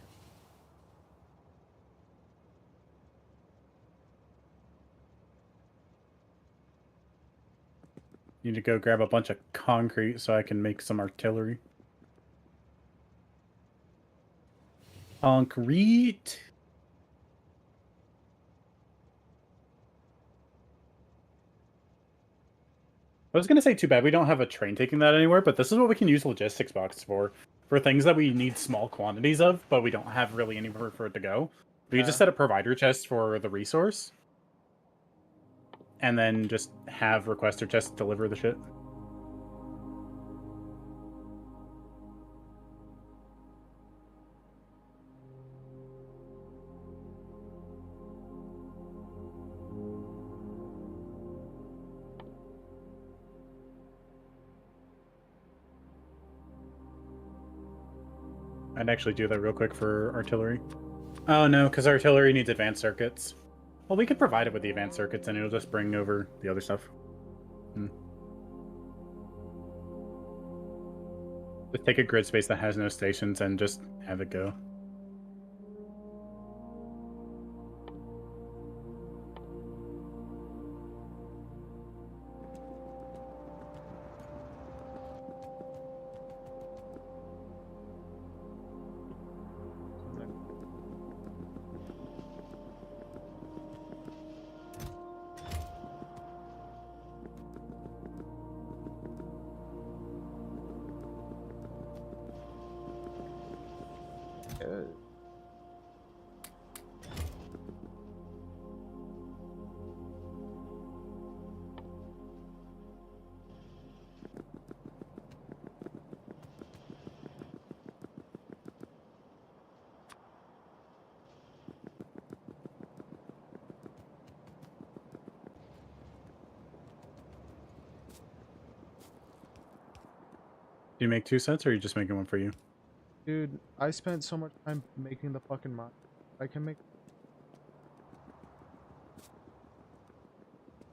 Need to go grab a bunch of concrete so I can make some artillery. Concrete. I was gonna say too bad we don't have a train taking that anywhere, but this is what we can use logistics box for things that we need small quantities of, but we don't have really anywhere for it to go. We just set a provider chest for the resource, and then just have requester chests deliver the shit. I'd actually do that real quick for artillery. Oh no, because artillery needs advanced circuits. Well, we could provide it with the advanced circuits, and it'll just bring over the other stuff. Just take a grid space that has no stations and just have it go. Do you make 2 sets, or are you just making one for you? Dude, I spent so much time making the fucking mod. I can make.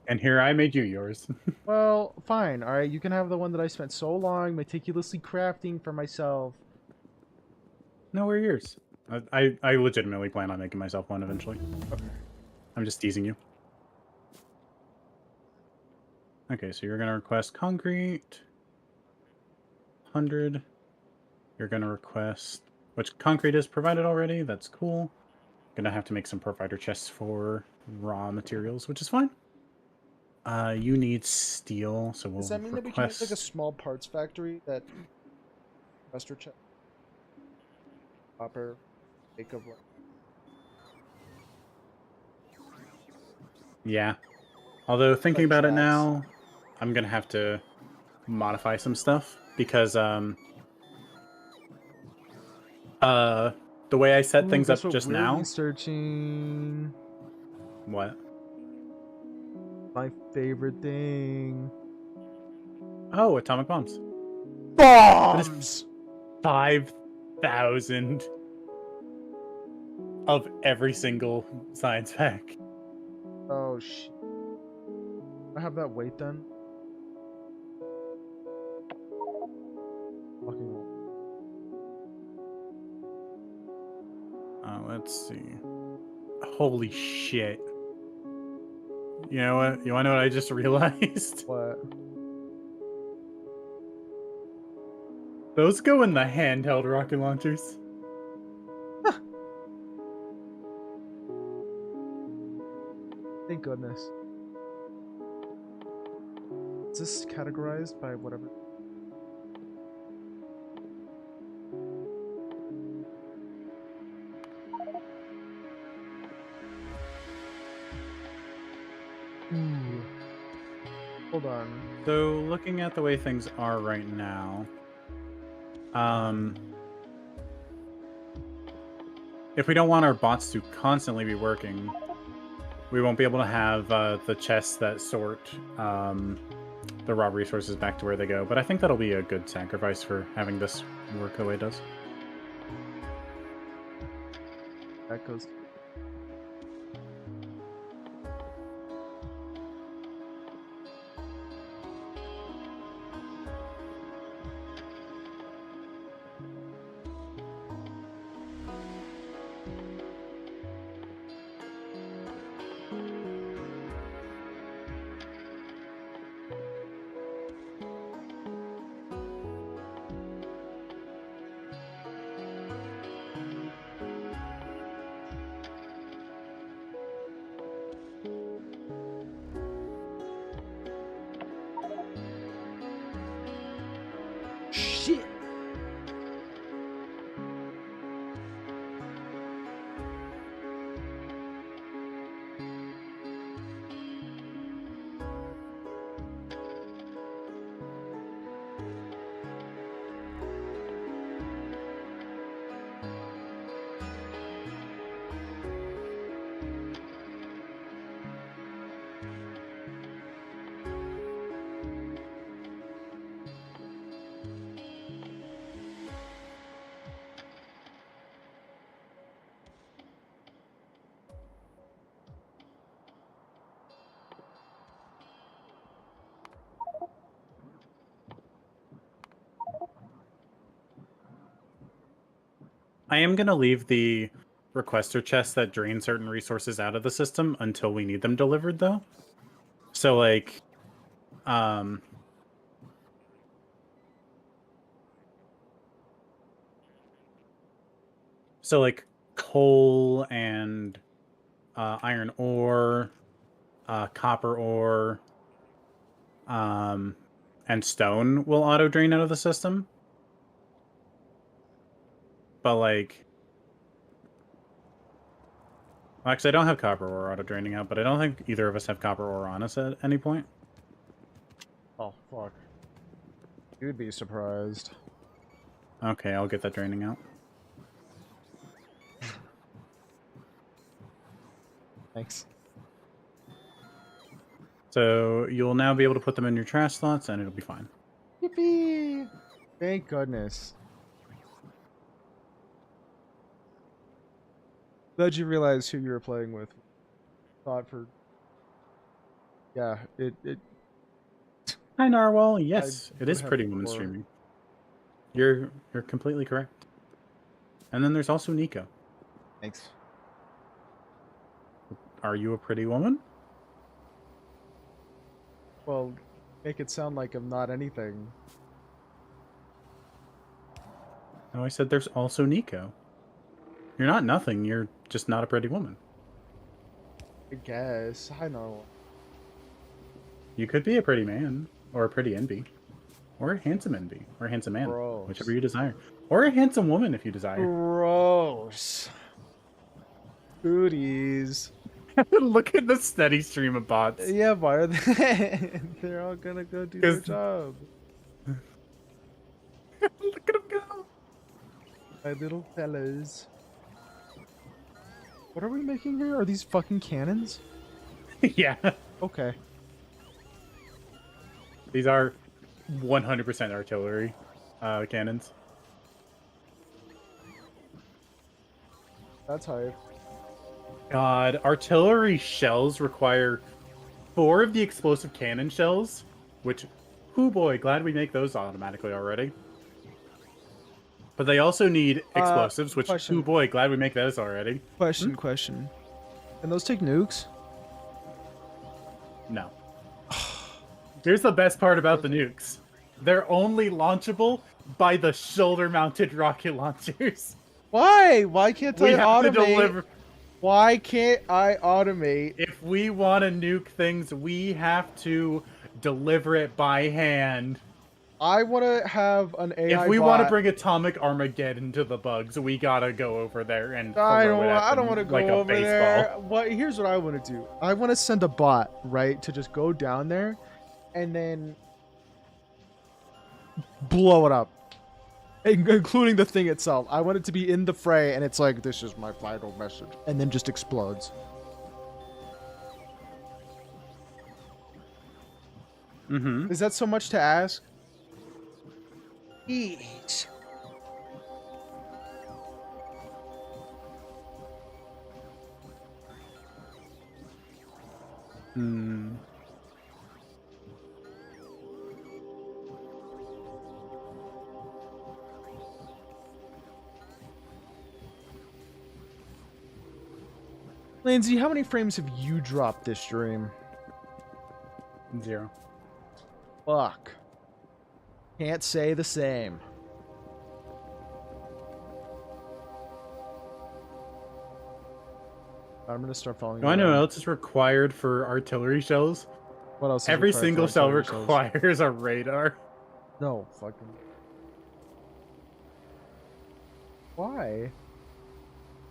And here I made you yours. Well, fine. All right, you can have the one that I spent so long meticulously crafting for myself. No, we're yours. I legitimately plan on making myself one eventually. Okay. I'm just teasing you. Okay, so you're gonna request concrete. 100. You're gonna request, which concrete is provided already. That's cool. Gonna have to make some provider chests for raw materials, which is fine. You need steel, so we'll Does that mean that we can make like a request. small parts factory that investor check copper make of like Yeah. Although thinking like about it shafts? now, I'm gonna have to modify some stuff because the way I set Ooh, things guess up what just we're now. researching? What? My favorite thing. Oh, atomic bombs. Bombs! 5,000 of every single science pack. Oh shit. I have that weight then? Fucking hell. Let's see. Holy shit. You know what? You wanna know what I just realized? What? Those go in the handheld rocket launchers. Thank goodness. Is this categorized by whatever? Ooh. Hold on. So looking at the way things are right now, if we don't want our bots to constantly be working, we won't be able to have the chests that sort the raw resources back to where they go. But I think that'll be a good sacrifice for having this work the way it does. That goes. Shit. I am going to leave the requester chests that drain certain resources out of the system until we need them delivered, though. So, like, coal and iron ore, copper ore, and stone will auto drain out of the system. But like, well, actually, I don't have copper ore auto draining out, but I don't think either of us have copper ore on us at any point. Oh fuck. You'd be surprised. Okay, I'll get that draining out. Thanks. So you'll now be able to put them in your trash slots, and it'll be fine. Yippee! Thank goodness. Glad you realized who you were playing with. Thought for. Yeah, it. Hi Narwhal. Yes, I it is would have Pretty Woman before. streaming. You're completely correct. And then there's also Nico. Thanks. Are you a pretty woman? Well, make it sound like I'm not anything. No, I said there's also Nico. You're not nothing. You're just not a pretty woman. I guess. I know. You could be a pretty man, or a pretty NB, or a handsome NB, or a handsome man, Gross. whichever you desire, or a handsome woman if you desire. Gross. Booties. Look at the steady stream of bots. Yeah, why are they? They're all gonna go do their job. Look at them go. My little fellas. What are we making here? Are these fucking cannons? Yeah. Okay. These are 100% artillery cannons. That's hype. God, artillery shells require 4 of the explosive cannon shells, which, oh boy, glad we make those automatically already. But they also need explosives, which, question. oh boy, glad we make those already. Question. Can those take nukes? No. Here's the best part about the nukes. They're only launchable by the shoulder-mounted rocket launchers. Why? Why can't We I have to automate? deliver. Why can't I automate? If we want to nuke things, we have to deliver it by hand. I want to have an AI If we want to bot. bring atomic Armageddon to the bugs, we gotta go over there and I throw it at don't them want to go like a over baseball. there. What? Here's what I want to do. I want to send a bot, right, to just go down there, and then blow it up, including the thing itself. I want it to be in the fray, and it's like, this is my final message, and then just explodes. Mm-hmm. Is that so much to ask? Eat. Hmm. Lindsay, how many frames have you dropped this stream? 0. Fuck. Can't say the same. I'm gonna start following Do you I know what around. else is required for artillery shells? What else? Is Every required for single shell artillery shells? requires a radar. No, fucking. Why?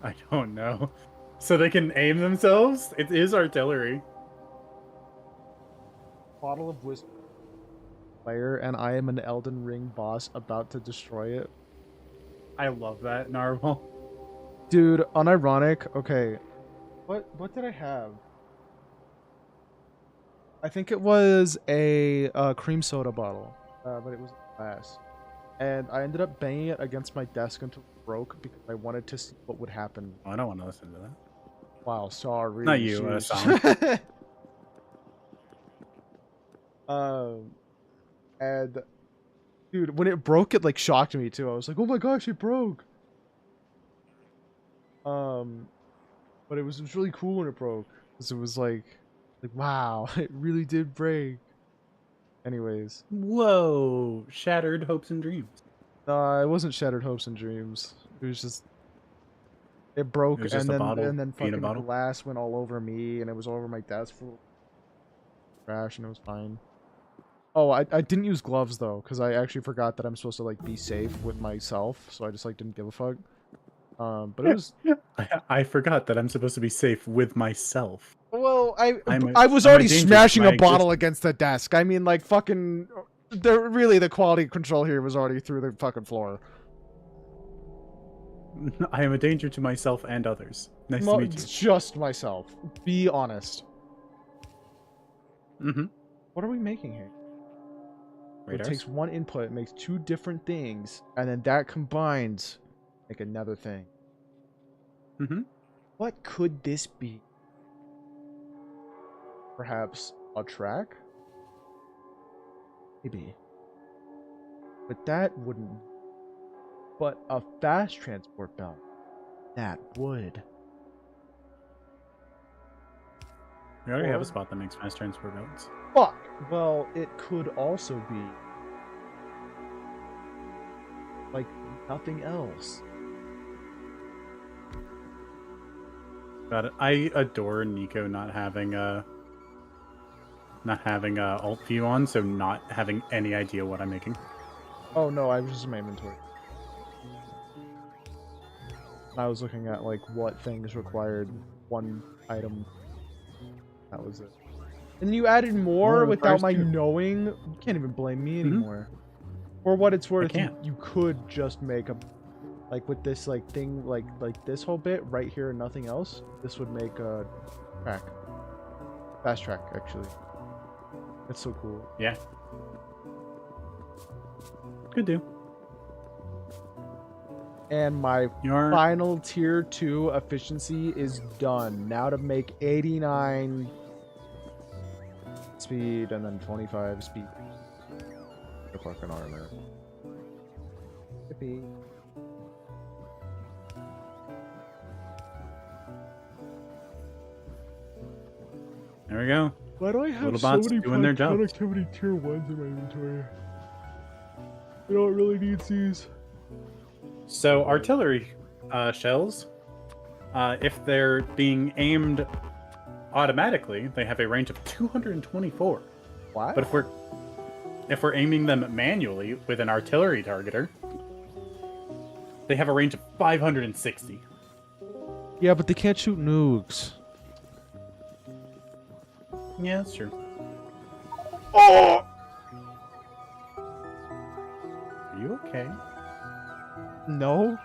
I don't know. So they can aim themselves? It is artillery. Bottle of whiskey. Player, and I am an Elden Ring boss about to destroy it. I love that, Narwhal. Dude, unironic. Okay, what did I have? I think it was a cream soda bottle, but it was glass, and I ended up banging it against my desk until it broke because I wanted to see what would happen. Oh, I don't want to listen to that. Wow, sorry. Not you, sheesh. And dude, when it broke, it like shocked me too. I was like, "Oh my gosh, it broke!" But it was really cool when it broke, because it was like, wow, it really did break. Anyways, Whoa! Shattered hopes and dreams. it wasn't shattered hopes and dreams. It was just it broke, It was just and a then bottle, fucking bottle. glass went all over me, and it was all over my desk full of trash, and it was fine. Oh, I didn't use gloves though, because I actually forgot that I'm supposed to like be safe with myself, so I just like didn't give a fuck. But it was I forgot that I'm supposed to be safe with myself. well, I'm I was a already danger to smashing my a bottle against the desk. I mean, like fucking, the quality control here was already through the fucking floor. I am a danger to myself and others. Nice to meet you. Just myself. Be honest. Mm-hmm. What are we making here? It takes one input, makes two different things, and then that combines make another thing. Mm-hmm. What could this be? Perhaps a track? Maybe. But that wouldn't. But a fast transport belt. That would. We already have a spot that makes fast transport belts. Fuck! Well, it could also be like nothing else. Got it. I adore Nico not having alt view on, so not having any idea what I'm making. Oh no, I was just in my inventory. I was looking at like what things required one item. That was it. And you added more Well, without my two. knowing. You can't even blame me anymore. For what it's worth, can't. you could just make a like with this like thing like this whole bit right here and nothing else. This would make a track, fast track actually. That's so cool. Yeah. Could do. And my Your final tier 2 efficiency is done. Now to make 89 speed and then 25 speed. The fucking armor. Yippee. There we go. Why do I have Little so bots many doing their jobs. productivity tier 1s in my inventory? We don't really need these. So artillery shells, if they're being aimed automatically, they have a range of 224. What? But if we're aiming them manually with an artillery targeter, they have a range of 560. Yeah, but they can't shoot nukes. Yeah, that's true. Oh! Are you okay? No.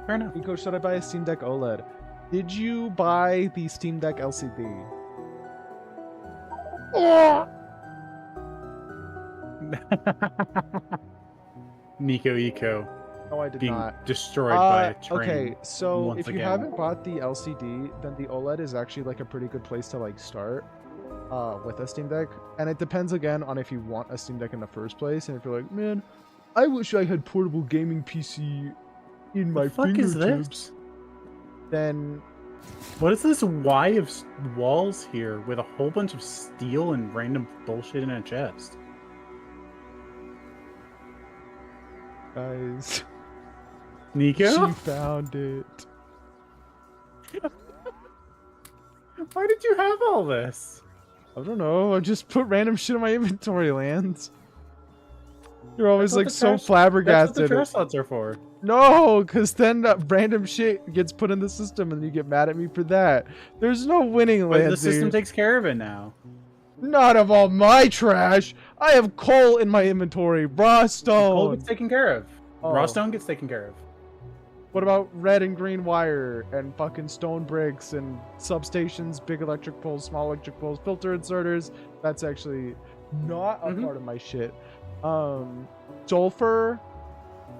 Fair enough. Nico, should I buy a Steam Deck OLED? Did you buy the Steam Deck LCD? Oh! Nico Eco No, I did being not. destroyed by a train. Okay, so once if you again. haven't bought the LCD, then the OLED is actually like a pretty good place to like start with a Steam Deck. And it depends again on if you want a Steam Deck in the first place, and if you're like, man, I wish I had portable gaming PC in my The fuck is fingertips. this? Then What is this Y of walls here with a whole bunch of steel and random bullshit in a chest? guys, Nico? she found it. Why did you have all this? I don't know. I just put random shit in my inventory, Lance. You're always That's what like the so trash- That's what flabbergasted. the trash slots are for. No, because then random shit gets put in the system and you get mad at me for that. There's no winning, But Lance. the system takes care of it now. Not of all my trash. I have coal in my inventory. Raw Coal stone. gets taken care of. Oh. Raw stone gets taken care of. What about red and green wire and fucking stone bricks and substations, big electric poles, small electric poles, filter inserters? That's actually not a part of my shit. Sulfur,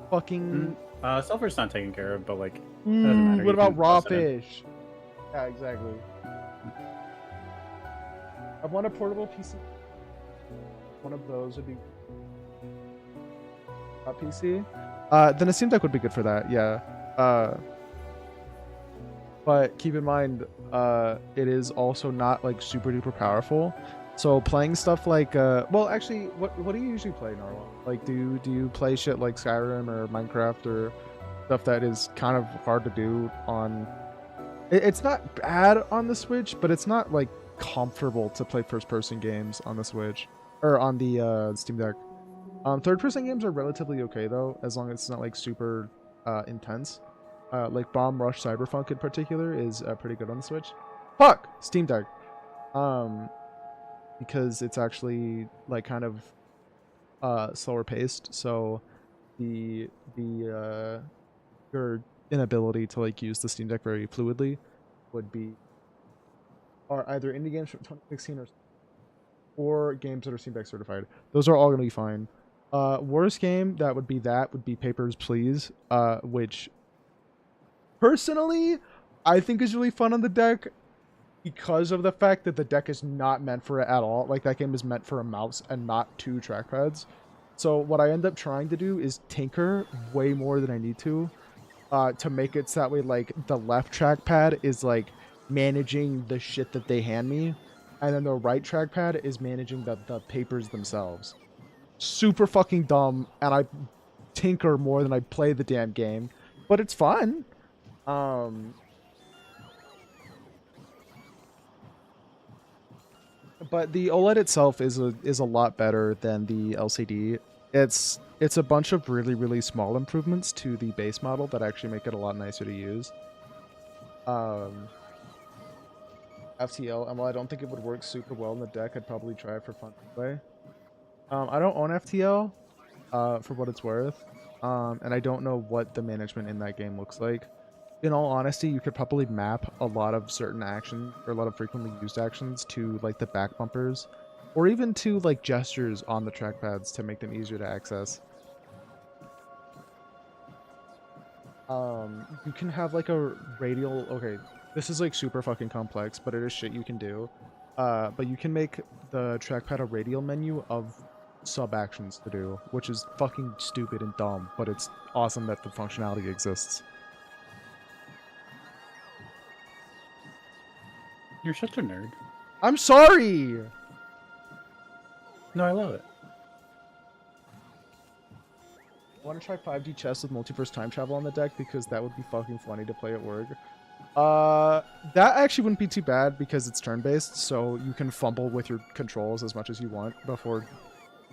fucking. Sulfur's not taken care of, but like, doesn't matter. What You about can raw toss it in. fish? Yeah, exactly. I want a portable PC. One of those would be a PC. Then a Steam Deck would be good for that. Yeah. But keep in mind, it is also not like super duper powerful. So playing stuff like, well, actually, what do you usually play, Narwhal? Like, do you play shit like Skyrim or Minecraft or stuff that is kind of hard to do on? It's not bad on the Switch, but it's not like comfortable to play first-person games on the Switch or on the Steam Deck. Third-person games are relatively okay though, as long as it's not like super intense. Like Bomb Rush Cyberpunk in particular is pretty good on the Switch. Fuck! Steam Deck. Because it's actually like kind of slower paced, so your inability to like use the Steam Deck very fluidly would be are either indie games from 2016 or games that are Steam Deck certified. Those are all going to be fine. Worst game that would be Papers, Please, which personally I think is really fun on the deck because of the fact that the deck is not meant for it at all. Like, that game is meant for a mouse and not two trackpads. So what I end up trying to do is tinker way more than I need to make it so that way, like, the left trackpad is like managing the shit that they hand me, and then the right trackpad is managing the papers themselves. Super fucking dumb, and I tinker more than I play the damn game, but it's fun. But the OLED itself is a lot better than the LCD. It's a bunch of really small improvements to the base model that actually make it a lot nicer to use. FTL, and while I don't think it would work super well in the deck, I'd probably try it for fun anyway. I don't own FTL, for what it's worth, and I don't know what the management in that game looks like. In all honesty, you could probably map a lot of certain actions, or a lot of frequently used actions, to like the back bumpers, or even to like gestures on the trackpads to make them easier to access. You can have like a radial, okay, this is like super fucking complex, but it is shit you can do. But you can make the trackpad a radial menu of sub actions to do, which is fucking stupid and dumb, but it's awesome that the functionality exists. You're such a nerd. I'm sorry. No, I love it. I want to try 5D chess with multiverse time travel on the deck because that would be fucking funny to play at work. That actually wouldn't be too bad because it's turn-based, so you can fumble with your controls as much as you want before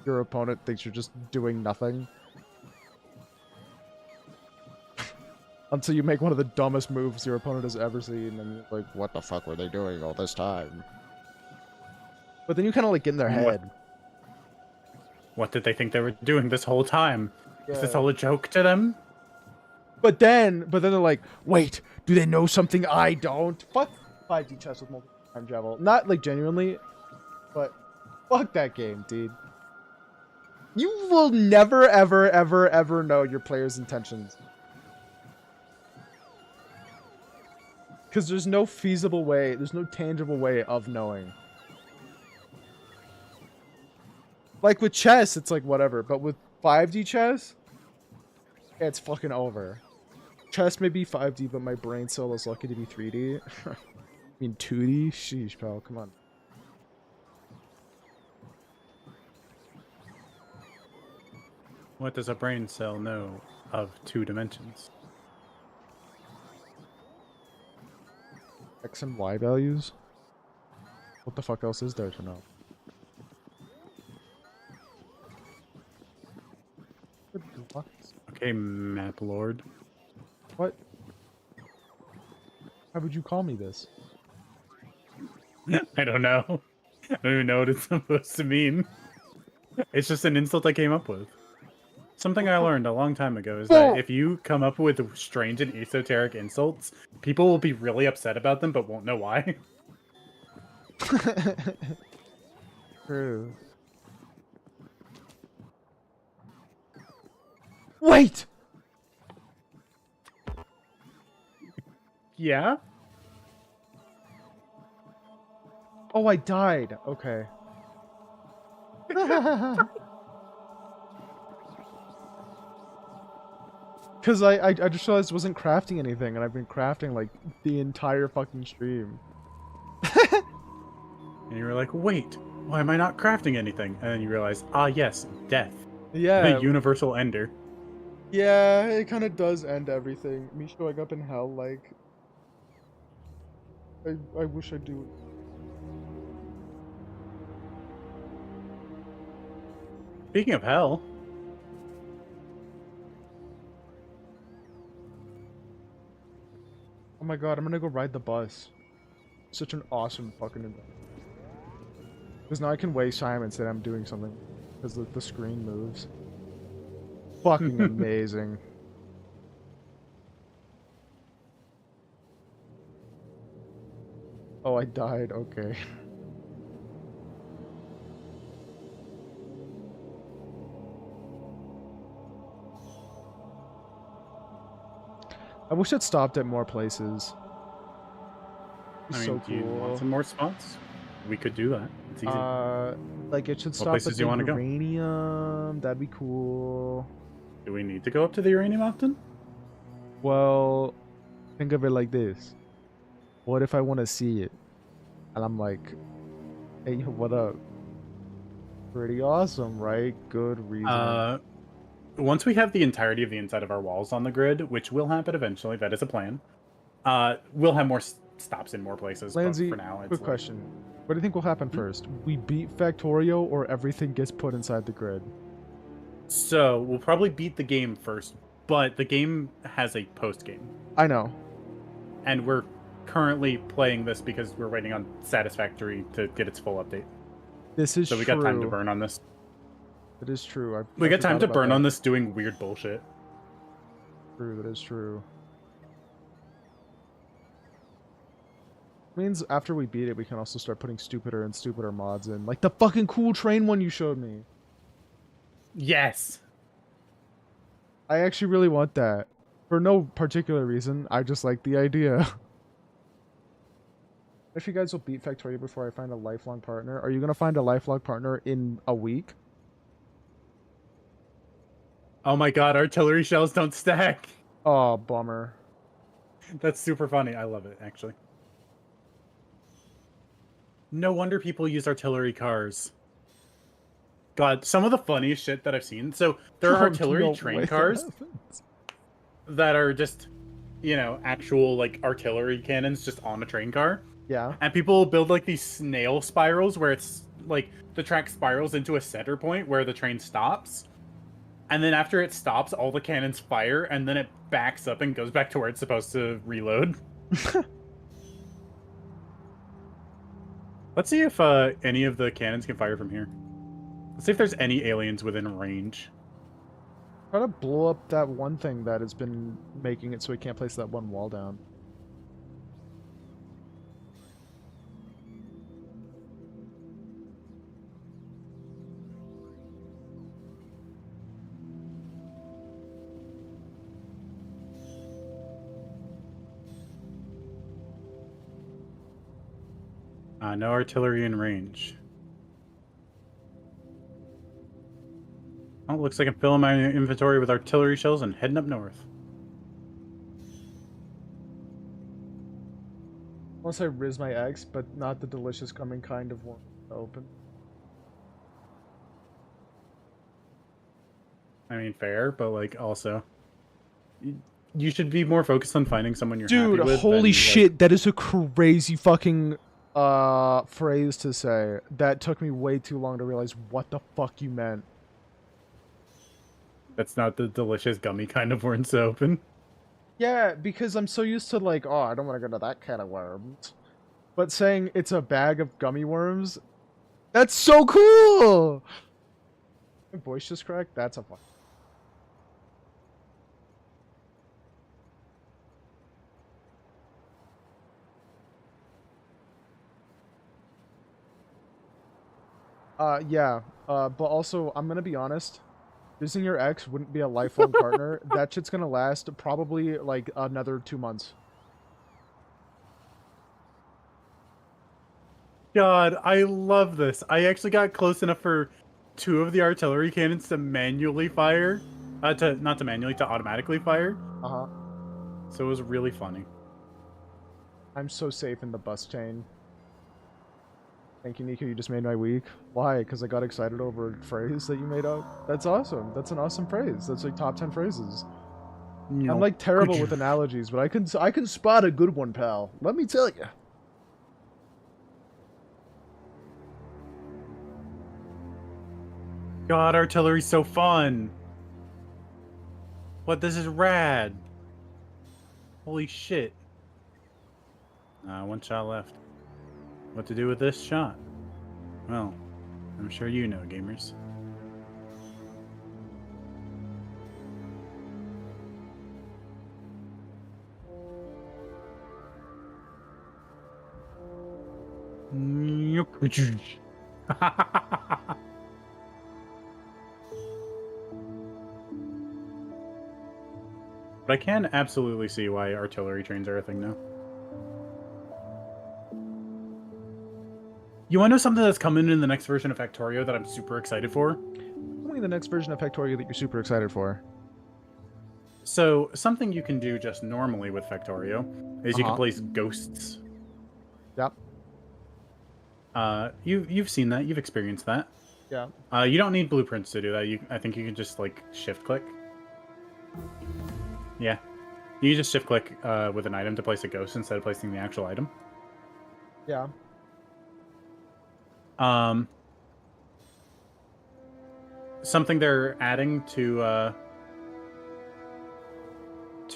your opponent thinks you're just doing nothing. Until you make one of the dumbest moves your opponent has ever seen, and you're like, what the fuck were they doing all this time? But then you kind of like get in their head. What did they think they were doing this whole time? Yeah. Is this all a joke to them? But then they're like, wait, do they know something I don't? Fuck 5D chess with multiple time travel. Not like genuinely, but fuck that game, dude. You will never, ever, ever, ever know your player's intentions. Because there's no feasible way, there's no tangible way of knowing. Like with chess, it's like whatever, but with 5D chess, it's fucking over. Chess may be 5D, but my brain cell is lucky to be 3D. I mean 2D? Sheesh, pal, come on. What does a brain cell know of 2 dimensions? X and Y values? What the fuck else is there to know? Okay, map lord. What? How would you call me this? I don't know. I don't even know what it's supposed to mean. It's just an insult I came up with. Something I learned a long time ago is that if you come up with strange and esoteric insults, people will be really upset about them but won't know why. True. Wait! Yeah? Oh, I died. Okay. Because I just realized I wasn't crafting anything, and I've been crafting, like, the entire fucking stream. And you were like, wait, why am I not crafting anything? And then you realize, ah yes, death. Yeah. The universal ender. Yeah, it kind of does end everything. Me showing up in hell, like... I wish I'd do it. Speaking of hell... Oh my god, I'm gonna go ride the bus. Such an awesome fucking event. Because now I can waste time and say I'm doing something. Because the screen moves. Fucking amazing. Oh, I died. Okay. I wish it stopped at more places. I mean, So do you want cool. some more spots? We could do that. It's easy. Like it should stop at places the do you wanna go? uranium. That'd be cool. Do we need to go up to the uranium often? Well, think of it like this. What if I want to see it? And I'm like, hey, what up? Pretty awesome, right? Good reason. Once we have the entirety of the inside of our walls on the grid, which will happen eventually, that is a plan, we'll have more stops in more places, Lansy, but for now, it's quick like... question. What do you think will happen first? We beat Factorio or everything gets put inside the grid? So, we'll probably beat the game first, but the game has a post-game. I know. And we're currently playing this because we're waiting on Satisfactory to get its full update. This is so true. we got time to burn on this. It is true. We got time to burn on this doing weird bullshit. True, that is true. Means after we beat it, we can also start putting stupider and stupider mods in. Like the fucking cool train one you showed me. Yes! I actually really want that. For no particular reason, I just like the idea. If you guys will beat Factorio before I find a lifelong partner, are you going to find a lifelong partner in a week? Oh my god, artillery shells don't stack! Oh, bummer. That's super funny. I love it, actually. No wonder people use artillery cars. God, some of the funniest shit that I've seen. So there are artillery No train way that cars happens. that are just, actual like artillery cannons just on a train car. Yeah. And people build like these snail spirals where it's like the track spirals into a center point where the train stops. And then after it stops, all the cannons fire, and then it backs up and goes back to where it's supposed to reload. Let's see if any of the cannons can fire from here. Let's see if there's any aliens within range. Try to blow up that one thing that has been making it so we can't place that one wall down. No artillery in range. Oh, looks like I'm filling my inventory with artillery shells and heading up north. Unless I riz my eggs, but not the delicious coming kind of one to open. I mean, fair, but like also, you should be more focused on finding someone you're happy Dude, with. holy than, shit, that is a crazy fucking phrase to say. That took me way too long to realize what the fuck you meant. That's not the delicious gummy kind of worms to open. Yeah, because I'm so used to like, oh, I don't want to go to that can of worms. But saying it's a bag of gummy worms, that's so cool! My voice just cracked? That's a fun. Yeah. But also, I'm gonna be honest. Losing your ex wouldn't be a lifelong partner. That shit's gonna last probably like another 2 months. God, I love this. I actually got close enough for 2 of the artillery cannons to manually fire. Not to manually, to automatically fire. Uh-huh. So it was really funny. I'm so safe in the bus chain. Thank you, Nico. You just made my week. Why? Because I got excited over a phrase that you made up. That's awesome. That's an awesome phrase. That's like top 10 phrases. I'm like terrible with analogies, but I can spot a good one, pal. Let me tell you. God, artillery's so fun. What? This is rad. Holy shit. 1 shot left. What to do with this shot? Well, I'm sure you know, gamers. But I can absolutely see why artillery trains are a thing now. You want to know something that's coming in the next version of Factorio that I'm super excited for? Tell me the next version of Factorio that you're super excited for. So, something you can do just normally with Factorio is you can place ghosts. Yep. You've seen that, you've experienced that. Yeah. You don't need blueprints to do that. I think you can just like shift click. Yeah. You just shift click with an item to place a ghost instead of placing the actual item. Yeah. Something they're adding to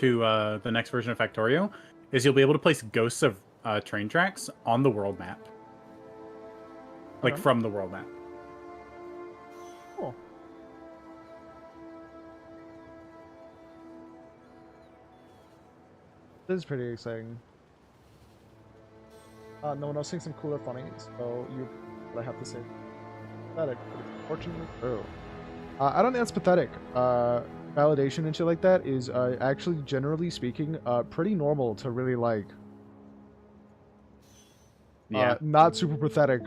the next version of Factorio is you'll be able to place ghosts of train tracks on the world map. Like from the world map. Cool. This is pretty exciting. No one else thinks I'm cool or funny, so what I have to say. Pathetic, but it's fortunately true. I don't think that's pathetic. Validation and shit like that is actually, generally speaking, pretty normal to really like. Yeah. Not super pathetic.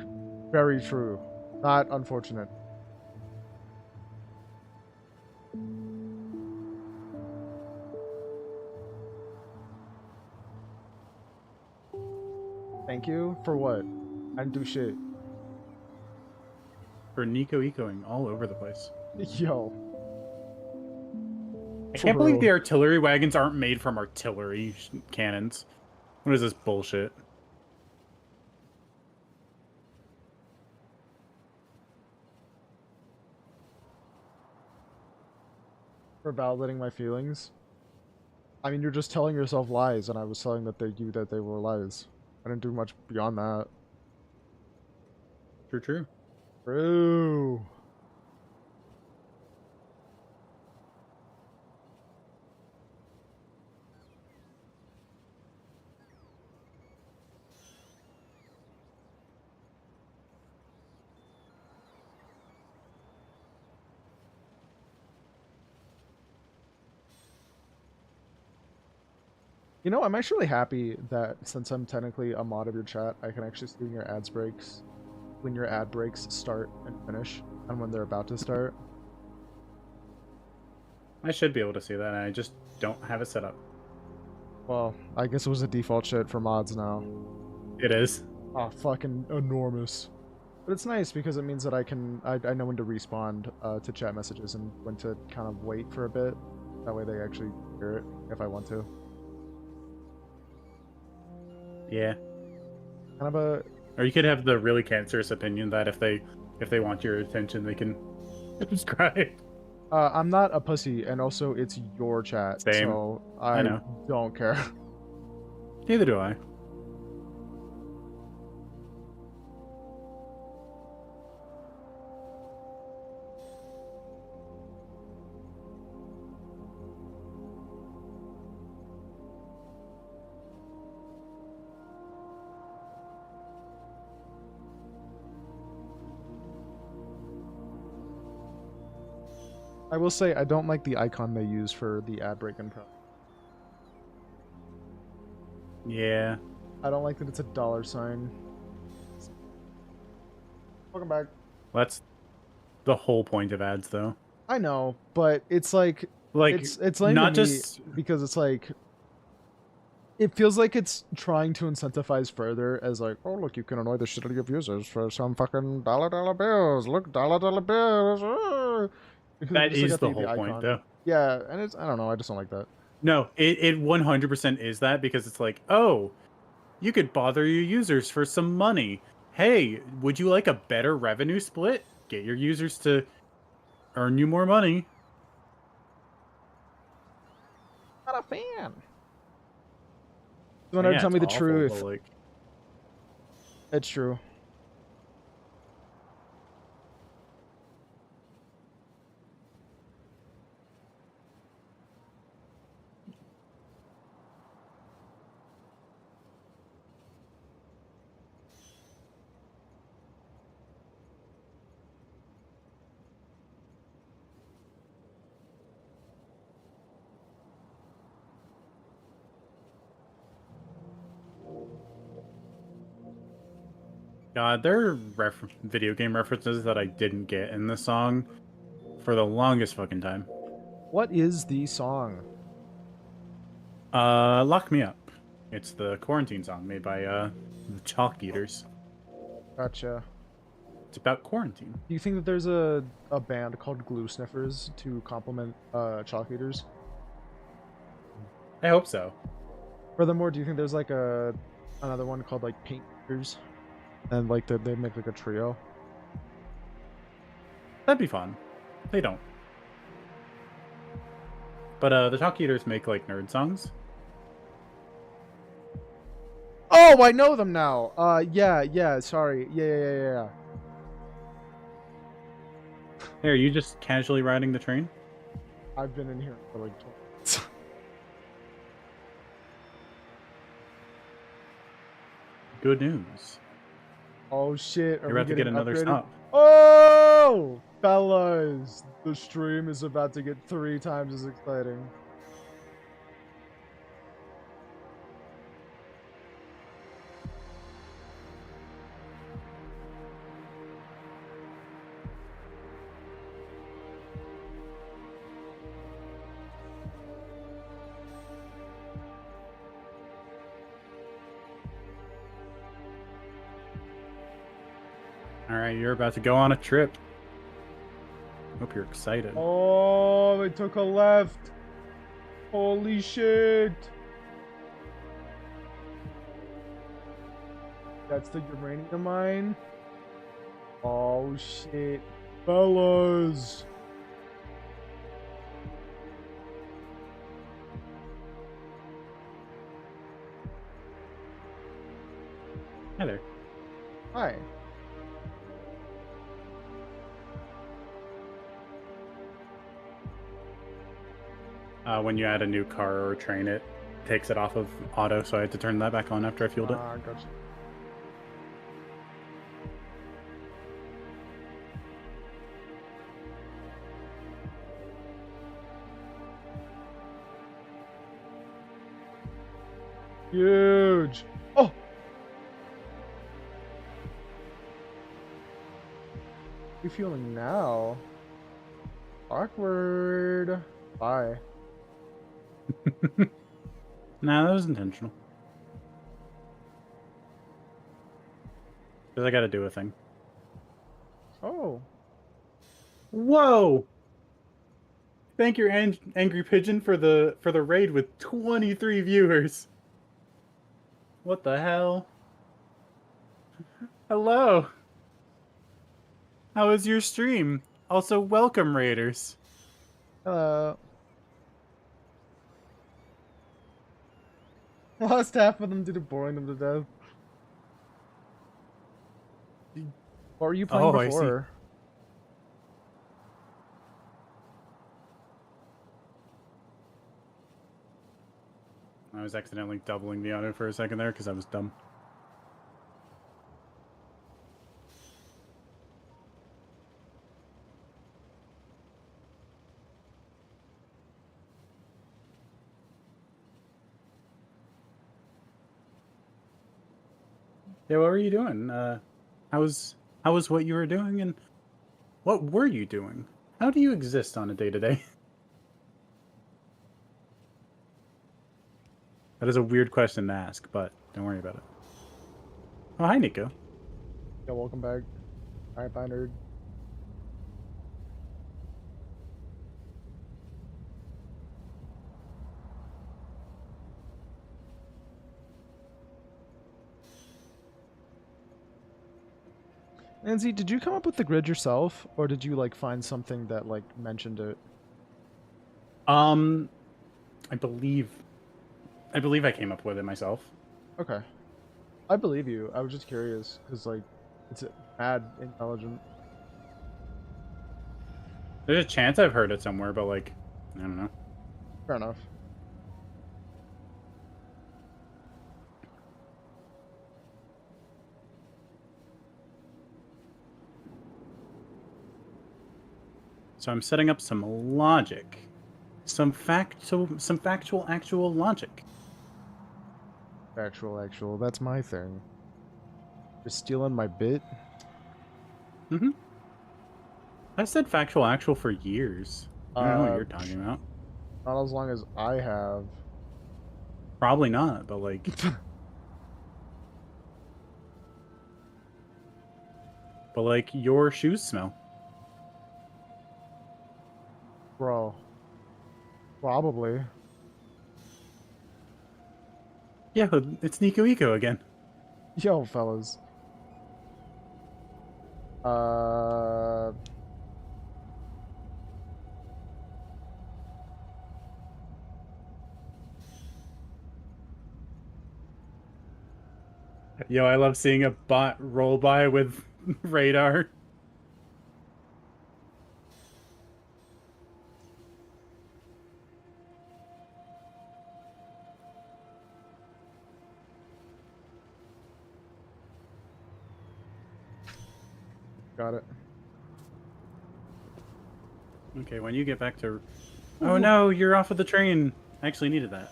Very true. Not unfortunate. Thank you for what? I didn't do shit. For Nico ecoing all over the place. Yo. I For can't believe the real. artillery wagons aren't made from artillery cannons. What is this bullshit? For validating my feelings. I mean, you're just telling yourself lies, and I was telling that they were lies. I didn't do much beyond that. True, true. True. You know, I'm actually happy that since I'm technically a mod of your chat, I can actually see when your ad breaks start and finish, and when they're about to start. I should be able to see that, and I just don't have it set up. Well, I guess it was a default shit for mods now. It is. Oh, fucking enormous. But it's nice because it means that I know when to respond to chat messages and when to kind of wait for a bit. That way they actually hear it if I want to. Yeah. Kind of a... Or you could have the really cancerous opinion that if they want your attention, they can subscribe. I'm not a pussy, and also it's your chat, Same. so I know. don't care. Neither do I. I will say I don't like the icon they use for the ad break and pro. Yeah. I don't like that it's a $sign. Welcome back. That's the whole point of ads, though. I know, but it's like it's lame not to me just because it's like it feels like it's trying to incentivize further as like, oh look, you can annoy the shit out of your users for some fucking dollar bills. Look, dollar bills. Because that just, like, is got the whole point, icon. though. Yeah, and it's I don't know, I just don't like that. No, it 100% is that because it's like, oh, you could bother your users for some money. Hey, would you like a better revenue split? Get your users to earn you more money. Not a fan. You want to tell me the awful, truth? like... It's true. God, there are video game references that I didn't get in the song for the longest fucking time. What is the song? Lock Me Up. It's the quarantine song made by the Chalk Eaters. Gotcha. It's about quarantine. Do you think that there's a band called Glue Sniffers to complement Chalk Eaters? I hope so. Furthermore, do you think there's like another one called like Paint Eaters? And like they make like a trio? That'd be fun. They don't. But the Chalk Eaters make like nerd songs. Oh, I know them now. Yeah, sorry. Yeah. Hey, are you just casually riding the train? I've been in here for like 20 minutes. Good news. Oh shit. You're about to get another upgraded? stop. Oh! Fellas, the stream is about to get 3 times as exciting. All right, you're about to go on a trip. Hope you're excited. Oh, they took a left. Holy shit. That's the uranium mine. Oh shit. Fellas. Hi there. Hi. When you add a new car or train, it takes it off of auto, so I had to turn that back on after I fueled it. Gotcha. Huge. Oh. Refueling now. Awkward. Bye. Nah, that was intentional. Because I gotta do a thing. Oh. Whoa! Thank your angry pigeon for the raid with 23 viewers. What the hell? Hello. How was your stream? Also, welcome raiders. Hello. Lost half of them due to boring them to death. What were you playing Oh, I see. before? I was accidentally doubling the auto for a second there because I was dumb. Yeah, what were you doing? How was what you were doing, and what were you doing? How do you exist on a day-to-day? That is a weird question to ask, but don't worry about it. Oh, hi, Nico. Yeah, welcome back. Alright, bye, nerd. Nancy, did you come up with the grid yourself, or did you like find something that like mentioned it? I believe I came up with it myself. Okay, I believe you. I was just curious because like it's mad intelligent. There's a chance I've heard it somewhere, but like, I don't know. Fair enough. So I'm setting up some logic, some factual actual logic. Actual. That's my thing. You're stealing my bit. Mm-hmm. I've said factual actual for years. I don't know what you're talking about. Not as long as I have. Probably not, but like, your shoes smell. Bro. Probably. Yeah, it's Nico Eco again. Yo, fellas. Uh. Yo, I love seeing a bot roll by with radar. Got it. Okay, when you get back to... Oh no, you're off of the train. I actually needed that.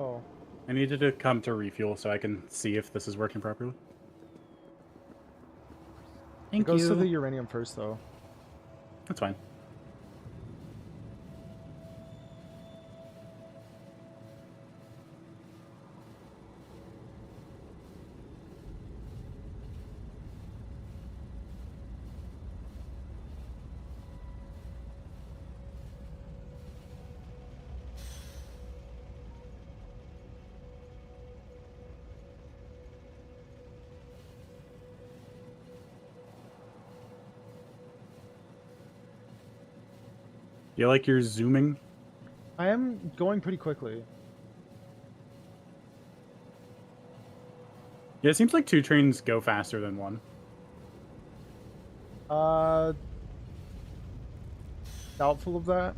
Oh. I needed to come to refuel so I can see if this is working properly. It Thank goes to the you. uranium first, though. That's fine. You like your zooming? I am going pretty quickly. Yeah, it seems like 2 trains go faster than 1. Uh, doubtful of that.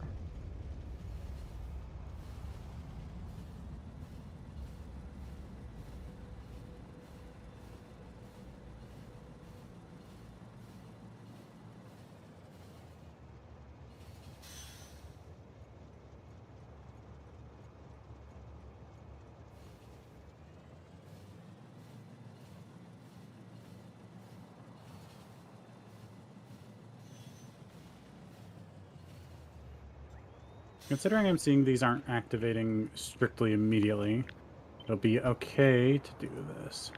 Considering I'm seeing these aren't activating strictly immediately, it'll be okay to do this.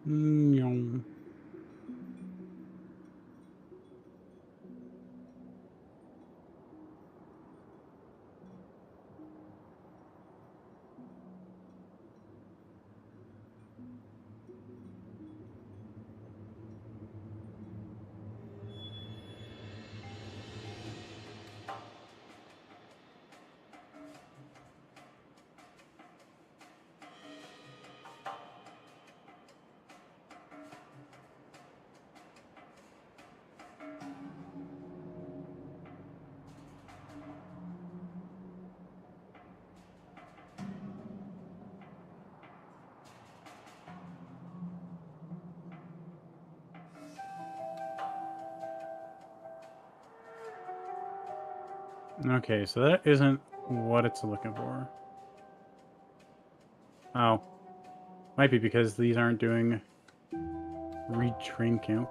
Mm. Okay, so that isn't what it's looking for. Oh. Might be because these aren't doing read train count.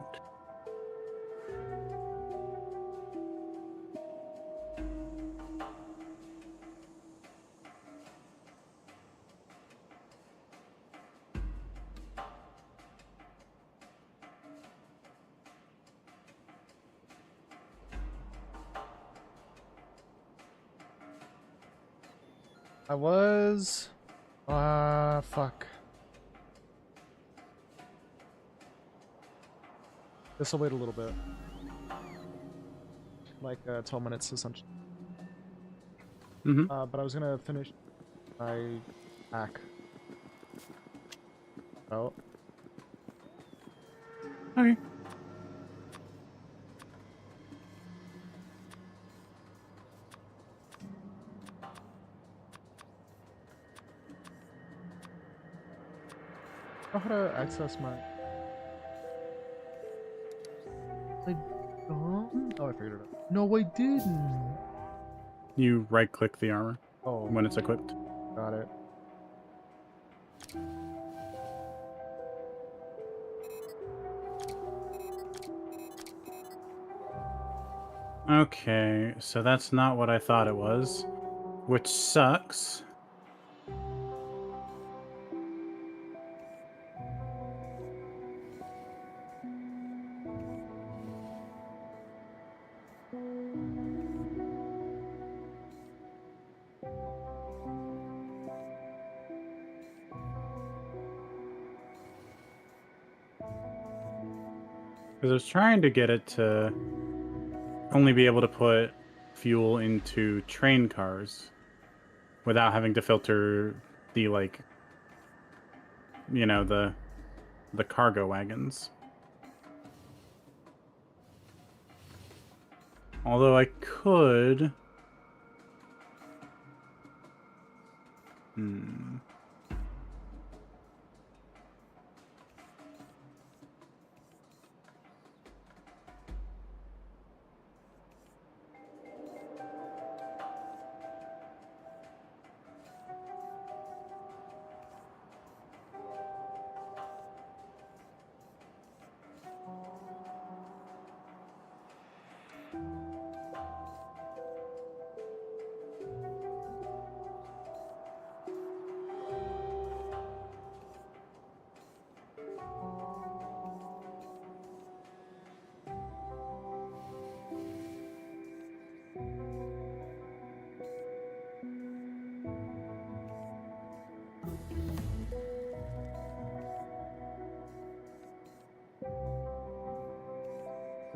I was. Fuck. This will wait a little bit. Like 12 minutes essentially. Mm-hmm. But I was gonna finish my hack. Oh. Okay. Know how to access my. I don't. Oh, I figured it out. No, I didn't. You right-click the armor Oh, when it's equipped. got it. Okay, so that's not what I thought it was, which sucks. Because I was trying to get it to only be able to put fuel into train cars without having to filter the, like, you know, the cargo wagons. Although I could... Hmm.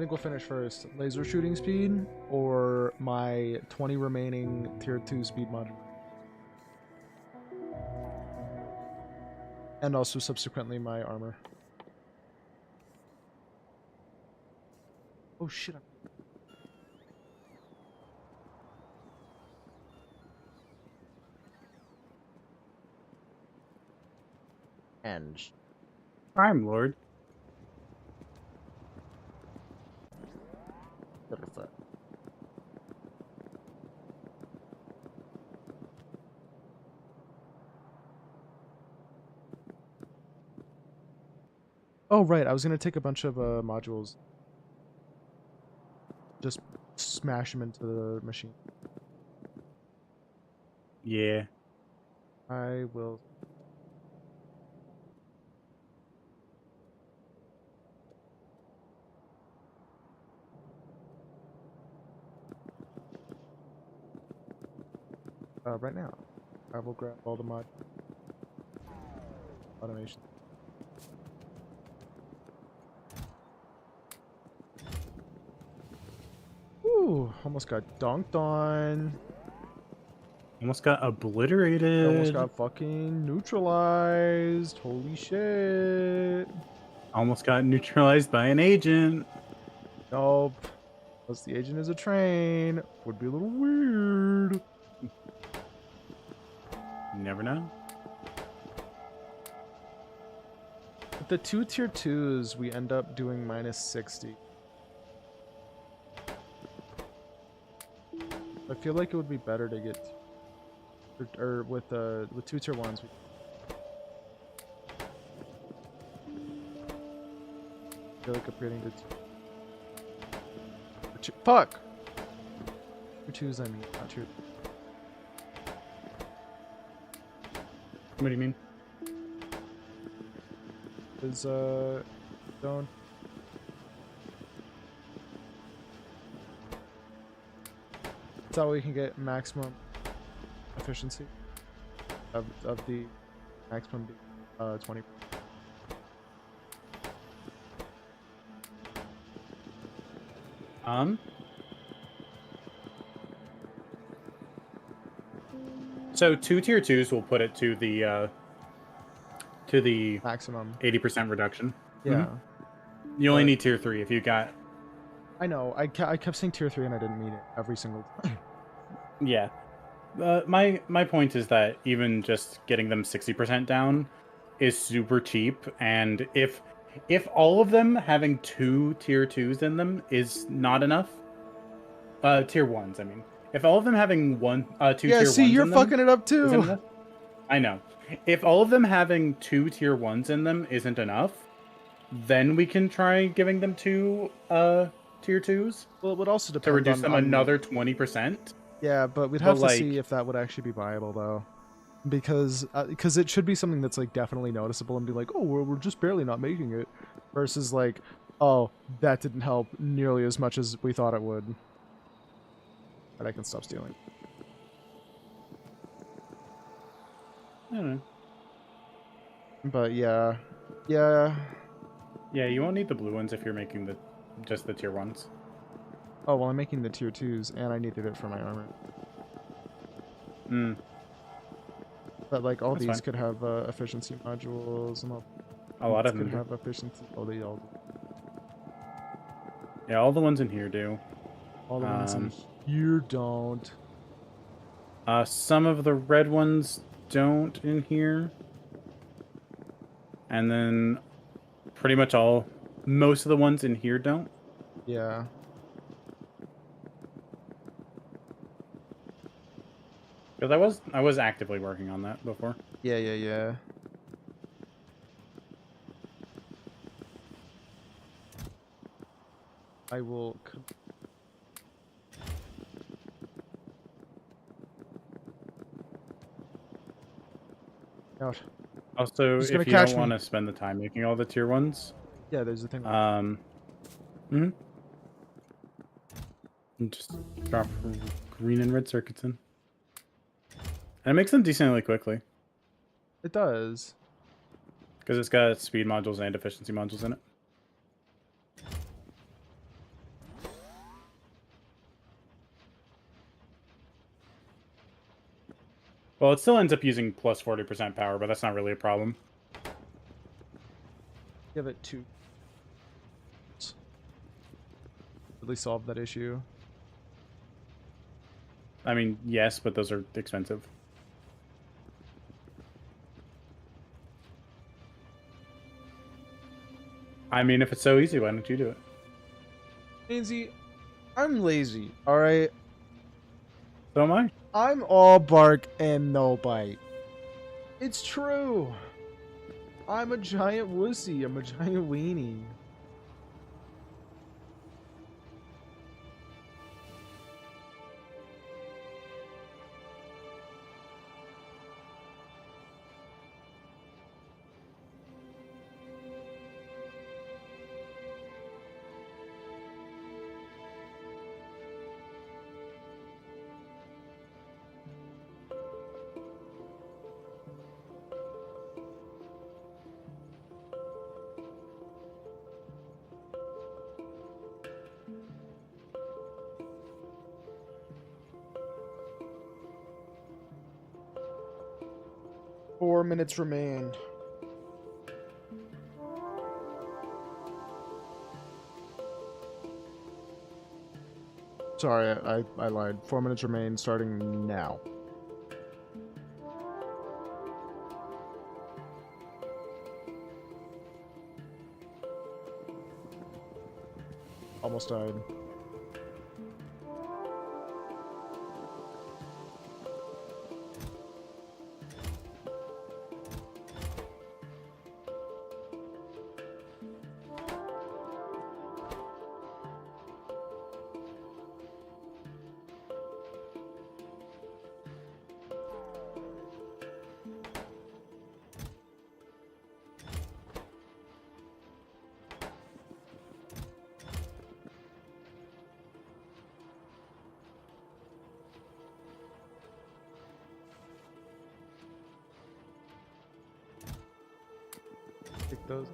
think we'll finish first. Laser shooting speed or my 20 remaining tier 2 speed module. And also subsequently my armor. Oh shit. And Crime Lord. perfect. Oh right, I was gonna take a bunch of modules. Just smash them into the machine. Yeah. I will. Right now, I will grab all the mod automation. Ooh, almost got dunked on. Almost got obliterated. Almost got fucking neutralized. Holy shit. Almost got neutralized by an agent. Nope. Unless the agent is a train. Would be a little weird. You never know. With the 2 tier 2s, we end up doing minus 60. I feel like it would be better to get, or with 2 tier 1s. I feel like upgrading to fuck. Tier 2s, I mean, not tier. What do you mean? Is don't. That's how we can get maximum efficiency of the maximum 20. So 2 tier 2s will put it to the Maximum 80% reduction. Yeah. You only But- need tier 3 if you got. I know. I kept saying tier 3 and I didn't mean it every single time. Yeah. My point is that even just getting them 60% down is super cheap, and if all of them having 2 tier 2s in them is not enough, tier 1s, I mean. If all of them having 2 Yeah, tier 1s see, you're in them fucking it up isn't too. enough, I know. If all of them having 2 tier 1s in them isn't enough, then we can try giving them 2 tier 2s Well, it would also depend to reduce on, them another 20%. Yeah, but we'd But, have to like- see if that would actually be viable though, because it should be something that's like definitely noticeable and be like, oh, we're just barely not making it, versus like, oh, that didn't help nearly as much as we thought it would. And I can stop stealing. I don't know. But yeah. Yeah, you won't need the blue ones if you're making just the tier 1s. Oh well, I'm making the tier 2s, and I needed it for my armor. But like all That's these fine. could have efficiency modules, and all A lot of these them could do. have efficiency. Oh, they all. Yeah, all the ones in here do. All the ones in here don't. Some of the red ones don't in here. And then pretty much most of the ones in here don't. Yeah. Because I was actively working on that before. Yeah. I will. Out. Also, He's if gonna you catch don't me. want to spend the time making all the tier 1s, Yeah, there's the thing. just drop green and red circuits in. And it makes them decently quickly. It does. Because it's got speed modules and efficiency modules in it. Well, it still ends up using plus 40% power, but that's not really a problem. Give it 2. Really solve that issue. I mean, yes, but those are expensive. I mean, if it's so easy, why don't you do it? Nancy, I'm lazy, alright? So am I. I'm all bark and no bite. It's true. I'm a giant wussy. I'm a giant weenie. Four minutes remain. Sorry, I lied. 4 minutes remain starting now. Almost died. Take those.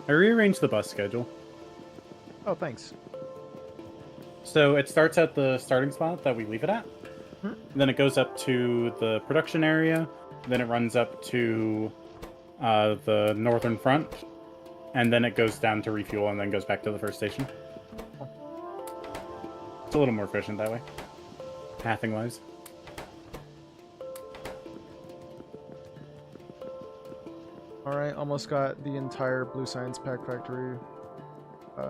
I rearranged the bus schedule. Oh, thanks. So it starts at the starting spot that we leave it at. Then it goes up to the production area. Then it runs up to the northern front. And then it goes down to refuel and then goes back to the first station. It's a little more efficient that way, pathing-wise. Alright, almost got the entire Blue Science Pack Factory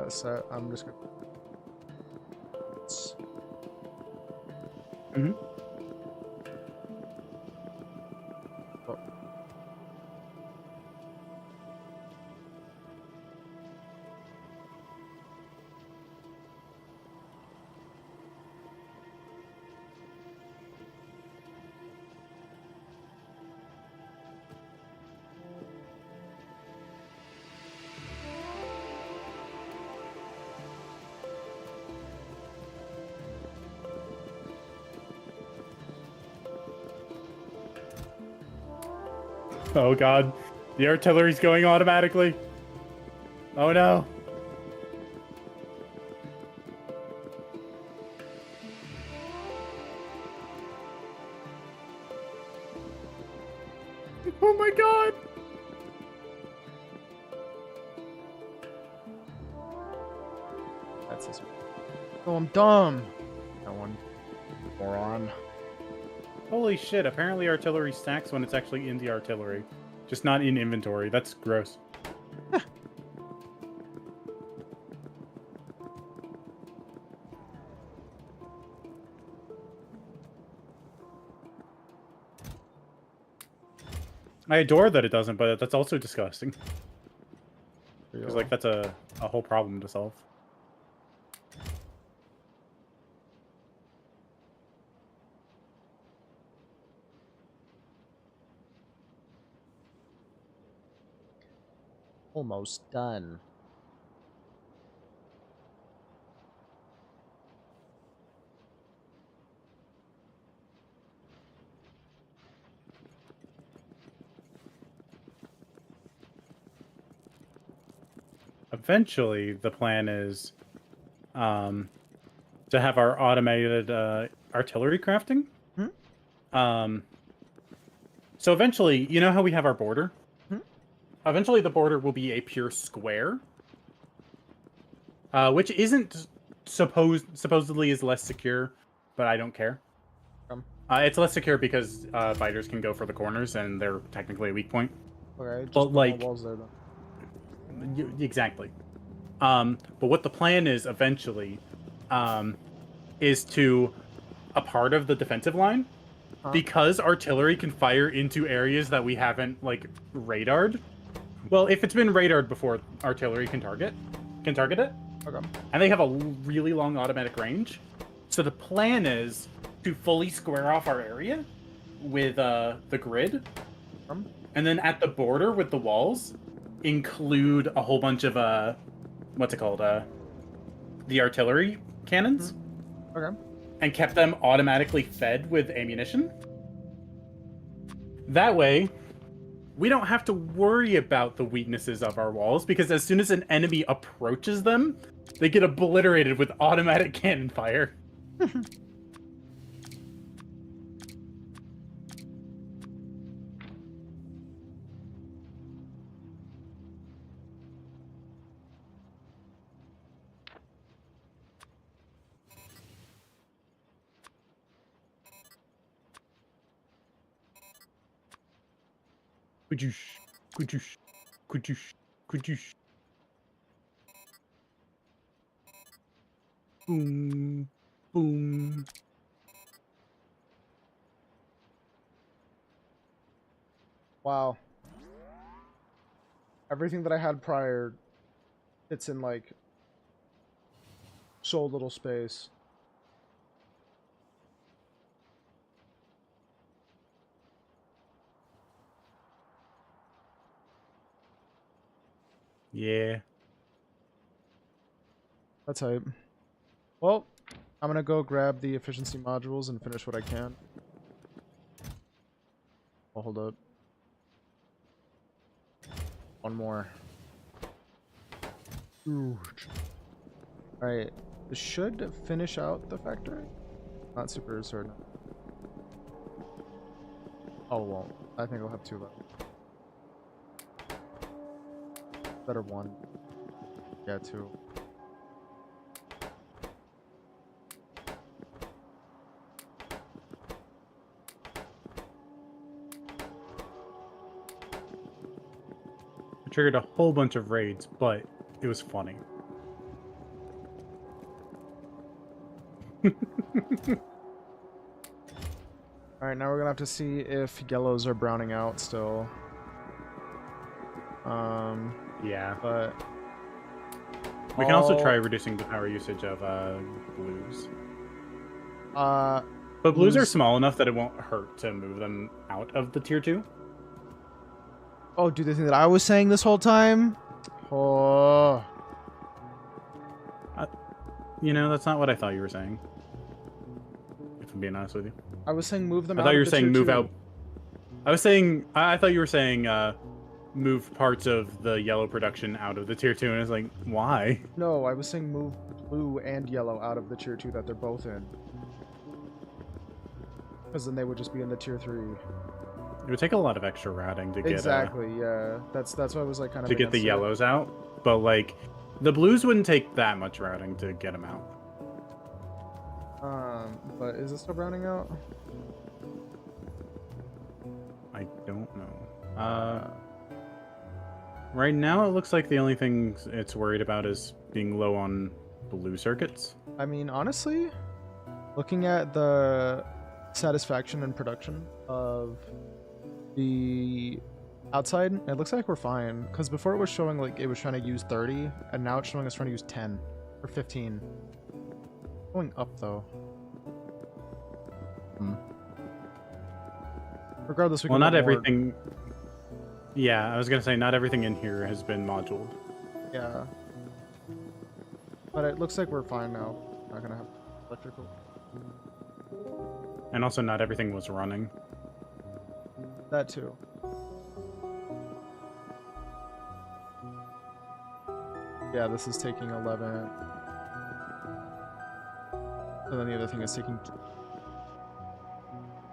set. I'm just gonna... Mm-hmm. Oh. Oh god, the artillery's going automatically. Oh no. Oh my god. That's this one. Oh, I'm dumb. That one. Moron. Holy shit, apparently artillery stacks when it's actually in the artillery. Just not in inventory. That's gross. I adore that it doesn't, but that's also disgusting. Because, like, that's a whole problem to solve. Almost done. Eventually, the plan is to to have our automated artillery crafting. So eventually, you know how we have our border? Eventually the border will be a pure square. Which isn't supposedly is less secure, but I don't care. It's less secure because fighters can go for the corners and they're technically a weak point. Okay, just But put like more walls there then. exactly. But what the plan is eventually is to a part of the defensive line because artillery can fire into areas that we haven't like radared. Well, if it's been radared before, artillery can target it. Okay. And they have a really long automatic range. So the plan is to fully square off our area with the grid. And then at the border with the walls, include a whole bunch of, what's it called? The artillery cannons. Okay. And kept them automatically fed with ammunition. That way, we don't have to worry about the weaknesses of our walls, because as soon as an enemy approaches them, they get obliterated with automatic cannon fire. Could you boom, boom. Wow. Everything that I had prior fits in like so little space. Yeah. That's hype. Well, I'm gonna go grab the efficiency modules and finish what I can. Oh, hold up. One more. Alright. This should finish out the factory. Not super certain. Oh, it won't. I think I'll have 2 left. Better 1. Yeah, 2. I triggered a whole bunch of raids, but it was funny. Alright, now we're gonna have to see if yellows are browning out still. Yeah. But we can also try reducing the power usage of blues. But blues are small enough that it won't hurt to move them out of the tier 2. Oh, do the thing that I was saying this whole time? Oh. You know, that's not what I thought you were saying. If I'm being honest with you. I was saying move them out. I thought you were saying move out. I thought you were saying move parts of the yellow production out of the tier 2, and it's like, why? No, I was saying move blue and yellow out of the tier 2 that they're both in. Because then they would just be in the tier 3. It would take a lot of extra routing to get exactly. Yeah, that's why I was like kind of to get the yellows out, but like the blues wouldn't take that much routing to get them out. But is it still browning out? I don't know. Right now it looks like the only thing it's worried about is being low on blue circuits. I mean, honestly, looking at the satisfaction and production of the outside, it looks like we're fine. Because before it was showing like it was trying to use 30, and now it's showing us trying to use 10 or 15. Going up though. Regardless, we can not everything. Yeah, I was gonna say not everything in here has been moduled. Yeah. But it looks like we're fine now. Not gonna have electrical. And also, not everything was running. That too. Yeah, this is taking 11. And then the other thing is taking,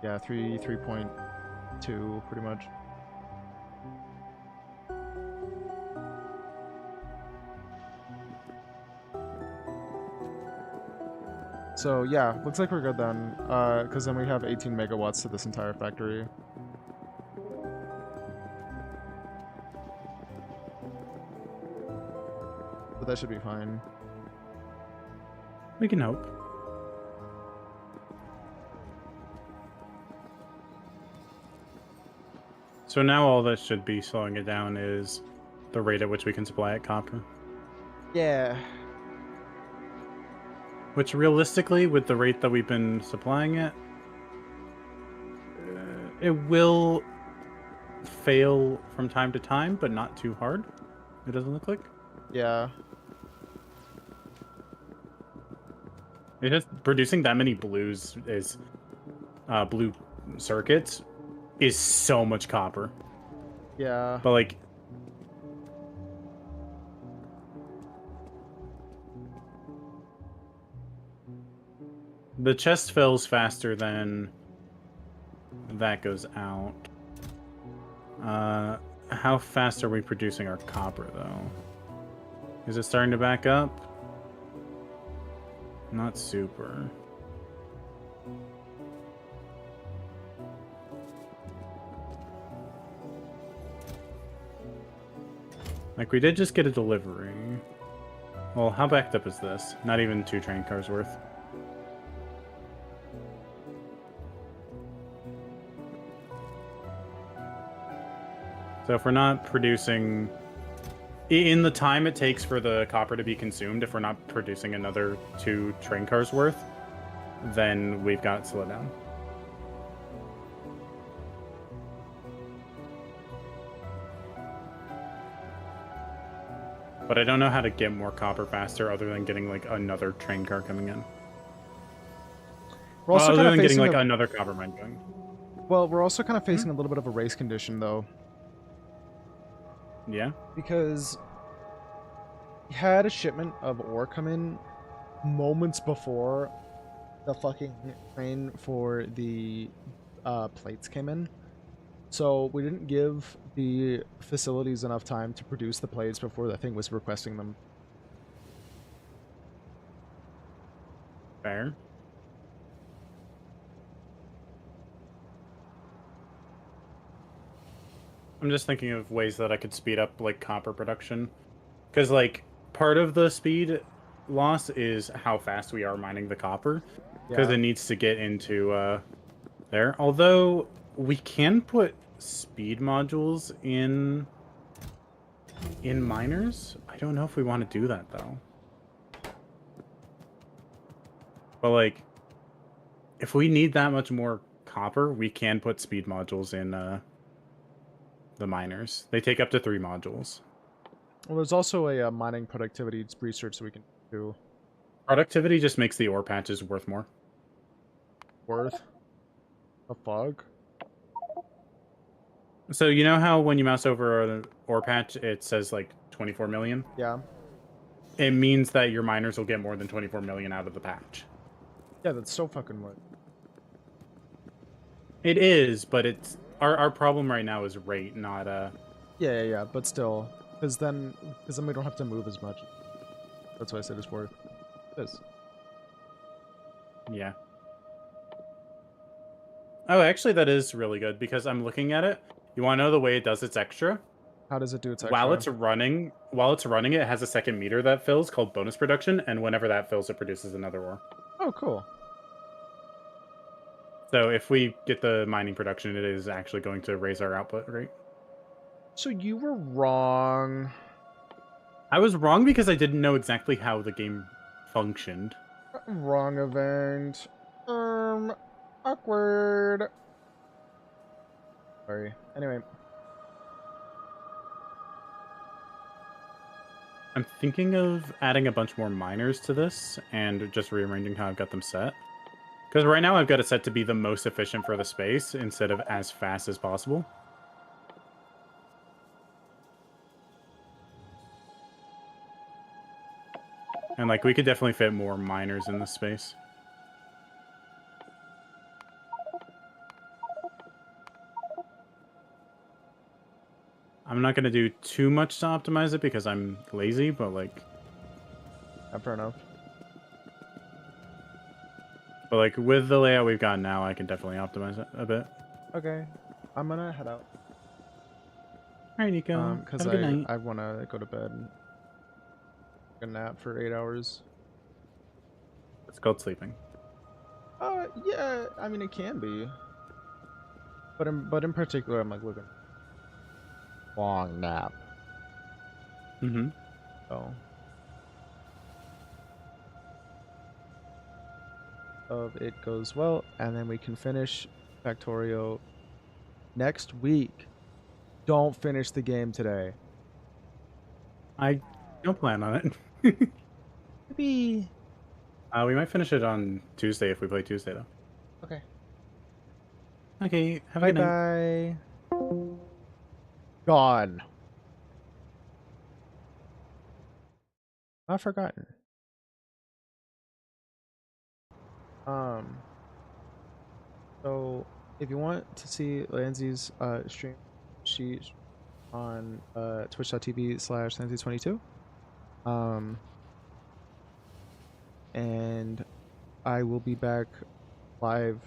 yeah, 3.2 pretty much. So yeah, looks like we're good then. Because then we have 18 megawatts to this entire factory. But that should be fine. We can hope. So now all that should be slowing it down is the rate at which we can supply it copper. Yeah. Which realistically, with the rate that we've been supplying it, it will fail from time to time, but not too hard. It doesn't look like. Yeah. It just producing that many blues is blue circuits is so much copper. Yeah. But like the chest fills faster than that goes out. How fast are we producing our copper though? Is it starting to back up? Not super. Like, we did just get a delivery. Well, how backed up is this? Not even 2 train cars worth. So if we're not producing... In the time it takes for the copper to be consumed, if we're not producing another 2 train cars worth, then we've got to slow down. But I don't know how to get more copper faster other than getting like another train car coming in. We're also other kind of than getting facing like another copper mine going. Well, we're also kind of facing a little bit of a race condition though. Yeah. Because we had a shipment of ore come in moments before the fucking train for the plates came in. So we didn't give the facilities enough time to produce the plates before the thing was requesting them. Fair. I'm just thinking of ways that I could speed up like copper production. Because like part of the speed loss is how fast we are mining the copper. Because Yeah. it needs to get into there. Although we can put speed modules in miners. I don't know if we want to do that though. But like if we need that much more copper, we can put speed modules in the miners. They take up to 3 modules. Well, there's also a mining productivity research that we can do. Productivity just makes the ore patches worth more. Worth? A fog? So you know how when you mouse over an ore patch, it says like 24 million? Yeah. It means that your miners will get more than 24 million out of the patch. Yeah, that's so fucking lit. It is, but it's our problem right now is rate, not Yeah, but still, because then we don't have to move as much. That's why I said it's worth. It is. Yeah. Oh, actually, that is really good because I'm looking at it. You want to know the way it does its extra? How does it do its extra? While it's running, it has a second meter that fills called bonus production, and whenever that fills, it produces another ore. Oh, cool. So if we get the mining production, it is actually going to raise our output rate. So you were wrong. I was wrong because I didn't know exactly how the game functioned. Wrong event. Awkward. Sorry. Anyway. I'm thinking of adding a bunch more miners to this and just rearranging how I've got them set. Because right now I've got it set to be the most efficient for the space instead of as fast as possible. And like we could definitely fit more miners in this space. I'm not gonna do too much to optimize it because I'm lazy, but like, Fair enough. with the layout we've got now, I can definitely optimize it a bit. Okay, I'm gonna head out. All right, Nico. Because Have a good night. I want to go to bed. A nap for 8 hours. It's called sleeping. Yeah, I mean it can be. But in particular, I'm like looking long nap. Mm-hmm. So of it goes well, and then we can finish Factorio next week. Don't finish the game today. I don't plan on it. Maybe. We might finish it on Tuesday if we play Tuesday, though. Okay. Okay, have a Bye good night. bye. Gone. Not forgotten. Um. So if you want to see Lanzy's stream, she's on twitch.tv/Lanzy22. And I will be back live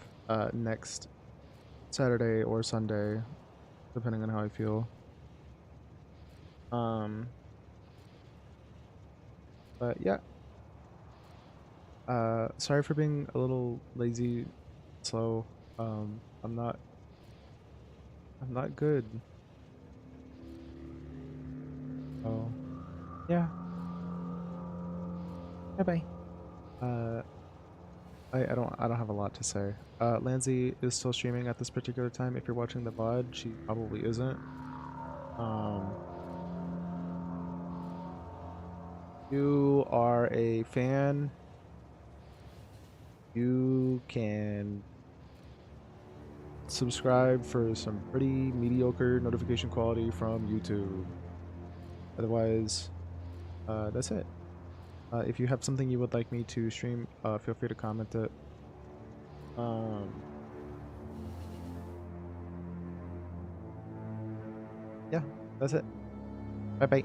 next Saturday or Sunday, depending on how I feel. But yeah. Sorry for being a little lazy, slow. I'm not good. Oh, yeah. Bye bye. Uh, I don't have a lot to say. Lanzy is still streaming at this particular time. If you're watching the VOD, she probably isn't. You are a fan. You can subscribe for some pretty mediocre notification quality from YouTube. Otherwise, that's it. If you have something you would like me to stream, feel free to comment it. Yeah, that's it. Bye bye.